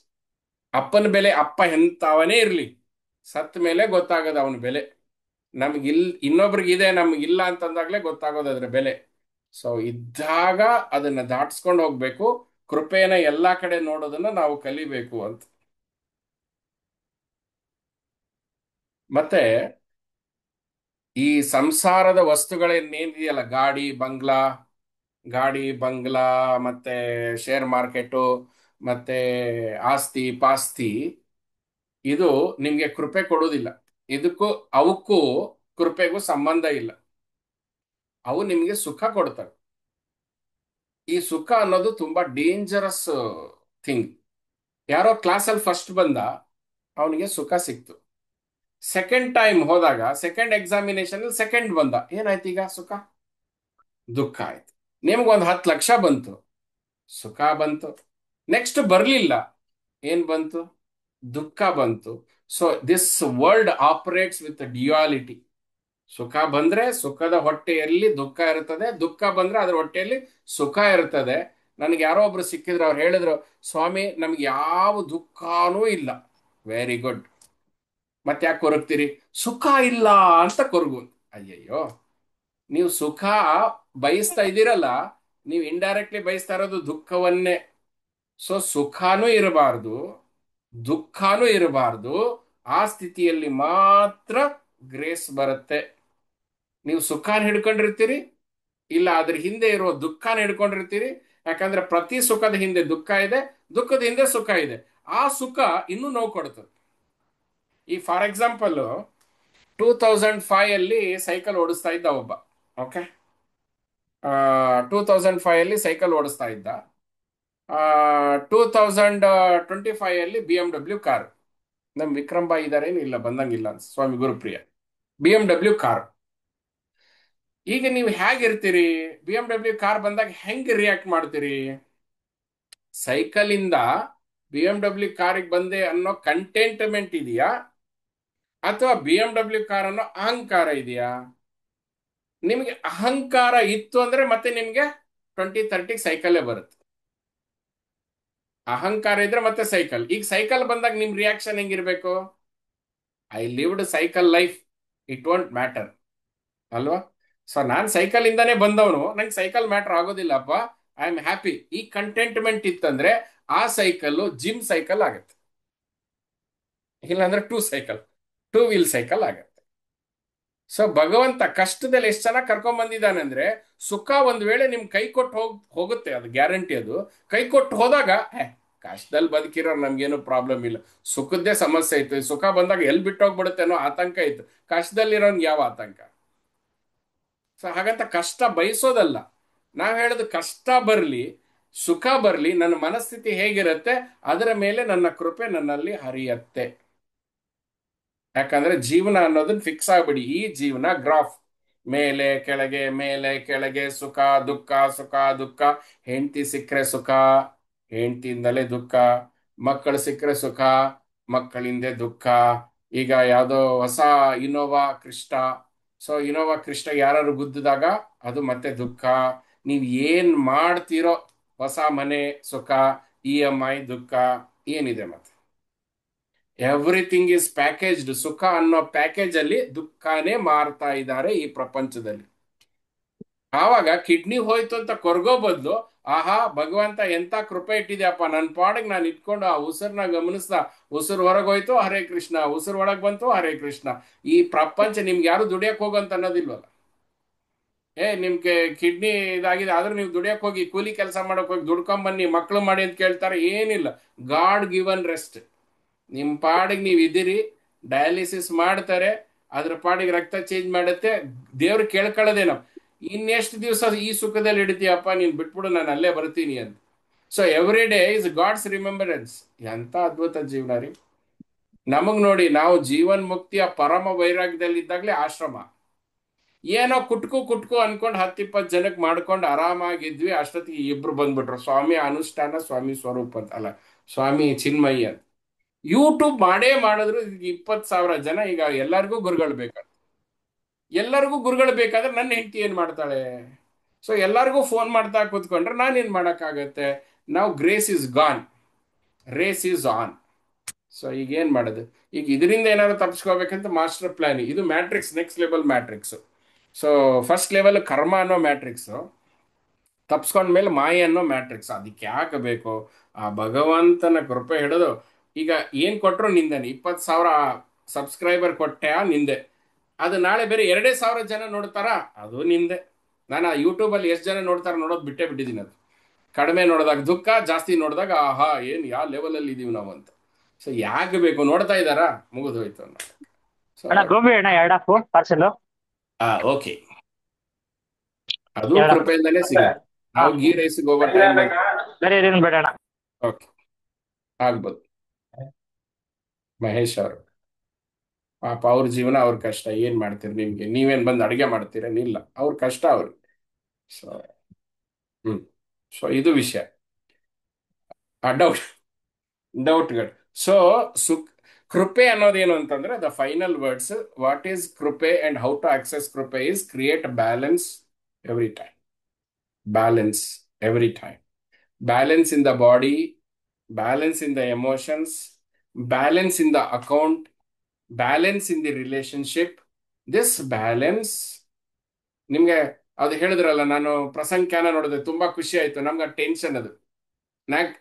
S1: ಅಪ್ಪನ ಬೆಲೆ, ಅಪ್ಪ ಎಂತವನೇ ಇರ್ಲಿ, ಸತ್ತ ಮೇಲೆ ಗೊತ್ತಾಗದ ಅವನ ಬೆಲೆ. ನಮ್ಗಿಲ್ ಇನ್ನೊಬ್ರಿಗಿದೆ, ನಮ್ಗಿಲ್ಲ ಅಂತಂದಾಗ್ಲೇ ಗೊತ್ತಾಗೋದು ಅದ್ರ ಬೆಲೆ. ಸೊ ಇದ್ದಾಗ ಅದನ್ನ ದಾಟ್ಸ್ಕೊಂಡು ಹೋಗ್ಬೇಕು. ಕೃಪೆನ ಎಲ್ಲಾ ಕಡೆ ನೋಡೋದನ್ನ ನಾವು ಕಲಿಬೇಕು ಅಂತ. ಮತ್ತೆ ಈ ಸಂಸಾರದ ವಸ್ತುಗಳೇನೇನಿದೆಯಲ್ಲ, ಗಾಡಿ ಬಂಗ್ಲಾ, ಮತ್ತೆ ಶೇರ್ ಮಾರ್ಕೆಟು, ಮತ್ತೆ ಆಸ್ತಿ ಪಾಸ್ತಿ, ಇದು ನಿಮ್ಗೆ ಕೃಪೆ ಕೊಡುವುದಿಲ್ಲ. ಇದಕ್ಕೂ ಅವಕ್ಕೂ ಕೃಪೆಗೂ ಸಂಬಂಧ ಇಲ್ಲ. ಅವು ನಿಮ್ಗೆ ಸುಖ ಕೊಡ್ತವೆ. ಈ ಸುಖ ಅನ್ನೋದು ತುಂಬಾ ಡೇಂಜರಸ್ ಥಿಂಗ್. ಯಾರೋ ಕ್ಲಾಸಲ್ಲಿ ಫಸ್ಟ್ ಬಂದ, ಅವನಿಗೆ ಸುಖ ಸಿಕ್ತು. ಸೆಕೆಂಡ್ ಟೈಮ್ ಹೋದಾಗ, ಸೆಕೆಂಡ್ ಎಕ್ಸಾಮಿನೇಷನ್ ಸೆಕೆಂಡ್ ಬಂದ, ಏನಾಯ್ತು ಈಗ? ಸುಖ, ದುಃಖ ಆಯ್ತು. ನಿಮ್ಗೊಂದು 10 ಲಕ್ಷ ಬಂತು, ಸುಖ ಬಂತು. ನೆಕ್ಸ್ಟ್ ಬರ್ಲಿಲ್ಲ, ಏನ್ ಬಂತು? ದುಃಖ ಬಂತು. So this world operates with duality. ಸುಖ ಬಂದ್ರೆ ಸುಖದ ಹೊಟ್ಟೆಯಲ್ಲಿ ದುಃಖ ಇರುತ್ತದೆ, ದುಃಖ ಬಂದ್ರೆ ಅದ್ರ ಹೊಟ್ಟೆಯಲ್ಲಿ ಸುಖ ಇರುತ್ತದೆ. ನನಗೆ ಯಾರೋ ಒಬ್ರು ಸಿಕ್ಕಿದ್ರು, ಅವ್ರು ಹೇಳಿದ್ರು, ಸ್ವಾಮಿ ನಮ್ಗೆ ಯಾವ ದುಃಖನೂ ಇಲ್ಲ. Very good. ಮತ್ತೆ ಯಾಕೆ ಕೊರಗ್ತೀರಿ? ಸುಖ ಇಲ್ಲ ಅಂತ ಕೊರಗು. ಅಯ್ಯಯ್ಯೋ, ನೀವು ಸುಖ ಬಯಸ್ತಾ ಇದ್ದೀರಲ್ಲ, ನೀವು ಇಂಡೈರೆಕ್ಟ್ಲಿ ಬಯಸ್ತಾ ಇರೋದು ದುಃಖವನ್ನೇ. ಸೊ ಸುಖನೂ ಇರಬಾರ್ದು, ದುಃಖನೂ ಇರಬಾರ್ದು. ಆ ಸ್ಥಿತಿಯಲ್ಲಿ ಮಾತ್ರ ಗ್ರೇಸ್ ಬರುತ್ತೆ. ನೀವು ಸುಖಾನ್ ಹಿಡ್ಕೊಂಡಿರ್ತೀರಿ, ಇಲ್ಲ ಅದ್ರ ಹಿಂದೆ ಇರುವ ದುಃಖನ ಹಿಡ್ಕೊಂಡಿರ್ತೀರಿ. ಯಾಕಂದ್ರೆ ಪ್ರತಿ ಸುಖದ ಹಿಂದೆ ದುಃಖ ಇದೆ, ದುಃಖದ ಹಿಂದೆ ಸುಖ ಇದೆ. ಆ ಸುಖ ಇನ್ನೂ ನೋವು ಕೊಡುತ್ತದೆ. ಈ ಫಾರ್ ಎಕ್ಸಾಂಪಲ್ 2005 ಅಲ್ಲಿ ಸೈಕಲ್ ಓಡಿಸ್ತಾ ಇದ್ದ ಒಬ್ಬ. ಓಕೆ, 2005 ಅಲ್ಲಿ ಸೈಕಲ್ ಓಡಿಸ್ತಾ ಇದ್ದ. 2025 ಅಲ್ಲಿ BMW ಕಾರ್. ನಮ್ ವಿಕ್ರಮ್ ಬಾಯಿ ಇದಾರೇನು ಇಲ್ಲ, ಬಂದಂಗಿಲ್ಲ ಅನ್ಸ ಸ್ವಾಮಿ ಗುರುಪ್ರಿಯ. BMW car. ಈಗ ನೀವು ಹೇಗಿರ್ತೀರಿ? BMW ಕಾರ್ ಬಂದಾಗ ಹೆಂಗೆ ರಿಯಾಕ್ಟ್ ಮಾಡ್ತೀರಿ? ಸೈಕಲ್ ಇಂದ BMW ಕಾರಿಗೆ ಬಂದೆ ಅನ್ನೋ ಕಂಟೆಂಟ್ಮೆಂಟ್ ಇದೆಯಾ, ಅಥವಾ BMW ಕಾರ್ ಅನ್ನೋ ಅಹಂಕಾರ ಇದೆಯಾ? ನಿಮಗೆ ಅಹಂಕಾರ ಇತ್ತು ಅಂದ್ರೆ ಮತ್ತೆ ನಿಮ್ಗೆ 2030 ಸೈಕಲ್ಲೇ ಬರುತ್ತೆ. ಅಹಂಕಾರ ಇದ್ರೆ ಮತ್ತೆ ಸೈಕಲ್. ಈಗ ಸೈಕಲ್ ಬಂದಾಗ ನಿಮ್ ರಿಯಾಕ್ಷನ್ ಹೆಂಗಿರ್ಬೇಕು? I lived cycle life, it won't matter, ಅಲ್ವಾ? ಸೊ ನಾನ್ ಸೈಕಲ್ ಇಂದಾನೇ ಬಂದವನು, ನಂಗೆ ಸೈಕಲ್ ಮ್ಯಾಟರ್ ಆಗೋದಿಲ್ಲಪ್ಪ, ಐ ಆಮ್ ಹ್ಯಾಪಿ. ಈ ಕಂಟೆಂಟ್ಮೆಂಟ್ ಇತ್ತಂದ್ರೆ ಆ ಸೈಕಲ್ ಜಿಮ್ ಸೈಕಲ್ ಆಗತ್ತೆ, ಇಲ್ಲಾಂದ್ರೆ ಟೂ ವೀಲ್ ಸೈಕಲ್ ಆಗತ್ತೆ. ಸೊ ಭಗವಂತ ಕಷ್ಟದಲ್ಲಿ ಎಷ್ಟು ಚೆನ್ನಾಗಿ ಕರ್ಕೊಂಡ್ ಬಂದಿದ್ದಾನೆ ಅಂದ್ರೆ, ಸುಖ ಒಂದ್ ವೇಳೆ ನಿಮ್ ಕೈ ಕೊಟ್ಟು ಹೋಗುತ್ತೆ, ಅದು ಗ್ಯಾರಂಟಿ. ಅದು ಕೈ ಕೊಟ್ಟು ಹೋದಾಗ ಕಷ್ಟದಲ್ಲಿ ಬದುಕಿರೋ ನಮ್ಗೇನು ಪ್ರಾಬ್ಲಮ್ ಇಲ್ಲ, ಸುಖದ್ದೇ ಸಮಸ್ಯೆ ಇತ್ತು. ಸುಖ ಬಂದಾಗ ಎಲ್ಲಿ ಬಿಟ್ಟು ಹೋಗ್ಬಿಡುತ್ತೆ ಅನ್ನೋ ಆತಂಕ ಇತ್ತು, ಕಷ್ಟದಲ್ಲಿರೋನ್ಗೆ ಯಾವ ಆತಂಕ? ಸೊ ಹಾಗಂತ ಕಷ್ಟ ಬಯಸೋದಲ್ಲ. ನಾವ್ ಹೇಳೋದು ಕಷ್ಟ ಬರ್ಲಿ, ಸುಖ ಬರ್ಲಿ, ನನ್ನ ಮನಸ್ಥಿತಿ ಹೇಗಿರುತ್ತೆ ಅದರ ಮೇಲೆ ನನ್ನ ಕೃಪೆ ನನ್ನಲ್ಲಿ ಹರಿಯತ್ತೆ. ಯಾಕಂದ್ರೆ ಜೀವನ ಅನ್ನೋದನ್ನ ಫಿಕ್ಸ್ ಆಗ್ಬಿಡಿ. ಈ ಜೀವನ ಗ್ರಾಫ್, ಮೇಲೆ ಕೆಳಗೆ ಮೇಲೆ ಕೆಳಗೆ, ಸುಖ ದುಃಖ ಸುಖ ದುಃಖ. ಹೆಂಡತಿ ಸಿಕ್ಕರೆ ಸುಖ, ಹೆಂಡತಿಯಿಂದಲೇ ದುಃಖ. ಮಕ್ಕಳು ಸಿಕ್ಕರೆ ಸುಖ, ಮಕ್ಕಳಿಂದ ದುಃಖ. ಈಗ ಯಾವುದೋ ಹೊಸ Innova Crysta, so Innova Crysta ಯಾರು ಗುದ್ದಿದಾಗ ಅದು ಮತ್ತೆ ದುಃಖ. ನೀವ್ ಏನ್ ಮಾಡ್ತೀರೋ, ಹೊಸ ಮನೆ ಸುಖ, EMI ದುಃಖ, ಏನಿದೆ ಮತ್ತೆ? Everything is packaged. ಸುಖ ಅನ್ನೋ ಪ್ಯಾಕೇಜ್ ಅಲ್ಲಿ ದುಃಖನೇ ಮಾರ್ತಾ ಇದ್ದಾರೆ ಈ ಪ್ರಪಂಚದಲ್ಲಿ. ಆವಾಗ ಕಿಡ್ನಿ ಹೋಯ್ತು ಅಂತ ಕೊರಗೋ ಬದಲು, ಆಹಾ ಭಗವಂತ ಎಂತ ಕೃಪೆ ಇಟ್ಟಿದ್ಯಪ್ಪ, ನನ್ನ ಪಾಡಿಗೆ ನಾನು ಇಟ್ಕೊಂಡು ಆ ಉಸಿರನ್ನ ಗಮನಿಸ್ದ, ಉಸಿರು ಹೊರಗೆ ಹೋಯ್ತು ಹರೇ ಕೃಷ್ಣ, ಉಸಿರು ಒಳಗೆ ಬಂತು ಹರೇ ಕೃಷ್ಣ. ಈ ಪ್ರಪಂಚ ನಿಮ್ಗೆ ಯಾರು ದುಡಿಯಕ್ ಹೋಗಂತ ಅನ್ನೋದಿಲ್ವಲ್ಲ. ನಿಮ್ಗೆ ಕಿಡ್ನಿ ಇದಾಗಿದೆ ಆದ್ರೂ ನೀವು ದುಡಿಯಕ್ ಹೋಗಿ, ಕೂಲಿ ಕೆಲಸ ಮಾಡಕ್ ಹೋಗಿ ದುಡ್ಕೊಂಡ್ ಬನ್ನಿ, ಮಕ್ಕಳು ಮಾಡಿ ಅಂತ ಕೇಳ್ತಾರೆ, ಏನಿಲ್ಲ. God given rest. ನಿಮ್ ಪಾಡಿಗೆ ನೀವು ಇದ್ದೀರಿ, ಡಯಾಲಿಸಿಸ್ ಮಾಡ್ತಾರೆ, ಅದ್ರ ಪಾಡಿಗೆ ರಕ್ತ ಚೇಂಜ್ ಮಾಡುತ್ತೆ, ದೇವ್ರು ಕೇಳ್ಕೊಳ್ಳೋದೇನೋ, ಇನ್ನೆಷ್ಟು ದಿವಸ ಈ ಸುಖದಲ್ಲಿ ಹಿಡಿತೀಯಪ್ಪ, ನೀನ್ ಬಿಟ್ಬಿಡು, ನಾನು ಅಲ್ಲೇ ಬರ್ತೀನಿ ಅಂತ. So every day is God's remembrance. ಎಂತ ಅದ್ಭುತ ಜೀವನ ರೀ ನಮಗ್. ನೋಡಿ, ನಾವು ಜೀವನ್ ಮುಕ್ತಿಯ ಪರಮ ವೈರಾಗ್ಯದಲ್ಲಿ ಇದ್ದಾಗಲೇ ಆಶ್ರಮ, ಏನೋ ಕುಟ್ಕು ಅನ್ಕೊಂಡು 10-20 ಜನಕ್ಕೆ ಮಾಡ್ಕೊಂಡು ಆರಾಮಾಗಿದ್ವಿ. ಅಷ್ಟೊತ್ತಿಗೆ ಇಬ್ರು ಬಂದ್ಬಿಟ್ರು, ಸ್ವಾಮಿ ಅನುಷ್ಠಾನ, ಸ್ವಾಮಿ ಸ್ವರೂಪ್ ಅಂತ, ಅಲ್ಲ ಸ್ವಾಮಿ ಚಿನ್ಮಯಿ ಅಂತ. ಯೂಟ್ಯೂಬ್ ಮಾಡಿದ್ರು 20,000 ಜನ. ಈಗ ಎಲ್ಲರಿಗೂ ಗುರುಗಳು ಬೇಕಾದ್ರೆ ನನ್ನ ಹೆಂಡತಿ ಏನ್ ಮಾಡ್ತಾಳೆ? ಸೊ ಎಲ್ಲರಿಗೂ ಫೋನ್ ಮಾಡ್ತಾ ಕೂತ್ಕೊಂಡ್ರೆ ನಾನೇನ್ ಮಾಡಕ್ಕಾಗತ್ತೆ? ನಾವು grace is gone, race is on. So ಈಗ ಏನ್ ಮಾಡೋದು? ಈಗ ಇದರಿಂದ ಏನಾದ್ರು ತಪ್ಪಿಸ್ಕೋಬೇಕಂತ ಮಾಸ್ಟರ್ ಪ್ಲಾನ್. ಇದು matrix, next level matrix. So first level ಕರ್ಮ ಅನ್ನೋ ಮ್ಯಾಟ್ರಿಕ್ಸ್, ತಪ್ಸ್ಕೊಂಡ್ಮೇಲೆ ಮಾಯೆ ಅನ್ನೋ ಮ್ಯಾಟ್ರಿಕ್ಸ್. ಅದಕ್ಕೆ ಯಾಕೆ ಬೇಕು? ಆ ಭಗವಂತನ ಕೃಪೆ ಹಿಡಿದು, ಈಗ ಏನ್ ಕೊಟ್ರು ನಿಂದೇನೆ. 20,000 ಸಬ್ಸ್ಕ್ರೈಬರ್ ಕೊಟ್ಟೆ ನಿಂದೆ, ಅದು ನಾಳೆ ಬೇರೆ 2,000 ಜನ ನೋಡ್ತಾರ, ಅದು ನಿಂದೆ. ನಾನು ಆ ಯೂಟ್ಯೂಬಲ್ಲಿ ಎಷ್ಟು ಜನ ನೋಡ್ತಾರ ನೋಡೋದು ಬಿಟ್ಟೇ ಬಿಟ್ಟಿದ್ದೀನಿ. ಅದು ಕಡಿಮೆ ನೋಡಿದಾಗ ದುಃಖ, ಜಾಸ್ತಿ ನೋಡಿದಾಗ ಆಹಾ ಏನ್ ಯಾವ ಲೆವೆಲಲ್ಲಿ ಇದೀವಿ ನಾವು ಅಂತ. ಸೊ ಯಾಕೆ ಬೇಕು? ನೋಡ್ತಾ ಇದ್ದಾರಾ? ಮುಗಿದು ಹೋಯ್ತು ಅನ್ನೋ. ಸೊ
S2: ಅಣ್ಣ ಗೋಬಿ ಅಣ್ಣ 2 ಪಾರ್ಸಲ್.
S1: ಓಕೆ, ಅದು ಕೃಪೆಯಿಂದಲೇ ಸಿಗುತ್ತೆ. ನಾವು ಗೀ ರೈಸ್ಗೆ ಹೋಗೋ ಟೈಮ್ ಬಂತು.
S2: ಬೇರೆ ಏನೇನು ಬೇಡ ಅಣ್ಣ.
S1: ಓಕೆ, ಆಗ್ಬೋದು. ಮಹೇಶ್ ಅವರು ಪಾಪ, ಅವ್ರ ಜೀವನ ಅವ್ರ ಕಷ್ಟ. ಏನ್ ಮಾಡ್ತೀರಿ? ನಿಮ್ಗೆ ನೀವೇನ್ ಬಂದು ಅಡಿಗೆ ಮಾಡ್ತೀರೇನಿಲ್ಲ, ಅವ್ರ ಕಷ್ಟ ಅವ್ರಿಗೆ. ಸೊ ಹ್ಮ್ ಸೊ ಇದು ವಿಷಯ. ಡೌಟ್ ಡೌಟ್ಗಳು. ಸೊ ಸುಖ, ಕೃಪೆ ಅನ್ನೋದೇನು ಅಂತಂದ್ರೆ, the final words, what is ಕೃಪೆ ಅಂಡ್ ಹೌ ಟು ಆಕ್ಸೆಸ್ ಕೃಪೆ is create balance every time. Balance every time. Balance in the body, balance in the emotions, balance in the account, balance in the relationship. This balance ನಿಮ್ಗೆ, ಅದು ಹೇಳಿದ್ರಲ್ಲ, ನಾನು ಪ್ರಸಂಖ್ಯಾನ ನೋಡಿದೆ, ತುಂಬಾ ಖುಷಿ ಆಯ್ತು. ನಮ್ಗೆ ಟೆನ್ಷನ್ ಅದು.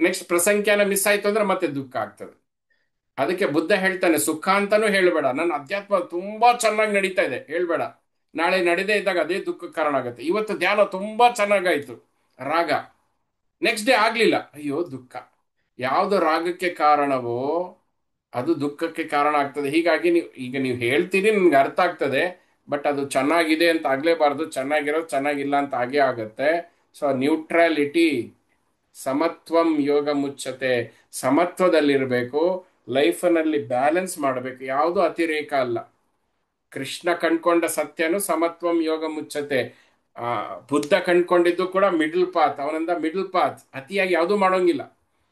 S1: ನೆಕ್ಸ್ಟ್ ಪ್ರಸಂಖ್ಯಾನ ಮಿಸ್ ಆಯ್ತು ಅಂದ್ರೆ ಮತ್ತೆ ದುಃಖ ಆಗ್ತದೆ. ಅದಕ್ಕೆ ಬುದ್ಧ ಹೇಳ್ತಾನೆ, ಸುಖ ಅಂತಾನೂ ಹೇಳ್ಬೇಡ, ನನ್ನ ಅಧ್ಯಾತ್ಮ ತುಂಬಾ ಚೆನ್ನಾಗಿ ನಡೀತಾ ಇದೆ ಹೇಳ್ಬೇಡ. ನಾಳೆ ನಡೀದೇ ಇದ್ದಾಗ ಅದೇ ದುಃಖಕ್ಕೆ ಕಾರಣ ಆಗುತ್ತೆ. ಇವತ್ತು ಧ್ಯಾನ ತುಂಬಾ ಚೆನ್ನಾಗಾಯ್ತು, ರಾಗ, ನೆಕ್ಸ್ಟ್ ಡೇ ಆಗ್ಲಿಲ್ಲ, ಅಯ್ಯೋ ದುಃಖ. ಯಾವ್ದು ರಾಗಕ್ಕೆ ಕಾರಣವೋ ಅದು ದುಃಖಕ್ಕೆ ಕಾರಣ ಆಗ್ತದೆ. ಹೀಗಾಗಿ ನೀವು ಹೇಳ್ತೀರಿ, ನನ್ಗೆ ಅರ್ಥ ಆಗ್ತದೆ, ಬಟ್ ಅದು ಚೆನ್ನಾಗಿದೆ ಅಂತ ಆಗ್ಲೇಬಾರ್ದು, ಚೆನ್ನಾಗಿರೋದು ಚೆನ್ನಾಗಿಲ್ಲ ಅಂತ ಆಗೇ ಆಗತ್ತೆ. ಸೊ ನ್ಯೂಟ್ರಾಲಿಟಿ, ಸಮತ್ವಂ ಯೋಗ ಮುಚ್ಚತೆ, ಸಮತ್ವದಲ್ಲಿರಬೇಕು. ಲೈಫ್ನಲ್ಲಿ ಬ್ಯಾಲೆನ್ಸ್ ಮಾಡಬೇಕು, ಯಾವುದು ಅತಿರೇಕ ಅಲ್ಲ. ಕೃಷ್ಣ ಕಂಡ್ಕೊಂಡ ಸತ್ಯನು ಸಮತ್ವಂ ಯೋಗ ಮುಚ್ಚತೆ. ಆ ಬುದ್ಧ ಕಂಡ್ಕೊಂಡಿದ್ದು ಕೂಡ ಮಿಡಲ್ ಪಾತ್, ಅವನಿಂದ ಮಿಡಲ್ ಪಾತ್. ಅತಿಯಾಗಿ ಯಾವುದು ಮಾಡೋಂಗಿಲ್ಲ,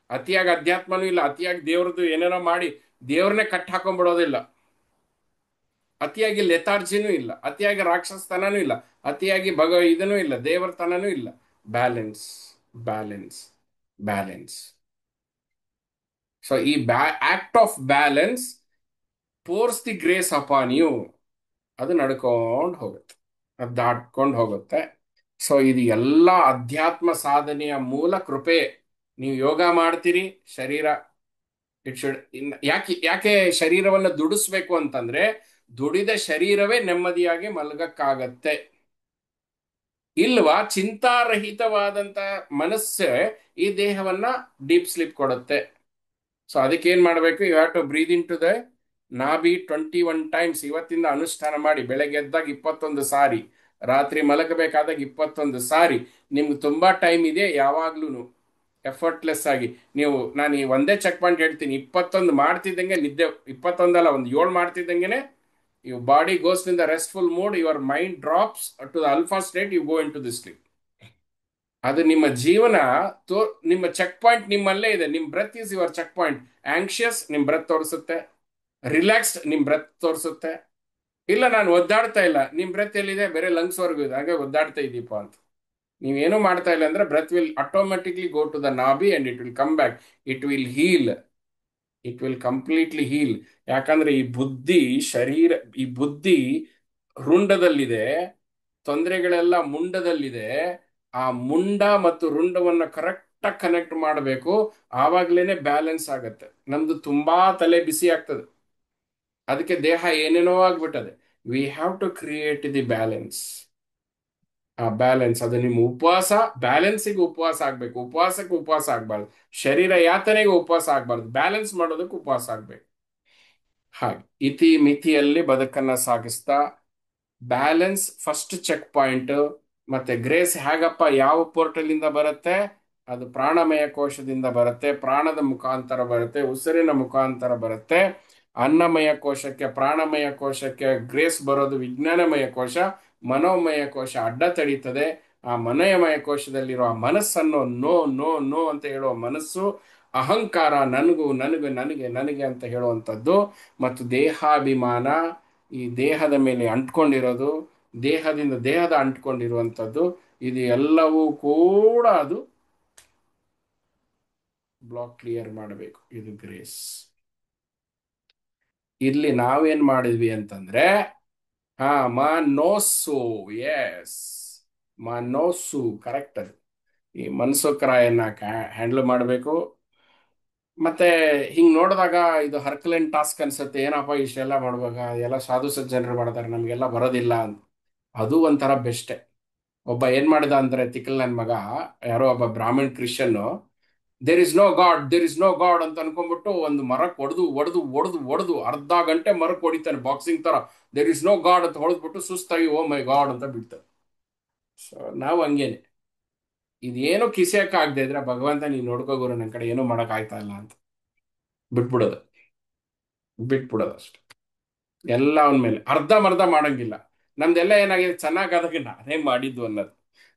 S1: ಅತಿಯಾಗಿ ಅಧ್ಯಾತ್ಮನೂ ಇಲ್ಲ, ಅತಿಯಾಗಿ ದೇವ್ರದ್ದು ಏನೇನೋ ಮಾಡಿ ದೇವ್ರನ್ನೇ ಕಟ್ ಹಾಕೊಂಡ್ಬಿಡೋದಿಲ್ಲ. ಅತಿಯಾಗಿ ಲೆಥಾರ್ಜಿನೂ ಇಲ್ಲ, ಅತಿಯಾಗಿ ರಾಕ್ಷಸತನನೂ ಇಲ್ಲ, ಅತಿಯಾಗಿ ಇದನೂ ಇಲ್ಲ, ದೇವರತನನೂ ಇಲ್ಲ. Balance, balance, balance. ಸೊ ಈ act of balance pours the grace upon you. ಅದು ನಡ್ಕೊಂಡು ಹೋಗುತ್ತೆ, ಅದು ದಾಟ್ಕೊಂಡು ಹೋಗುತ್ತೆ. ಸೊ ಇದು ಎಲ್ಲ ಅಧ್ಯಾತ್ಮ ಸಾಧನೆಯ ಮೂಲ ಕೃಪೆ. ನೀವು ಯೋಗ ಮಾಡ್ತೀರಿ, ಶರೀರ ಇಟ್ ಶುಡ್. ಯಾಕೆ ಯಾಕೆ ಶರೀರವನ್ನು ದುಡಿಸ್ಬೇಕು ಅಂತಂದ್ರೆ, ದುಡಿದ ಶರೀರವೇ ನೆಮ್ಮದಿಯಾಗಿ ಮಲಗಕ್ಕಾಗತ್ತೆ. ಇಲ್ವಾ ಚಿಂತಾರಹಿತವಾದಂತ ಮನಸ್ಸೇ ಈ ದೇಹವನ್ನ ಡೀಪ್ ಸ್ಲೀಪ್ ಕೊಡುತ್ತೆ. ಸೊ ಅದಕ್ಕೆ ಏನ್ ಮಾಡಬೇಕು? You have to breathe in to the ನಾಭಿ 21 ಟೈಮ್ಸ್. ಇವತ್ತಿಂದ ಅನುಷ್ಠಾನ ಮಾಡಿ. ಬೆಳಗ್ಗೆ ಎದ್ದಾಗ 21 ಸಾರಿ, ರಾತ್ರಿ ಮಲಗಬೇಕಾದಾಗ 21 ಸಾರಿ. ನಿಮ್ಗೆ ತುಂಬಾ ಟೈಮ್ ಇದೆ, ಯಾವಾಗ್ಲೂ ಎಫರ್ಟ್ಲೆಸ್ ಆಗಿ ನೀವು, ನಾನು ಈ ಒಂದೇ ಚೆಕ್ ಪಾಯಿಂಟ್ ಹೇಳ್ತೀನಿ, 21 ಮಾಡ್ತಿದ್ದಂಗೆ ನಿದ್ದೆ, 21 ಅಲ್ಲ, ಒಂದು 7 ಮಾಡ್ತಿದ್ದಂಗೆನೆ your body goes in the restful mode, your mind drops to the alpha state, you go into the sleep. ಅದು ನಿಮ್ಮ ಜೀವನ ನಿಮ್ಮ ಚೆಕ್ ಪಾಯಿಂಟ್ ನಿಮ್ಮಲ್ಲೇ ಇದೆ. ನಿಮ್ಮ breath is your check point. Anxious ನಿಮ್ ಬ್ರೆತ್ ತೋರಿಸುತ್ತೆ, ರಿಲ್ಯಾಕ್ಸ್ಡ್ ನಿಮ್ ಬ್ರೆತ್ ತೋರಿಸುತ್ತೆ. ಇಲ್ಲ ನಾನು ಒದ್ದಾಡ್ತಾ ಇಲ್ಲ, ನಿಮ್ ಬ್ರೆತ್ ಎಲ್ಲಿದೆ? ಬೇರೆ ಲಂಗ್ಸ್ ವರ್ಗು ಇದೆ, ಹಾಗೆ ಒದ್ದಾಡ್ತಾ ಇದೀಪ ಅಂತ. ನೀವೇನು ಮಾಡ್ತಾ ಇಲ್ಲ ಅಂದ್ರೆ breath will automatically go to the ನಾಭಿ and it will come back. It will heal, it will completely heal. ಯಾಕಂದ್ರೆ ಈ ಬುದ್ಧಿ ಶರೀರ, ಈ ಬುದ್ಧಿ ರುಂಡದಲ್ಲಿದೆ, ತೊಂದರೆಗಳೆಲ್ಲ ಮುಂಡದಲ್ಲಿದೆ. ಆ ಮುಂಡ ಮತ್ತು ರುಂಡವನ್ನ ಕರೆಕ್ಟ್ ಆಗಿ ಕನೆಕ್ಟ್ ಮಾಡಬೇಕು, ಆವಾಗ್ಲೇನೆ ಬ್ಯಾಲೆನ್ಸ್ ಆಗತ್ತೆ. ನಮ್ದು ತುಂಬಾ ತಲೆ ಬಿಸಿ ಆಗ್ತದೆ, ಅದಕ್ಕೆ ದೇಹ ಏನೇನೋ ಆಗ್ಬಿಟ್ಟದೆ. We have to create the balance. ಆ ಬ್ಯಾಲೆನ್ಸ್ ಅದು ನಿಮ್ಮ ಉಪವಾಸ. ಬ್ಯಾಲೆನ್ಸಿಗೆ ಉಪವಾಸ ಆಗ್ಬೇಕು, ಉಪವಾಸಕ್ಕೆ ಉಪವಾಸ ಆಗ್ಬಾರ್ದು. ಶರೀರ ಯಾತನೆಗೆ ಉಪವಾಸ ಆಗ್ಬಾರ್ದು, ಬ್ಯಾಲೆನ್ಸ್ ಮಾಡೋದಕ್ಕೆ ಉಪವಾಸ ಆಗ್ಬೇಕು. ಹಾಗೆ ಇತಿ ಮಿತಿಯಲ್ಲಿ ಬದುಕನ್ನ ಸಾಗಿಸ್ತಾ ಬ್ಯಾಲೆನ್ಸ್ ಫಸ್ಟ್ ಚೆಕ್ ಪಾಯಿಂಟ್. ಮತ್ತೆ ಗ್ರೇಸ್ ಹೇಗಪ್ಪ, ಯಾವ ಪೋರ್ಟಲ್ ಇಂದ ಬರುತ್ತೆ? ಅದು ಪ್ರಾಣಮಯ ಕೋಶದಿಂದ ಬರುತ್ತೆ, ಪ್ರಾಣದ ಮುಖಾಂತರ ಬರುತ್ತೆ, ಉಸಿರಿನ ಮುಖಾಂತರ ಬರುತ್ತೆ. ಅನ್ನಮಯ ಕೋಶಕ್ಕೆ, ಪ್ರಾಣಮಯ ಕೋಶಕ್ಕೆ ಗ್ರೇಸ್ ಬರೋದು ವಿಜ್ಞಾನಮಯ ಕೋಶ. ಮನೋಮಯ ಕೋಶ ಅಡ್ಡ ತಡೀತದೆ. ಆ ಮನೋಮಯ ಕೋಶದಲ್ಲಿರುವ ಮನಸ್ಸನ್ನು ನೋ ನೋ ನೋ ಅಂತ ಹೇಳುವ ಮನಸ್ಸು, ಅಹಂಕಾರ, ನನಗೂ ನನಗೆ ನನಗೆ ನನಗೆ ಅಂತ ಹೇಳುವಂಥದ್ದು, ಮತ್ತು ದೇಹಾಭಿಮಾನ, ಈ ದೇಹದ ಮೇಲೆ ಅಂಟ್ಕೊಂಡಿರೋದು, ದೇಹದಿಂದ ದೇಹದ ಅಂಟ್ಕೊಂಡಿರುವಂಥದ್ದು, ಇದು ಎಲ್ಲವೂ ಕೂಡ ಅದು ಬ್ಲಾಕ್ ಕ್ಲಿಯರ್ ಮಾಡಬೇಕು. ಇದು ಗ್ರೇಸ್. ಇಲ್ಲಿ ನಾವೇನ್ ಮಾಡಿದ್ವಿ ಅಂತಂದ್ರೆ, ಮನೋಸ್ಸು, ಎಸ್, ಮನೋಸ್ಸು ಕರೆಕ್ಟ್. ಅದು ಈ ಮನಸ್ಸುಕ್ರಾಯನ್ನ ಹ್ಯಾಂಡಲ್ ಮಾಡಬೇಕು. ಮತ್ತೆ ಹಿಂಗ್ ನೋಡಿದಾಗ ಇದು ಹರ್ಕಲೆನ್ ಟಾಸ್ಕ್ ಅನ್ಸುತ್ತೆ. ಏನಪ್ಪ ಇಷ್ಟೆಲ್ಲ ಮಾಡ್ಬೇಕಾ, ಎಲ್ಲ ಸಾಧು ಸಜ್ಜನರು ಮಾಡ್ತಾರೆ, ನಮ್ಗೆಲ್ಲ ಬರೋದಿಲ್ಲ ಅಂತ. ಅದು ಒಂಥರ ಬೆಸ್ಟೆ. ಒಬ್ಬ ಏನ್ ಮಾಡಿದ ಅಂದ್ರೆ, ತಿಕ್ಕಲ್ ನನ್ ಮಗ, ಯಾರೋ ಒಬ್ಬ Brahmin Christian, there is no God, there is no God ಅಂತ ಅನ್ಕೊಂಡ್ಬಿಟ್ಟು ಒಂದು ಮರಕ್ಕೆ ಹೊಡೆದು ಹೊಡೆದು ಹೊಡೆದು ಹೊಡೆದು ಅರ್ಧ ಗಂಟೆ ಮರಕ್ಕೆ ಹೊಡಿತಾನೆ, ಬಾಕ್ಸಿಂಗ್ ತರ. ದೇರ್ ಇಸ್ ನೋ ಗಾಡ್ ಅಂತ ಹೊಡೆದ್ಬಿಟ್ಟು ಸುಸ್ತಾಗಿ ಓ ಮೈ ಗಾಡ್ ಅಂತ ಬಿಡ್ತಾರೆ. ಸೊ ನಾವು ಹಂಗೇನೆ, ಇದೇನು ಕಿಸಿಯಕ್ಕ ಆಗದೆ ಇದ್ರೆ, ಭಗವಂತ ನೀನ್ ನೋಡ್ಕೋ ಗುರು, ನನ್ನ ಕಡೆ ಏನೂ ಮಾಡಕ್ ಆಯ್ತಾ ಇಲ್ಲ ಅಂತ ಬಿಟ್ಬಿಡೋದು, ಬಿಟ್ಬಿಡೋದು ಅಷ್ಟೆ. ಎಲ್ಲ ಅವನ ಮೇಲೆ ಅರ್ಧಂಬರ್ಧ ಮಾಡಂಗಿಲ್ಲ. ನಮ್ದೆಲ್ಲ ಏನಾಗಿದೆ, ಚೆನ್ನಾಗಾದಾಗ ನಾನೇ ಮಾಡಿದ್ದು ಅನ್ನೋದು.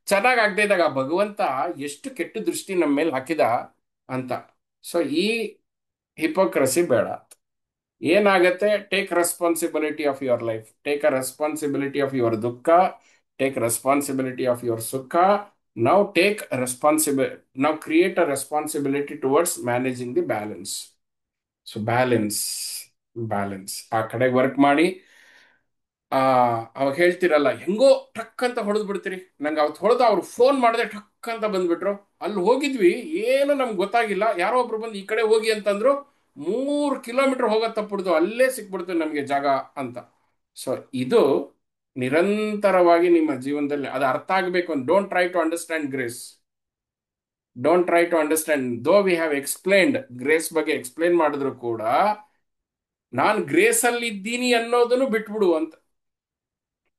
S1: ಚೆನ್ನಾಗಾಗದೇ ಇದ್ದಾಗ ಭಗವಂತ ಎಷ್ಟು ಕೆಟ್ಟ ದೃಷ್ಟಿ ನಮ್ಮ ಮೇಲೆ ಹಾಕಿದ ಅಂತ. ಸೊ ಈ ಹಿಪೋಕ್ರಸಿ ಬೇಡ. ಏನಾಗತ್ತೆ, take responsibility of your life, take a responsibility of your ದುಃಖ, ಟೇಕ್ ರೆಸ್ಪಾನ್ಸಿಬಿಲಿಟಿ ಆಫ್ ಯುವರ್ ಸುಖ. ನಾವು ಟೇಕ್ ರೆಸ್ಪಾನ್ಸಿಬಿಲಿಟಿ, ನಾವು create a responsibility towards managing the balance. So balance, balance ಆ ಕಡೆಗೆ ವರ್ಕ್ ಮಾಡಿ. ಆ ಅವಾಗ ಹೇಳ್ತಿರಲ್ಲ, ಹೆಂಗೋ ಟಕ್ ಅಂತ ಹೊಡೆದ್ ಬಿಡ್ತೀರಿ. ನಂಗೆ ಅವತ್ತು ಹೊಡೆದ, ಅವ್ರು ಫೋನ್ ಮಾಡಿದೆ, ಟಕ್ ಅಂತ ಬಂದ್ಬಿಟ್ರು. ಅಲ್ಲಿ ಹೋಗಿದ್ವಿ, ಏನು ನಮ್ಗೆ ಗೊತ್ತಾಗಿಲ್ಲ, ಯಾರೋ ಒಬ್ರು ಬಂದು ಈ ಕಡೆ ಹೋಗಿ ಅಂತಂದ್ರು. 3 ಕಿಲೋಮೀಟರ್ ಹೋಗೋ ತಪ್ಪಿಡ್ದು, ಅಲ್ಲೇ ಸಿಕ್ಬಿಡ್ತು ನಮಗೆ ಜಾಗ ಅಂತ. ಸೊ ಇದು ನಿರಂತರವಾಗಿ ನಿಮ್ಮ ಜೀವನದಲ್ಲಿ ಅದು ಅರ್ಥ ಆಗಬೇಕು. Don't try to understand grace, don't try to understand. Though we have explained, grace ಬಗ್ಗೆ ಎಕ್ಸ್ಪ್ಲೇನ್ ಮಾಡಿದ್ರು ಕೂಡ, ನಾನು ಗ್ರೇಸ್ ಅಲ್ಲಿ ಇದ್ದೀನಿ ಅನ್ನೋದನ್ನು ಬಿಟ್ಬಿಡು ಅಂತ.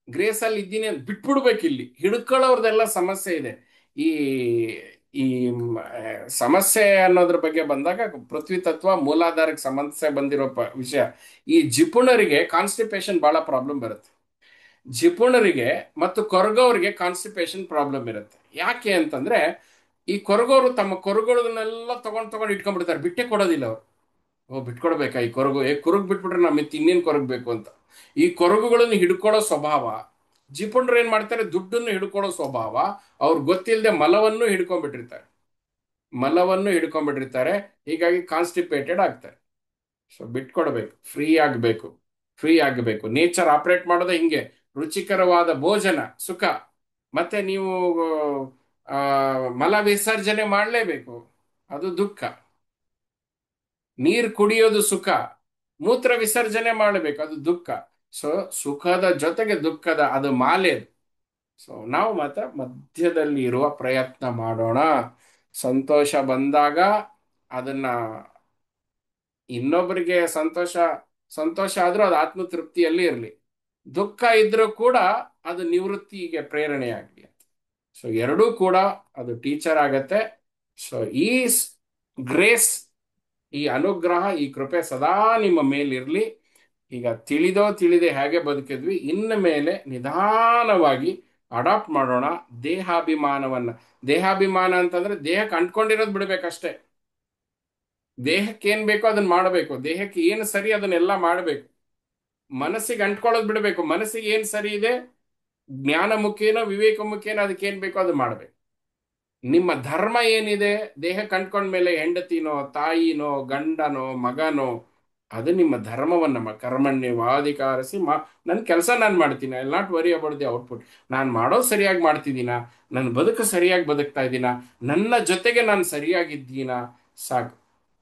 S1: ಗ್ರೇಸ್ ಅಲ್ಲಿ ಇದ್ದೀನಿ ಅಂತ ಬಿಟ್ಬಿಡ್ಬೇಕು. ಇಲ್ಲಿ ಹಿಡ್ಕೊಳ್ಳೋರ್ದೆಲ್ಲ ಸಮಸ್ಯೆ ಇದೆ. ಈ ಈ ಸಮಸ್ಯೆ ಅನ್ನೋದ್ರ ಬಗ್ಗೆ ಬಂದಾಗ ಪೃಥ್ವಿ ತತ್ವ ಮೂಲಾಧಾರಕ್ಕೆ ಸಮಸ್ಯೆ ಬಂದಿರೋ ವಿಷಯ. ಈ ಜಿಪುಣರಿಗೆ ಕಾನ್ಸ್ಟಿಪೇಷನ್ ಬಹಳ ಪ್ರಾಬ್ಲಮ್ ಬರುತ್ತೆ. ಜಿಪುಣರಿಗೆ ಮತ್ತು ಕೊರಗೋರಿಗೆ ಕಾನ್ಸ್ಟಿಪೇಷನ್ ಪ್ರಾಬ್ಲಮ್ ಇರುತ್ತೆ. ಯಾಕೆ ಅಂತಂದ್ರೆ ಈ ಕೊರಗೋರು ತಮ್ಮ ಕೊರಗುಗಳನ್ನೆಲ್ಲ ತಗೊಂಡು ಇಟ್ಕೊಂಡ್ಬಿಡ್ತಾರೆ, ಬಿಟ್ಟೆ ಕೊಡೋದಿಲ್ಲ ಅವರು. ಓ, ಬಿಟ್ಕೊಡ್ಬೇಕಾ ಈ ಕೊರಗು, ಕುರುಗ್ ಬಿಟ್ಬಿಟ್ರೆ ನಮಗೆ ಇನ್ನೇನು ಕೊರಗ್ ಬೇಕು ಅಂತ. ಈ ಕೊರಗುಗಳನ್ನು ಹಿಡ್ಕೊಳ್ಳೋ ಸ್ವಭಾವ. ಜಿಪುಣರು ಏನ್ ಮಾಡ್ತಾರೆ, ದುಡ್ಡನ್ನು ಹಿಡ್ಕೊಳ್ಳೋ ಸ್ವಭಾವ. ಅವ್ರು ಗೊತ್ತಿಲ್ಲದೆ ಮಲವನ್ನು ಹಿಡ್ಕೊಂಡ್ಬಿಟ್ಟಿರ್ತಾರೆ. ಹೀಗಾಗಿ ಕಾನ್ಸ್ಟಿಪೇಟೆಡ್ ಆಗ್ತಾರೆ. ಸೊ ಬಿಟ್ಕೊಡ್ಬೇಕು, ಫ್ರೀ ಆಗಬೇಕು. ನೇಚರ್ ಆಪರೇಟ್ ಮಾಡೋದೇ ಹಿಂಗೆ. ರುಚಿಕರವಾದ ಭೋಜನ ಸುಖ, ಮತ್ತೆ ನೀವು ಆ, ಮಲ ವಿಸರ್ಜನೆ ಮಾಡಲೇಬೇಕು, ಅದು ದುಃಖ. ನೀರು ಕುಡಿಯೋದು ಸುಖ, ಮೂತ್ರ ವಿಸರ್ಜನೆ ಮಾಡಬೇಕು, ಅದು ದುಃಖ. ಸೊ ಸುಖದ ಜೊತೆಗೆ ದುಃಖದ ಅದು ಮಾಲೆ. ಸೊ ನಾವು ಮಾತ್ರ ಮಧ್ಯದಲ್ಲಿ ಇರುವ ಪ್ರಯತ್ನ ಮಾಡೋಣ. ಸಂತೋಷ ಬಂದಾಗ ಅದನ್ನ ಇನ್ನೊಬ್ಬರಿಗೆ ಸಂತೋಷ ಸಂತೋಷ ಆದ್ರೂ ಅದು ಆತ್ಮತೃಪ್ತಿಯಲ್ಲಿ ಇರಲಿ. ದುಃಖ ಇದ್ರೂ ಕೂಡ ಅದು ನಿವೃತ್ತಿಗೆ ಪ್ರೇರಣೆಯಾಗಲಿ. ಸೊ ಎರಡೂ ಕೂಡ ಅದು ಟೀಚರ್ ಆಗತ್ತೆ. ಸೊ ಈ ಗ್ರೇಸ್, ಈ ಅನುಗ್ರಹ, ಈ ಕೃಪೆ ಸದಾ ನಿಮ್ಮ ಮೇಲಿರಲಿ. ಈಗ ತಿಳಿದೆ ಹೇಗೆ ಬದುಕಿದ್ವಿ, ಇನ್ನು ಮೇಲೆ ನಿಧಾನವಾಗಿ ಅಡಾಪ್ಟ್ ಮಾಡೋಣ ದೇಹಾಭಿಮಾನವನ್ನ. ದೇಹಾಭಿಮಾನ ಅಂತಂದ್ರೆ ದೇಹಕ್ಕೆ ಅಂಟ್ಕೊಂಡಿರೋದು ಬಿಡ್ಬೇಕಷ್ಟೇ. ದೇಹಕ್ಕೆ ಏನ್ ಬೇಕೋ ಅದನ್ನ ಮಾಡಬೇಕು, ದೇಹಕ್ಕೆ ಏನು ಸರಿ ಅದನ್ನೆಲ್ಲ ಮಾಡಬೇಕು. ಮನಸ್ಸಿಗೆ ಅಂಟ್ಕೊಳ್ಳೋದು ಬಿಡಬೇಕು. ಮನಸ್ಸಿಗೆ ಏನ್ ಸರಿ ಇದೆ, ಜ್ಞಾನ ಮುಖೇನೋ ವಿವೇಕ ಮುಖೇನೋ ಅದಕ್ಕೆ ಏನ್ ಬೇಕೋ ಅದು ಮಾಡಬೇಕು. ನಿಮ್ಮ ಧರ್ಮ ಏನಿದೆ, ದೇಹ ಕಂಡ್ಕೊಂಡ್ಮೇಲೆ ಹೆಂಡತಿನೋ ತಾಯಿನೋ ಗಂಡನೋ ಮಗನೋ, ಅದು ನಿಮ್ಮ ಧರ್ಮವನ್ನ ಕರ್ಮಣ್ಯವಾಧಿಕಾರಸಿ ನನ್ನ ಕೆಲಸ ನಾನು ಮಾಡ್ತೀನಿ. I not worry about the output. ನಾನು ಮಾಡೋದು ಸರಿಯಾಗಿ ಮಾಡ್ತಿದ್ದೀನಾ, ನನ್ನ ಬದುಕು ಸರಿಯಾಗಿ ಬದುಕ್ತಾ ಇದ್ದೀನಾ, ನನ್ನ ಜೊತೆಗೆ ನಾನು ಸರಿಯಾಗಿದ್ದೀನಾ, ಸಾಕು.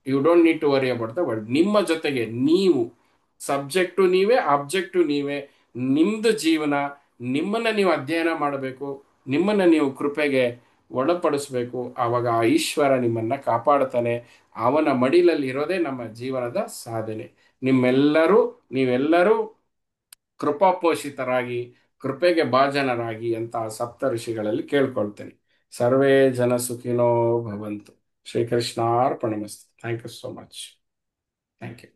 S1: You don't need to worry about the world. ನಿಮ್ಮ ಜೊತೆಗೆ ನೀವು, ಸಬ್ಜೆಕ್ಟು ನೀವೇ, ಆಬ್ಜೆಕ್ಟು ನೀವೇ. ನಿಮ್ದು ಜೀವನ, ನಿಮ್ಮನ್ನ ನೀವು ಅಧ್ಯಯನ ಮಾಡಬೇಕು, ನಿಮ್ಮನ್ನ ನೀವು ಕೃಪೆಗೆ ಒಳಪಡಿಸ್ಬೇಕು. ಆವಾಗ ಆ ಈಶ್ವರ ನಿಮ್ಮನ್ನ ಕಾಪಾಡ್ತಾನೆ. ಅವನ ಮಡಿಲಲ್ಲಿ ಇರೋದೇ ನಮ್ಮ ಜೀವನದ ಸಾಧನೆ. ನೀವೆಲ್ಲರೂ ಕೃಪಾಪೋಷಿತರಾಗಿ, ಕೃಪೆಗೆ ಭಾಜನರಾಗಿ ಅಂತ ಸಪ್ತ ಋಷಿಗಳಲ್ಲಿ ಕೇಳ್ಕೊಳ್ತೇನೆ. ಸರ್ವೇ ಜನ ಸುಖಿನೋ ಭವಂತು. ಶ್ರೀಕೃಷ್ಣಾರ್ಪಣಮಸ್ತು. Thank you so much. Thank you.